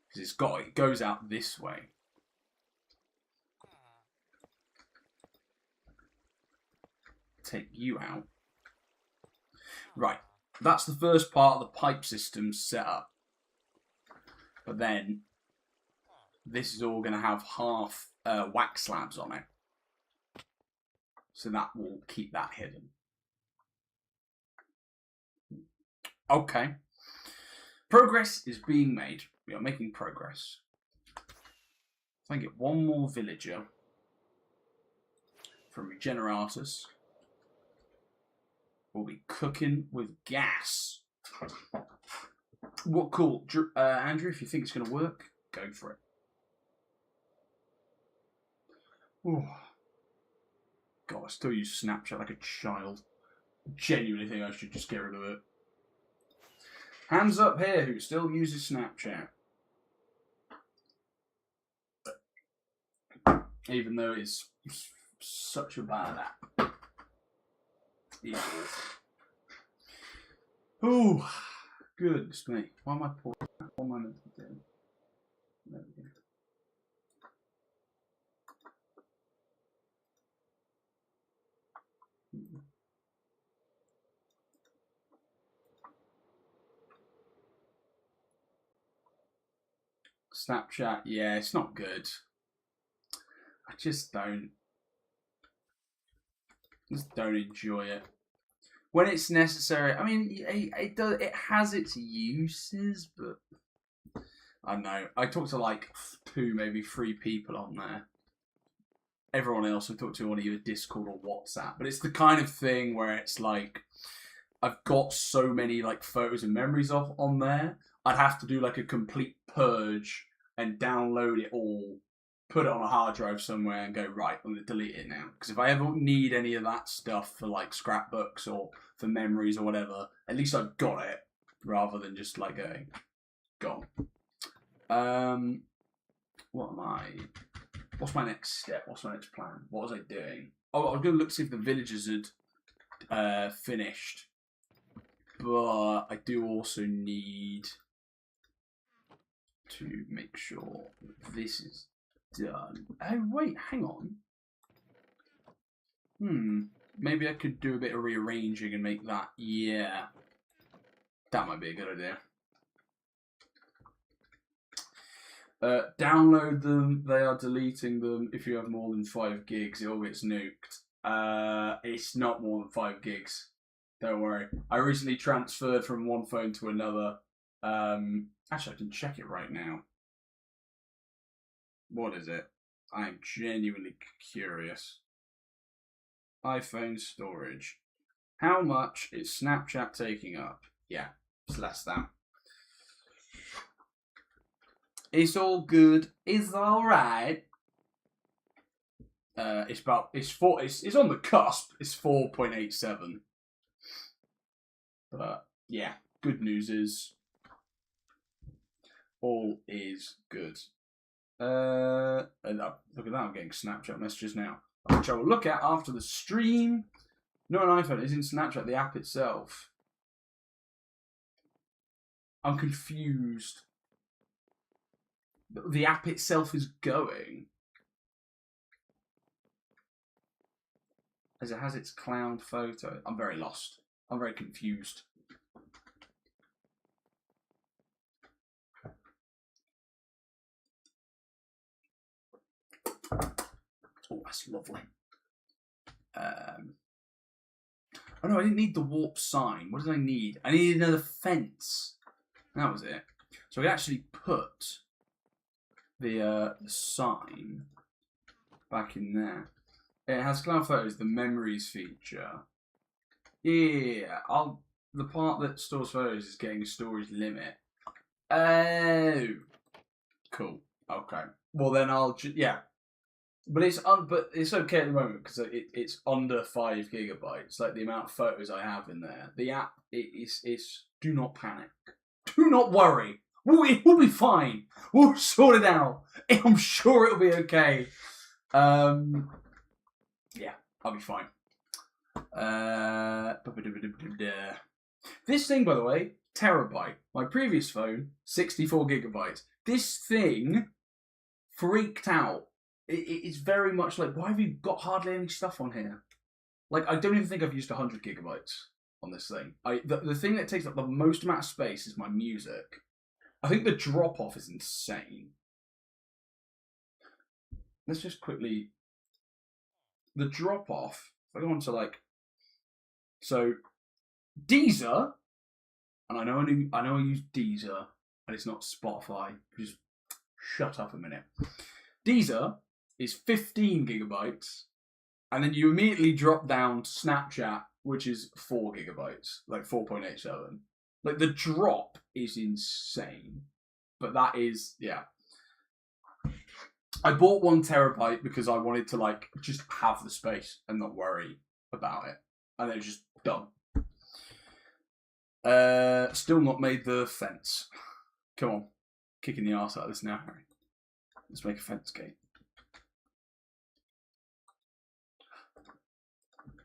because it goes out this way. Take you out. Right, that's the first part of the pipe system set up. But then this is all going to have half wax slabs on it. So that will keep that hidden. Okay. Progress is being made. We are making progress. If I can get one more villager from Regeneratus, we'll be cooking with gas. What cool. Andrew, if you think it's going to work, go for it. Ooh. God, I still use Snapchat like a child. I genuinely think I should just get rid of it. Hands up here who still uses Snapchat. Even though it's such a bad app. It is. Oh, goodness me. Why am I pouring that? What am I meant to be doing? There we go. Snapchat, yeah, it's not good. I just don't enjoy it. When it's necessary, I mean, it has its uses, but I don't know. I talked to like 2, maybe 3 people on there. Everyone else I talked to on either Discord or WhatsApp. But it's the kind of thing where it's like, I've got so many like photos and memories on there. I'd have to do like a complete purge and download it all, put it on a hard drive somewhere and go, right, I'm going to delete it now. Because if I ever need any of that stuff for like scrapbooks or for memories or whatever, at least I've got it rather than just like going, gone. What's my next step? What's my next plan? What was I doing? Oh, I was going to look to see if the villagers had finished. But I do also need to make sure this is done. Oh, wait, hang on. Maybe I could do a bit of rearranging and make that, yeah. That might be a good idea. Download them. They are deleting them. If you have more than 5 gigs, it all gets nuked. It's not more than 5 gigs. Don't worry. I recently transferred from one phone to another. Actually, I can check it right now. What is it? I am genuinely curious. iPhone storage. How much is Snapchat taking up? Yeah, it's less than. It's all good. It's all right. It's on the cusp. It's 4.87. But yeah, good news is all is good. And look at that, I'm getting Snapchat messages now, which I will look at after the stream. Not an iPhone, it's in Snapchat, the app itself. I'm confused. The app itself is going. As it has its cloud photo. I'm very lost. I'm very confused. Oh, that's lovely. Oh no, I didn't need the warp sign. What did I need? I needed another fence. That was it. So we actually put the sign back in there. It has cloud photos, the memories feature. Yeah, the part that stores photos is getting a storage limit. Oh, cool. Okay. Well then yeah. But it's okay at the moment because it's under 5 gigabytes. Like the amount of photos I have in there. The app it's do not panic, do not worry. It will be fine. We'll sort it out. I'm sure it'll be okay. Yeah, I'll be fine. This thing, by the way, terabyte. My previous phone, 64 gigabytes. This thing freaked out. It's very much like, why have you got hardly any stuff on here? Like, I don't even think I've used 100 gigabytes on this thing. The thing that takes up the most amount of space is my music. I think the drop-off is insane. Let's just quickly... The drop-off, if I go on to like... So, Deezer, and I know I use Deezer, and it's not Spotify. Just shut up a minute. Deezer is 15 gigabytes, and then you immediately drop down to Snapchat, which is 4 gigabytes, like 4.87. Like, the drop is insane. But that is, yeah. I bought 1 terabyte because I wanted to, like, just have the space and not worry about it. And then it's just done. Still not made the fence. Come on. Kicking the arse out of this now, Harry. Let's make a fence gate.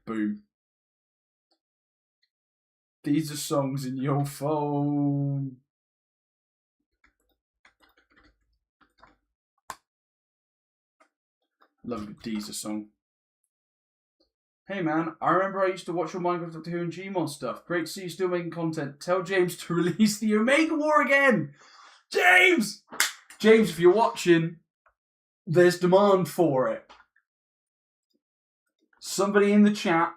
Boom. These are songs in your phone. Love a good Deezer song. Hey man, I remember I used to watch your Minecraft Doctor Who and Gmod stuff. Great to see you still making content. Tell James to release the Omega War again. James! James, if you're watching, there's demand for it. Somebody in the chat,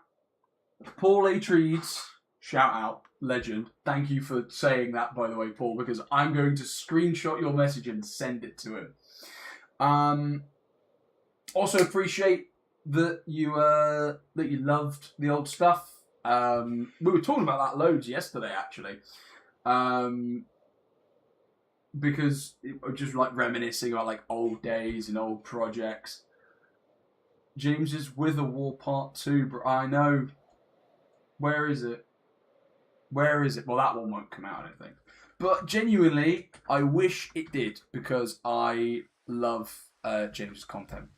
Paul A. Trees, shout out, legend. Thank you for saying that, by the way, Paul, because I'm going to screenshot your message and send it to him. Also appreciate that you loved the old stuff. We were talking about that loads yesterday, actually. Because it was just like reminiscing about like old days and old projects. James's Wither War Part 2, bro. I know. Where is it? Where is it? Well, that one won't come out, I don't think. But genuinely, I wish it did because I love James's content.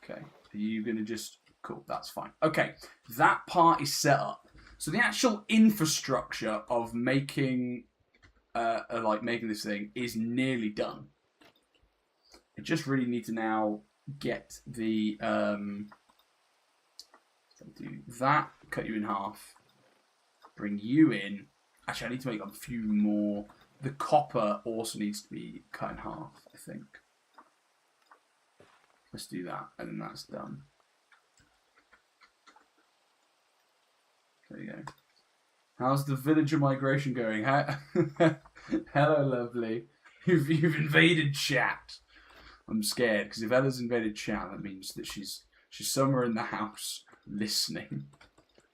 Okay, are you going to just... Cool, that's fine. Okay, that part is set up. So the actual infrastructure of making this thing is nearly done. I just really need to now get the... do that, cut you in half, bring you in. Actually, I need to make a few more. The copper also needs to be cut in half, I think. Let's do that, and then that's done. There you go. How's the villager migration going? Hello, lovely. You've invaded chat. I'm scared, because if Ella's invaded chat, that means that she's somewhere in the house listening.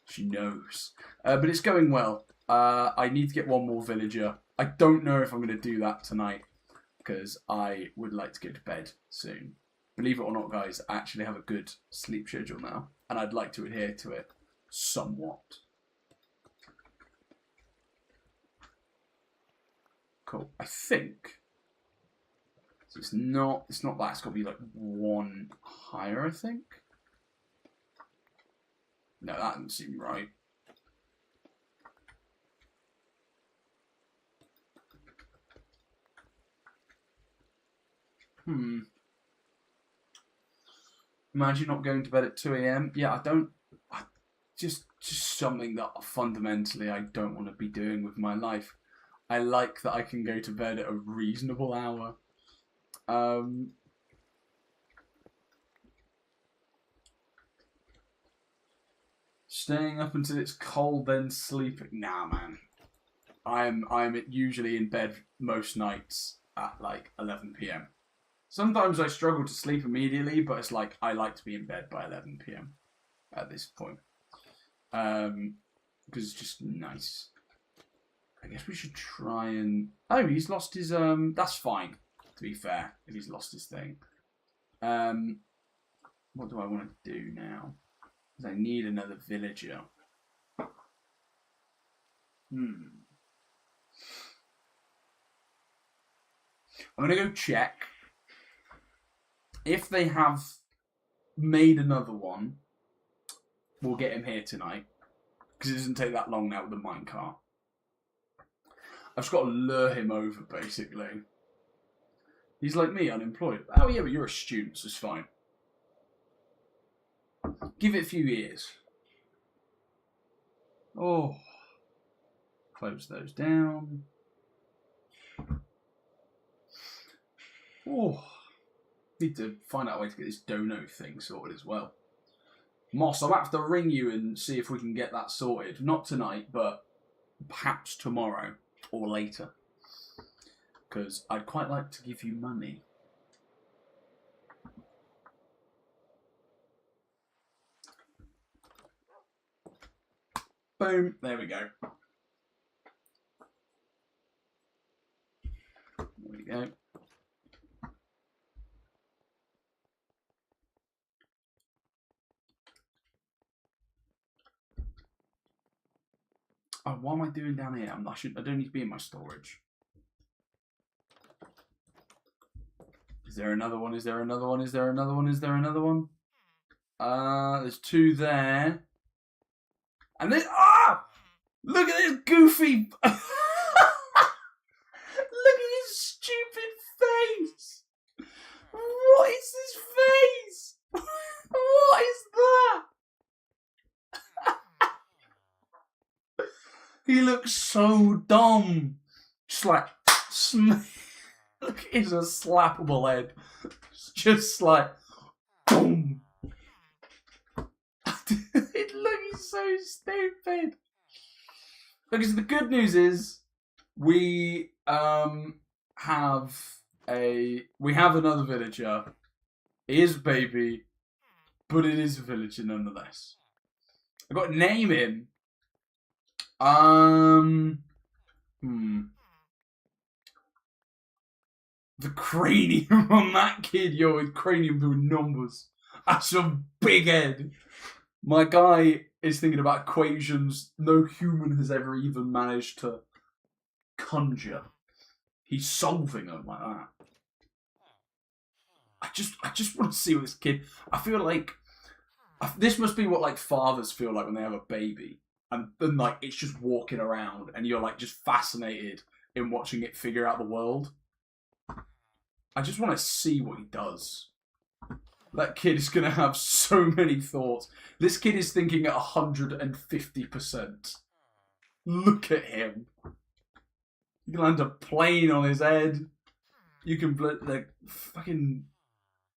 She knows. But it's going well. I need to get one more villager. I don't know if I'm going to do that tonight, because I would like to go to bed soon. Believe it or not, guys, I actually have a good sleep schedule now, and I'd like to adhere to it somewhat. Cool. I think so. It's not that. It's got to be like one higher, I think. No, that doesn't seem right. Imagine not going to bed at 2 a.m. Yeah, just something that fundamentally I don't want to be doing with my life. I like that I can go to bed at a reasonable hour. Staying up until it's cold, then sleeping. Nah, man. I'm usually in bed most nights at like 11 p.m. Sometimes I struggle to sleep immediately, but it's like I like to be in bed by 11 p.m. at this point. Because it's just nice. I guess we should try and... Oh, he's lost his... That's fine, to be fair, if he's lost his thing. What do I want to do now? Because I need another villager. I'm going to go check if they have made another one. We'll get him here tonight, because it doesn't take that long now with the minecart. I've just got to lure him over, basically. He's like me, unemployed. Oh yeah, but you're a student, so it's fine. Give it a few years. Oh. Close those down. Oh. Need to find out a way to get this dono thing sorted as well. Moss, I'll have to ring you and see if we can get that sorted. Not tonight, but perhaps tomorrow or later. Because I'd quite like to give you money. Boom. There we go. There we go. Oh, what am I doing down here? I don't need to be in my storage. Is there another one? Is there another one? Is there another one? Is there another one? There's two there. And then, look at this goofy. Look at his stupid face. What is this face? What is that? He looks so dumb. Just like, look, it's a slappable head. It's just like, boom. He's so stupid. Because the good news is, we have another villager. He is a baby, but it is a villager nonetheless. I've got to name him. The cranium on that kid, yo, his cranium doing numbers. That's a big head. My guy is thinking about equations no human has ever even managed to conjure. He's solving them like that. I just want to see what this kid. I feel like this must be what like fathers feel like when they have a baby, and then like it's just walking around, and you're like just fascinated in watching it figure out the world. I just want to see what he does. That kid is going to have so many thoughts. This kid is thinking at 150%. Look at him. You can land a plane on his head. You can, like, fucking...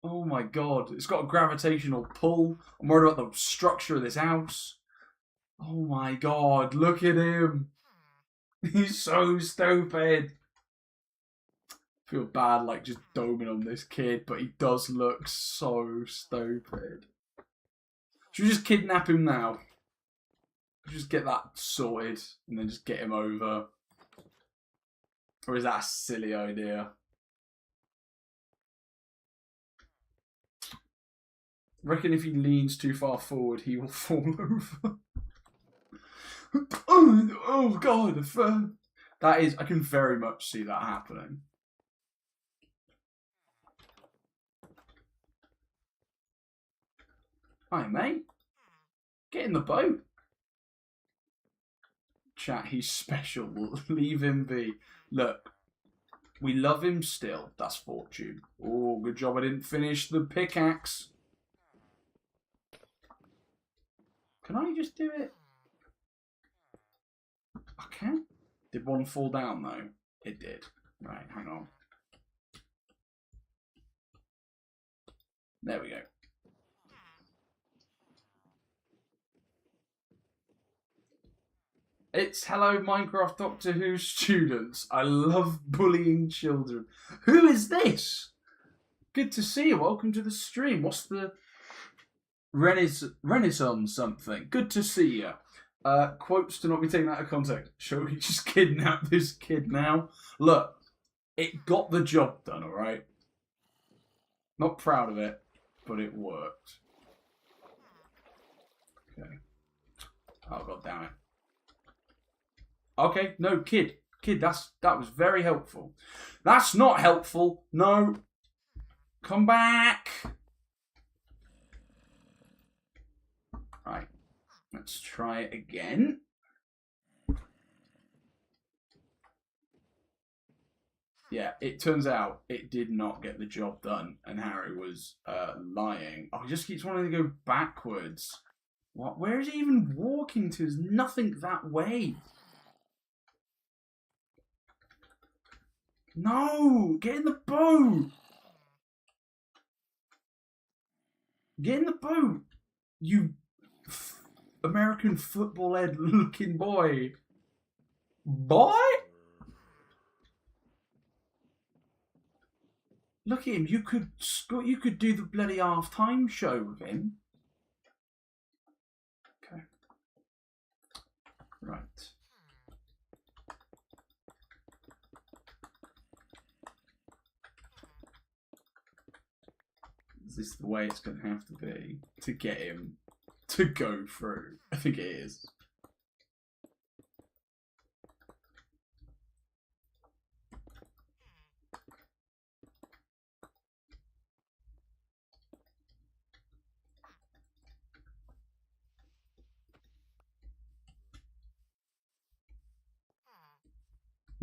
Oh my god. It's got a gravitational pull. I'm worried about the structure of this house. Oh my god. Look at him. He's so stupid. I feel bad, like, just doming on this kid, but he does look so stupid. Should we just kidnap him now? Just get that sorted, and then just get him over? Or is that a silly idea? I reckon if he leans too far forward, he will fall over. Oh god, that is, I can very much see that happening. Hi, mate. Get in the boat. Chat, he's special. We'll leave him be. Look, we love him still. That's fortune. Oh, good job I didn't finish the pickaxe. Can I just do it? I can. Did one fall down, though? It did. Right, hang on. There we go. It's hello Minecraft Doctor Who students. I love bullying children. Who is this? Good to see you. Welcome to the stream. What's the Renaissance something? Good to see you. Quotes to not be taken out of context. Shall we just kidnap this kid now? Look, it got the job done, alright? Not proud of it, but it worked. Okay. Oh, god damn it. Okay, no, kid, that was very helpful. That's not helpful. No, come back. Right, let's try it again. Yeah, it turns out it did not get the job done, and Harry was lying. Oh, he just keeps wanting to go backwards. What? Where is he even walking to? There's nothing that way. No! Get in the boat! Get in the boat! You American football head looking boy. Boy? Look at him. You could do the bloody half-time show with him. Okay. Right. Is this the way it's going to have to be to get him to go through? I think it is.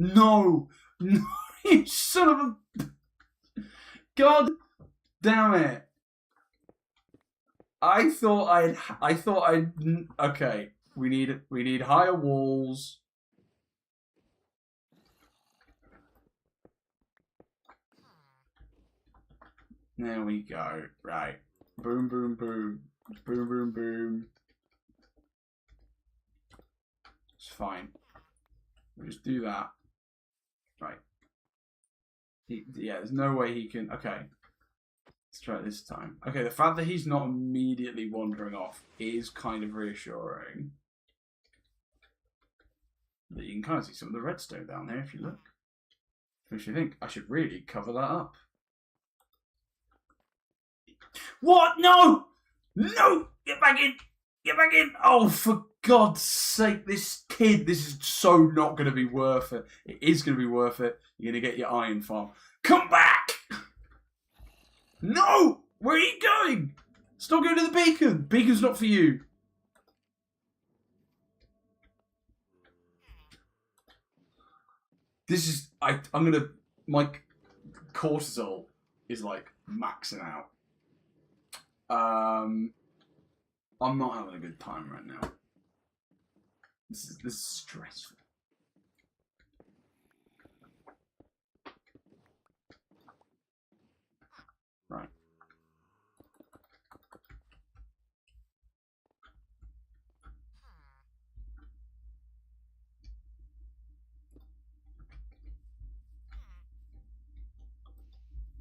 No! No, you son of a... God damn it. I thought I'd... Okay, we need higher walls. There we go. Right. Boom, boom, boom. Boom, boom, boom. It's fine. We'll just do that. Right. Yeah, there's no way he can... Okay. Let's try it this time. Okay, the fact that he's not immediately wandering off is kind of reassuring. But you can kind of see some of the redstone down there if you look. Which you think, I should really cover that up. What? No! No! Get back in! Get back in! Oh, for God's sake, this is so not going to be worth it. It is going to be worth it. You're going to get your iron farm. Come back! No! Where are you going? Stop going to the beacon. Beacon's not for you. This is... I'm going to... My cortisol is like maxing out. I'm not having a good time right now. This is stressful. Right.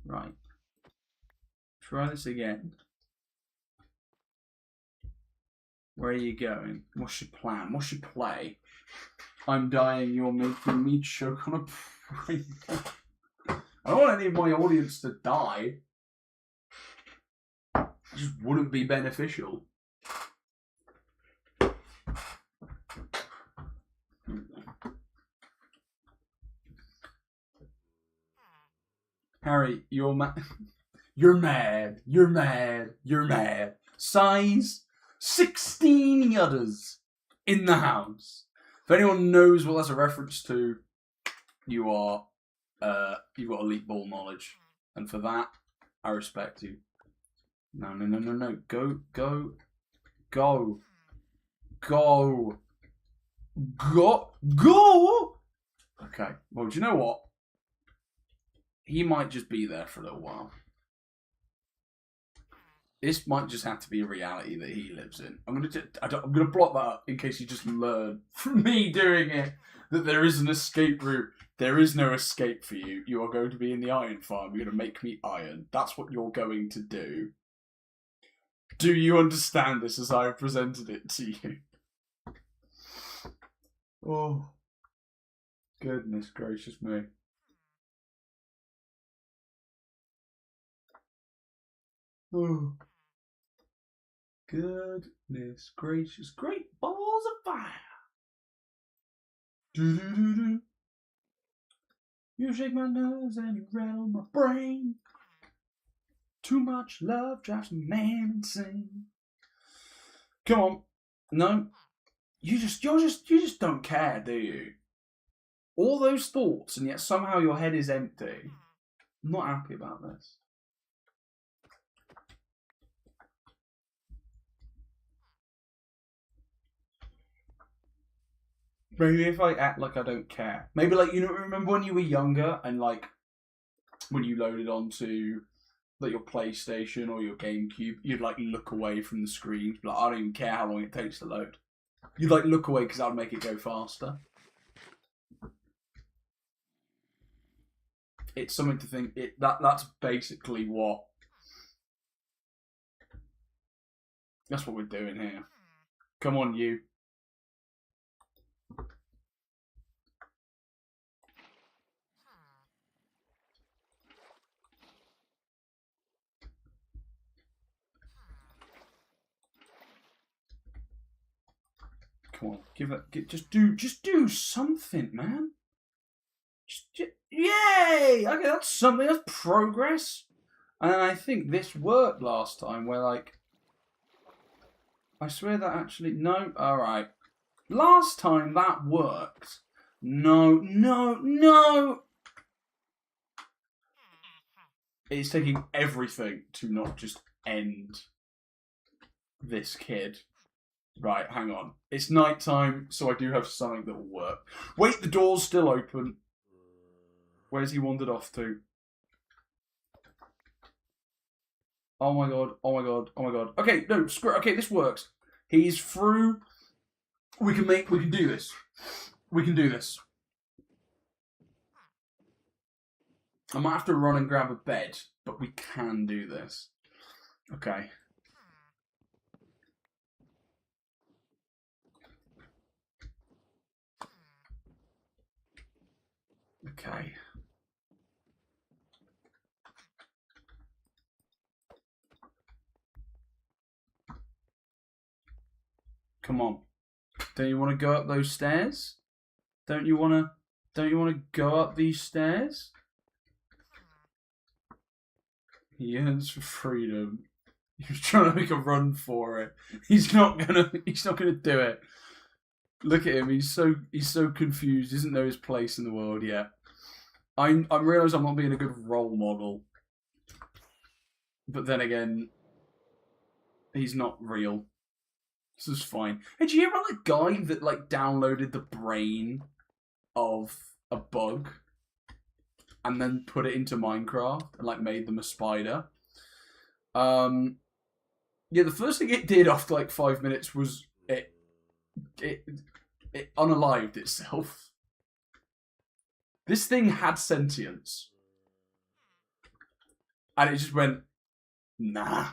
Right. Try this again. Where are you going? What's your plan? What's your play? I'm dying, you're making me choke on a prayer. I don't want any of my audience to die. It just wouldn't be beneficial. Harry, you're mad. You're mad. You're mad. You're mad. Size 16 yudders in the house. If anyone knows what that's a reference to, you've got elite ball knowledge, and for that, I respect you. No. Go. Okay. Well, do you know what? He might just be there for a little while. This might just have to be a reality that he lives in. I'm gonna block that up in case you just learn from me doing it that there is an escape route. There is no escape for you. You are going to be in the iron farm. You're going to make me iron. That's what you're going to do. Do you understand this as I have presented it to you? Oh, goodness gracious me. Oh. Goodness gracious. Great balls of fire. Do-do-do-do. You shake my nerves and you rattle my brain. Too much love drives a man insane. Come on. No. You just don't care, do you? All those thoughts and yet somehow your head is empty. I'm not happy about this. Maybe if I act like I don't care. Maybe like, you know, remember when you were younger and like when you loaded onto like your PlayStation or your GameCube, you'd like look away from the screen. Like, I don't even care how long it takes to load. You'd like look away because that would make it go faster. It's something to think. That's basically what. That's what we're doing here. Come on, you. Come on, just do something, man. Yay! Okay, that's something. That's progress. And I think this worked last time. Where like, I swear that actually no. All right, last time that worked. No, no, no! It's taking everything to not just end this kid. Right, hang on. It's night time, so I do have something that will work. Wait, the door's still open. Where's he wandered off to? Oh my god, oh my god, oh my god. Okay, no, screw. Okay, this works. He's through. We can do this. We can do this. I might have to run and grab a bed, but we can do this. Okay. Okay. Come on. Don't you want to go up those stairs? Don't you want to go up these stairs? He yearns for freedom. He's trying to make a run for it. He's not gonna do it. Look at him. He's so confused. He doesn't know his place in the world yet. I realise I'm not being a good role model. But then again, he's not real. This is fine. Hey, did you hear about the guy that like downloaded the brain of a bug and then put it into Minecraft and like made them a spider? Yeah, the first thing it did after like 5 minutes was it unalived itself. This thing had sentience. And it just went, nah.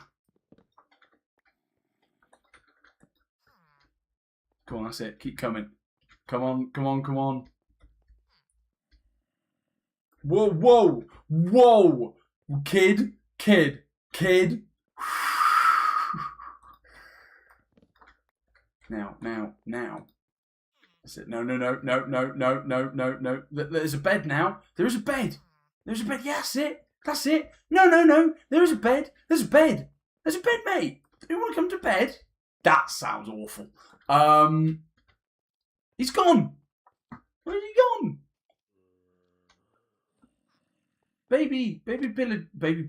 Come on, that's it. Keep coming. Come on, come on, come on. Whoa, whoa, whoa! Kid, kid, kid. Now. That's it. No. There's a bed now. There is a bed. There's a bed. Yeah, that's it. No. There is a bed. There's a bed. There's a bed, mate. Do you want to come to bed? That sounds awful. He's gone. Where's he gone? Baby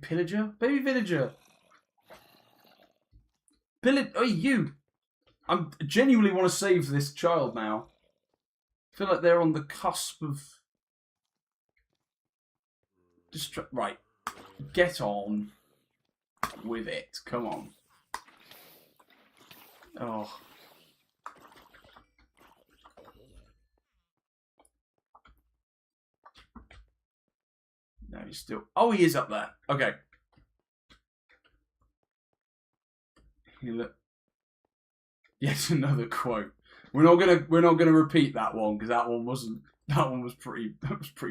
pillager. Oh, you. I genuinely want to save this child now. I feel like they're on the cusp of... Right. Get on with it. Come on. Oh. No, he's still... Oh, he is up there. Okay. Look. Yet another quote. We're not gonna repeat that one because that one was pretty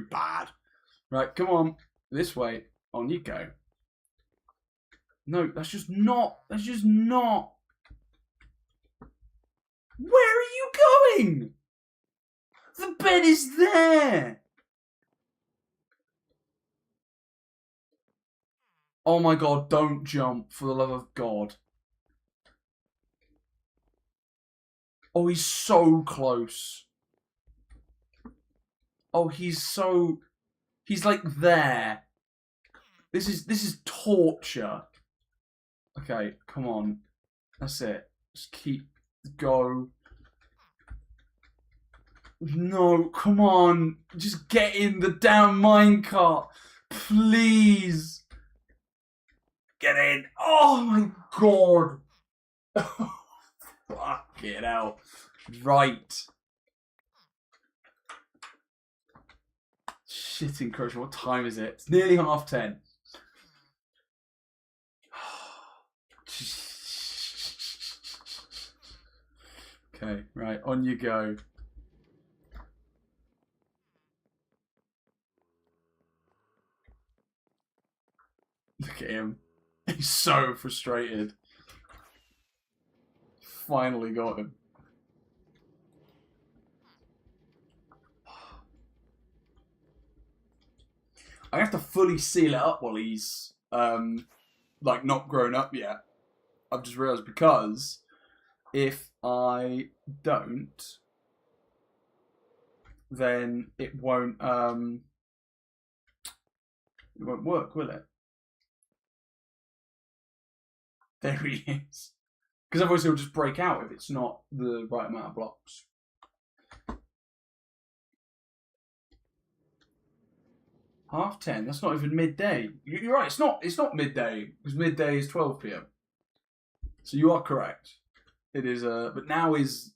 bad. Right, come on. This way. On you go. No, that's just not. Where are you going? The bed is there. Oh my god, don't jump, for the love of God. Oh, he's so close. Oh, he's like there. This is torture. Okay, come on. That's it. Just go. No, come on. Just get in the damn minecart. Please. Get in. Oh my god. Fucking hell. Right. Shitting crusher. What time is it? It's nearly 10:30. Okay, right. On you go. Look at him. He's so frustrated. Finally got him. I have to fully seal it up while he's like not grown up yet. I've just realised, because if I don't, then it won't work, will it? There he is. Because otherwise it'll just break out if it's not the right amount of blocks. Half 10. That's not even midday. You're right. It's not midday because midday is 12 p.m. So you are correct. It is. But now is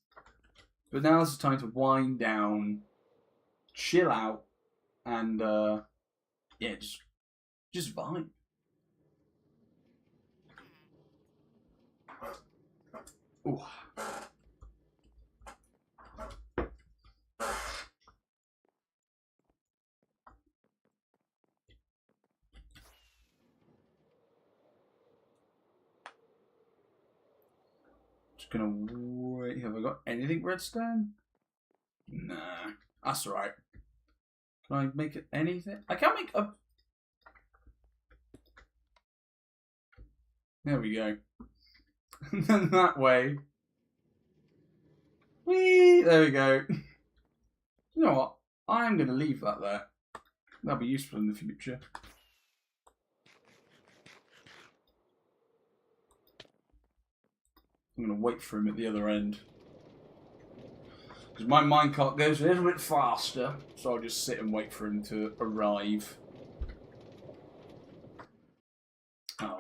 the time to wind down, chill out, and yeah, just vibe. Ooh. Just gonna wait. Have I got anything redstone? Nah, that's right. Can I make it anything? I can't make a. There we go. And then that way. Whee! There we go. You know what? I'm going to leave that there. That'll be useful in the future. I'm going to wait for him at the other end. Because my minecart goes a little bit faster, so I'll just sit and wait for him to arrive. Oh.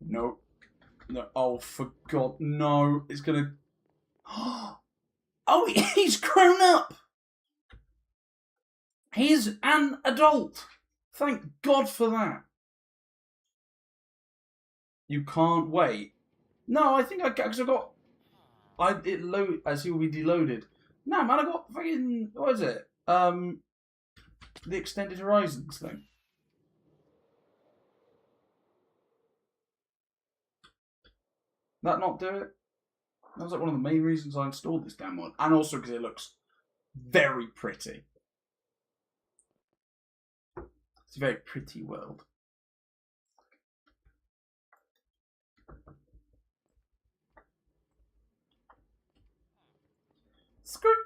No. No. Oh, for God, no. It's going to... Oh, he's grown up! He's an adult! Thank God for that. You can't wait. No, I think I can, because I got... it load as he will be deloaded. No, man, I got fucking... What is it? The Extended Horizons thing. That not do it? That was like one of the main reasons I installed this damn one. And also because it looks very pretty. It's a very pretty world. Skirt.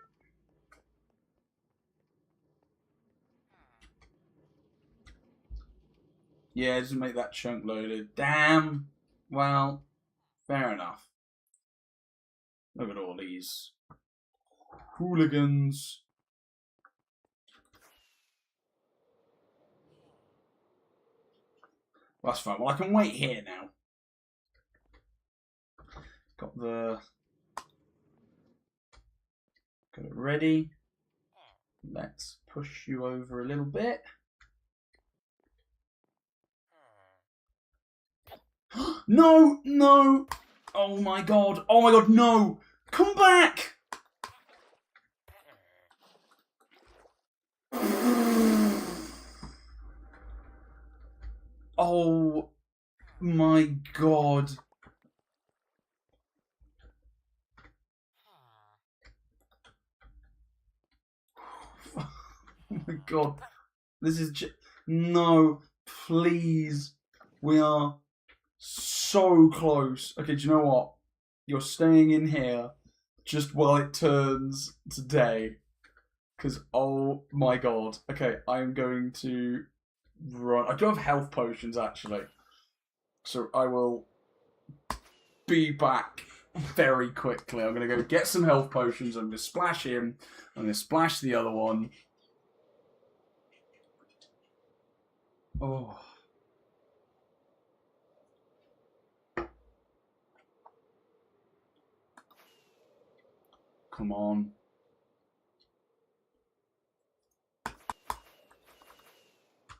Yeah, it doesn't make that chunk loaded. Damn. Well, fair enough. Look at all these hooligans. Well, that's fine. Well, I can wait here now. Got it ready. Let's push you over a little bit. No, no. Oh my God. Oh my God, no. Come back. Oh my God. Oh my God. This is just... No, please. We are so close. Okay, do you know what? You're staying in here just while it turns to day. Because, oh my God. Okay, I'm going to run. I do have health potions, actually. So I will be back very quickly. I'm going to go get some health potions. I'm going to splash him. I'm going to splash the other one. Oh. Come on.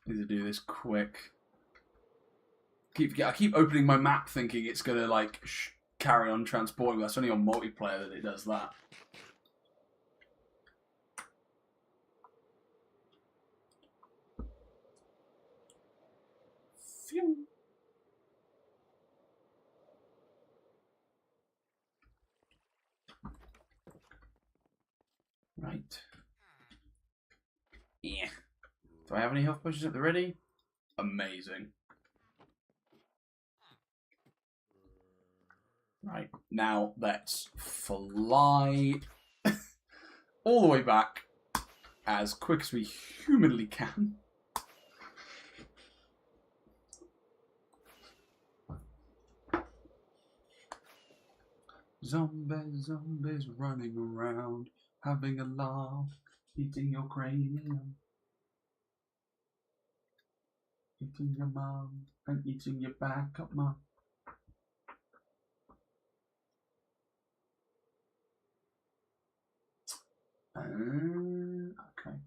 Need to do this quick. I keep opening my map thinking it's going to, like, carry on transporting. That's only on multiplayer that it does that. Phew. Right. Yeah. Do I have any health potions at the ready? Amazing. Right, now let's fly all the way back as quick as we humanly can. Zombies, zombies running around, having a laugh, eating your cranium, eating your mum, and eating your backup mum. Okay,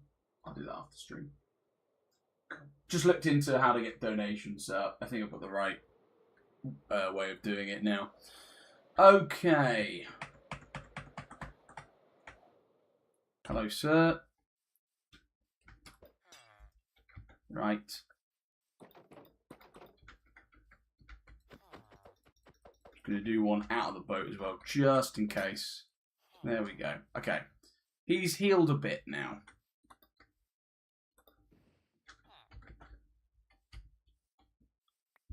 I'll do that after stream. Just looked into how to get donations. I think I've got the right way of doing it now. Okay. Hello, sir. Right. Going to do one out of the boat as well, just in case. There we go. Okay. He's healed a bit now.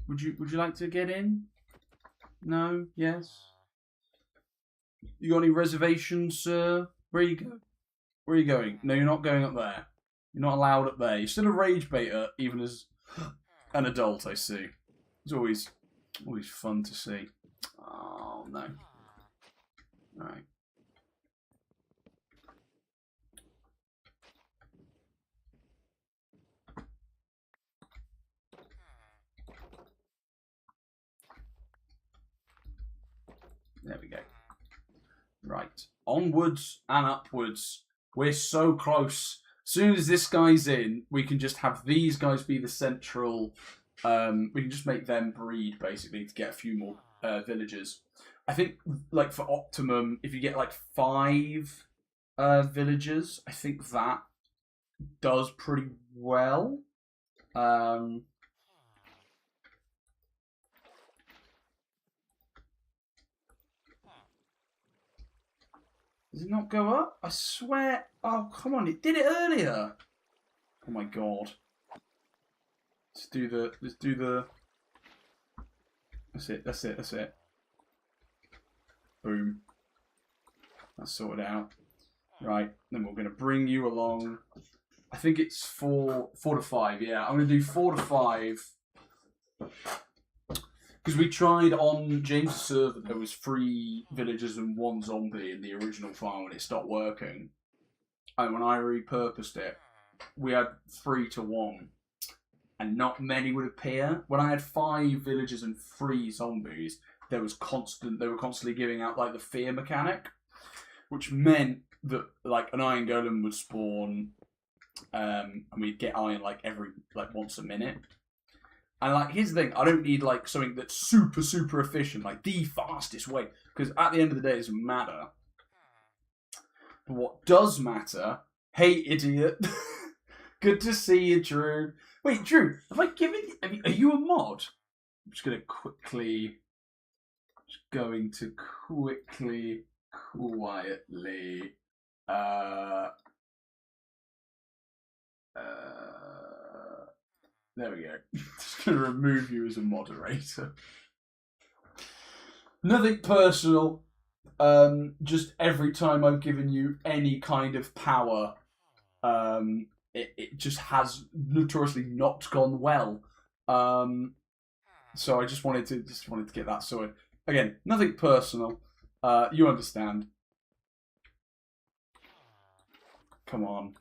Would you like to get in? No? Yes? You got any reservations, sir? Where are you going? Where are you going? No, you're not going up there. You're not allowed up there. You're still a rage baiter, even as an adult, I see. It's always fun to see. Oh, no. Right. There we go. Right. Onwards and upwards. We're so close. As soon as this guy's in, we can just have these guys be the central... we can just make them breed, basically, to get a few more villagers. I think, like, for optimum, if you get, like, 5 villagers, I think that does pretty well. Does it not go up? I swear. Oh, come on. It did it earlier. Oh, my God. Let's do the... That's it. Boom. That's sorted out. Right. Then we're going to bring you along. I think it's 4 to 5. Yeah, I'm going to do 4 to 5. Because we tried on James' server, there was 3 villagers and 1 zombie in the original file and it stopped working. And when I repurposed it, we had 3 to 1. And not many would appear. When I had 5 villagers and 3 zombies, they were constantly giving out like the fear mechanic, which meant that like an iron golem would spawn, and we'd get iron like once a minute. And like here's the thing, I don't need like something that's super efficient, like the fastest way, because at the end of the day, it doesn't matter. But what does matter? Hey, idiot! Good to see you, Drew. Wait, Drew, have I given you... Are you a mod? I'm just going to quietly... there we go. Just going to remove you as a moderator. Nothing personal. Just every time I've given you any kind of power... It just has notoriously not gone well. So I just wanted to get that sorted. Again, nothing personal. You understand. Come on.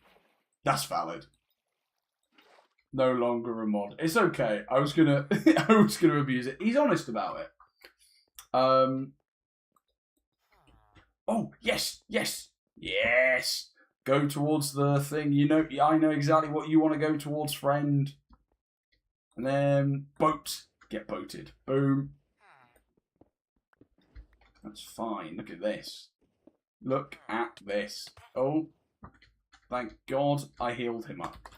That's valid. No longer a mod. It's okay. I was gonna abuse it. He's honest about it. Oh, yes. Go towards the thing. You know, I know exactly what you want to go towards, friend. And then boat. Get boated. Boom. That's fine. Look at this. Look at this. Oh, thank God I healed him up.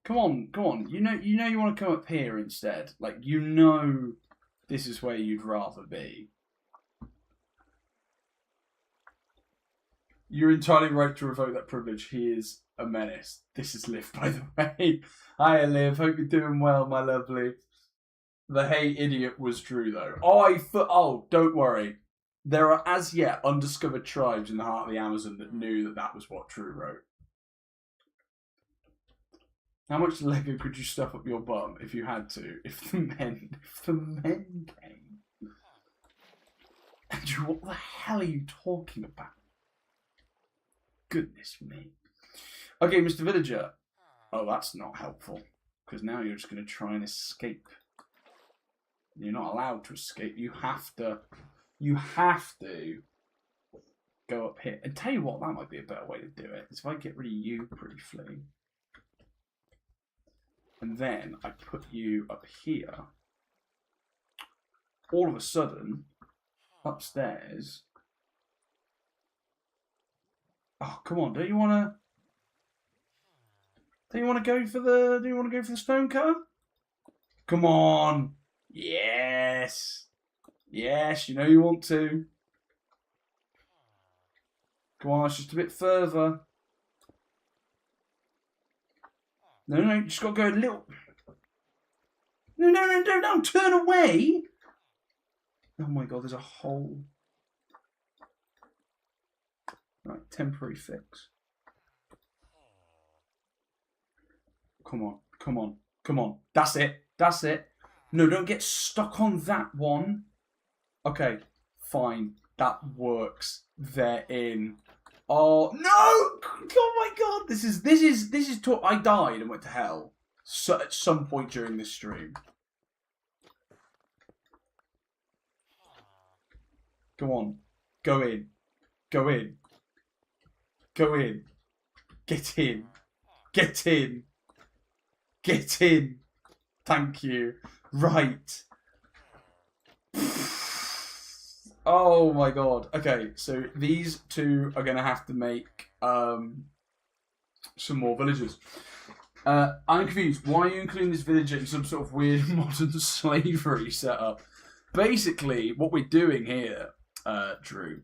Come on. You know you want to come up here instead. Like, you know this is where you'd rather be. You're entirely right to revoke that privilege. He is a menace. This is Liv, by the way. Hiya, Liv. Hope you're doing well, my lovely. The hey idiot was Drew, though. Oh, don't worry. There are as yet undiscovered tribes in the heart of the Amazon that knew that that was what Drew wrote. How much Lego could you stuff up your bum if you had to? If the men came? Andrew, what the hell are you talking about? Goodness me. Okay, Mr. Villager. Oh, that's not helpful. Because now you're just going to try and escape. You're not allowed to escape. You have to go up here. And tell you what, that might be a better way to do it. Is if I get rid of you briefly. And then I put you up here. All of a sudden, upstairs. Oh, come on! Do you want to go for the stone cutter? Come on! Yes, yes. You know you want to. Come on, it's just a bit further. No, you just got to go a little. No! Don't turn away. Oh my God! There's a hole. Right, temporary fix. Come on. That's it. No, don't get stuck on that one. Okay, fine. That works. They're in. Oh no! Oh my God! This is. I died and went to hell. So at some point during this stream. Go on. Go in. Get in. Thank you. Right. Oh my God. Okay, so these two are going to have to make some more villagers. I'm confused. Why are you including this villager in some sort of weird modern slavery setup? Basically, what we're doing here, Drew,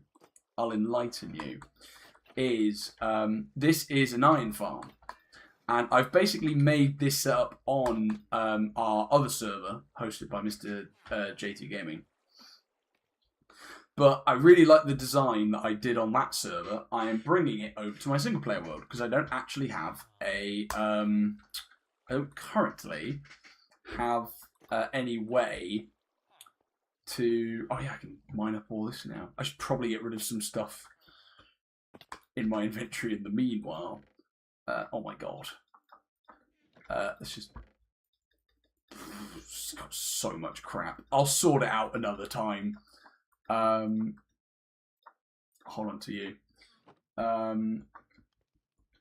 I'll enlighten you, is this is an iron farm. And I've basically made this setup on our other server, hosted by Mr. JT Gaming. But I really like the design that I did on that server. I am bringing it over to my single player world because I don't actually have I don't currently have any way to. Oh yeah, I can mine up all this now. I should probably get rid of some stuff in my inventory in the meanwhile. Oh my God. It's got so much crap. I'll sort it out another time. Hold on to you.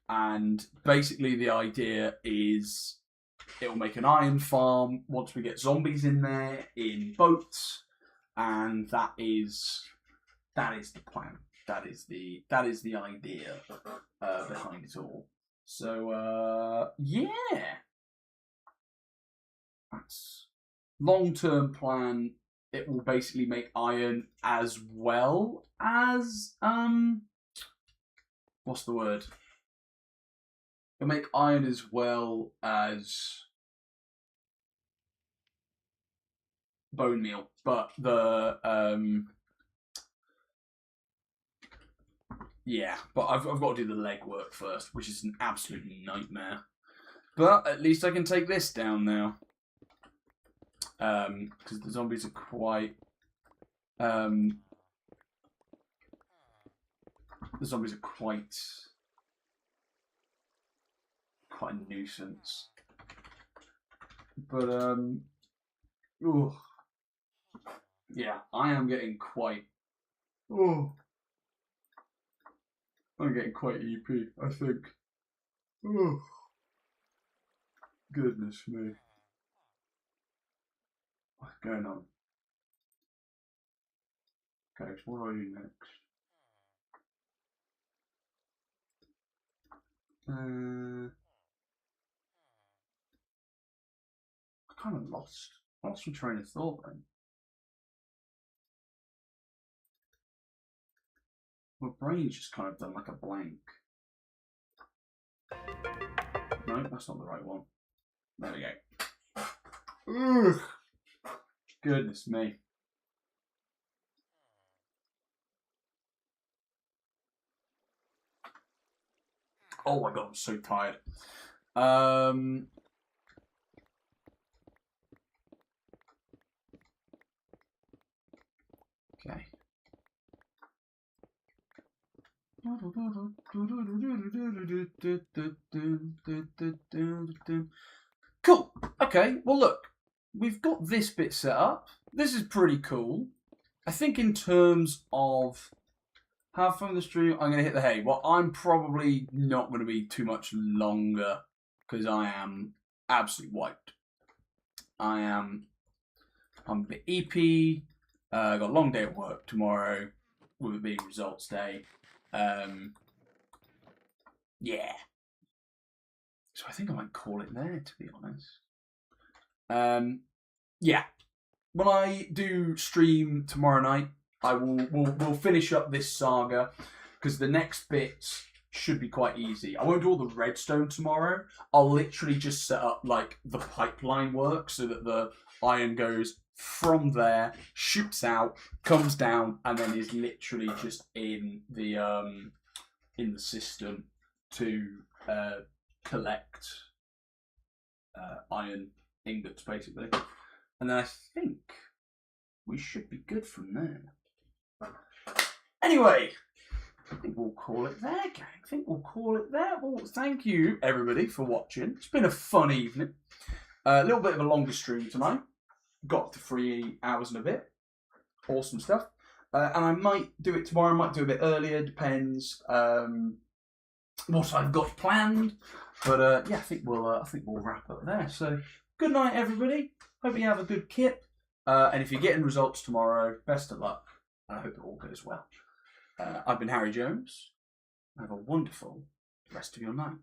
And basically the idea is it'll make an iron farm once we get zombies in there in boats, and that is the plan. That is the idea behind it all. So yeah, that's long-term plan. It will basically make iron as well as what's the word? It'll make iron as well as bone meal, but the yeah, but I've got to do the legwork first, which is an absolute nightmare. But at least I can take this down now. Because the zombies are quite a nuisance. But ooh, yeah, I am getting quite. Oh, I'm getting quite EP, I think. Oh, goodness me. What's going on? Okay, so what do I do next? I kind of lost my train of thought then. My brain's just kind of done like a blank. No, that's not the right one. There we go. Ugh. Goodness me. Oh my god, I'm so tired. Okay. Cool. Okay, well look, we've got this bit set up. This is pretty cool. I think in terms of have fun with the stream, I'm going to hit the hay. Well, I'm probably not going to be too much longer because I am absolutely wiped. I'm a bit EP. I got a long day at work tomorrow with it being results day. Yeah. So I think I might call it there, to be honest. Yeah. When I do stream tomorrow night, we'll finish up this saga because the next bits should be quite easy. I won't do all the redstone tomorrow. I'll literally just set up like the pipeline work so that the iron goes from there, shoots out, comes down, and then is literally just in the system to collect iron ingots, basically. And then I think we should be good from there. Anyway, I think we'll call it there, gang. I think we'll call it there. Well, thank you, everybody, for watching. It's been a fun evening. A little bit of a longer stream tonight. Got to 3 hours and a bit. Awesome stuff. And I might do it tomorrow. I might do it a bit earlier. Depends what I've got planned. But yeah, I think we'll wrap up there. So good night, everybody. Hope you have a good kip. And if you're getting results tomorrow, best of luck. I hope it all goes well. I've been Harry Jones. Have a wonderful rest of your night.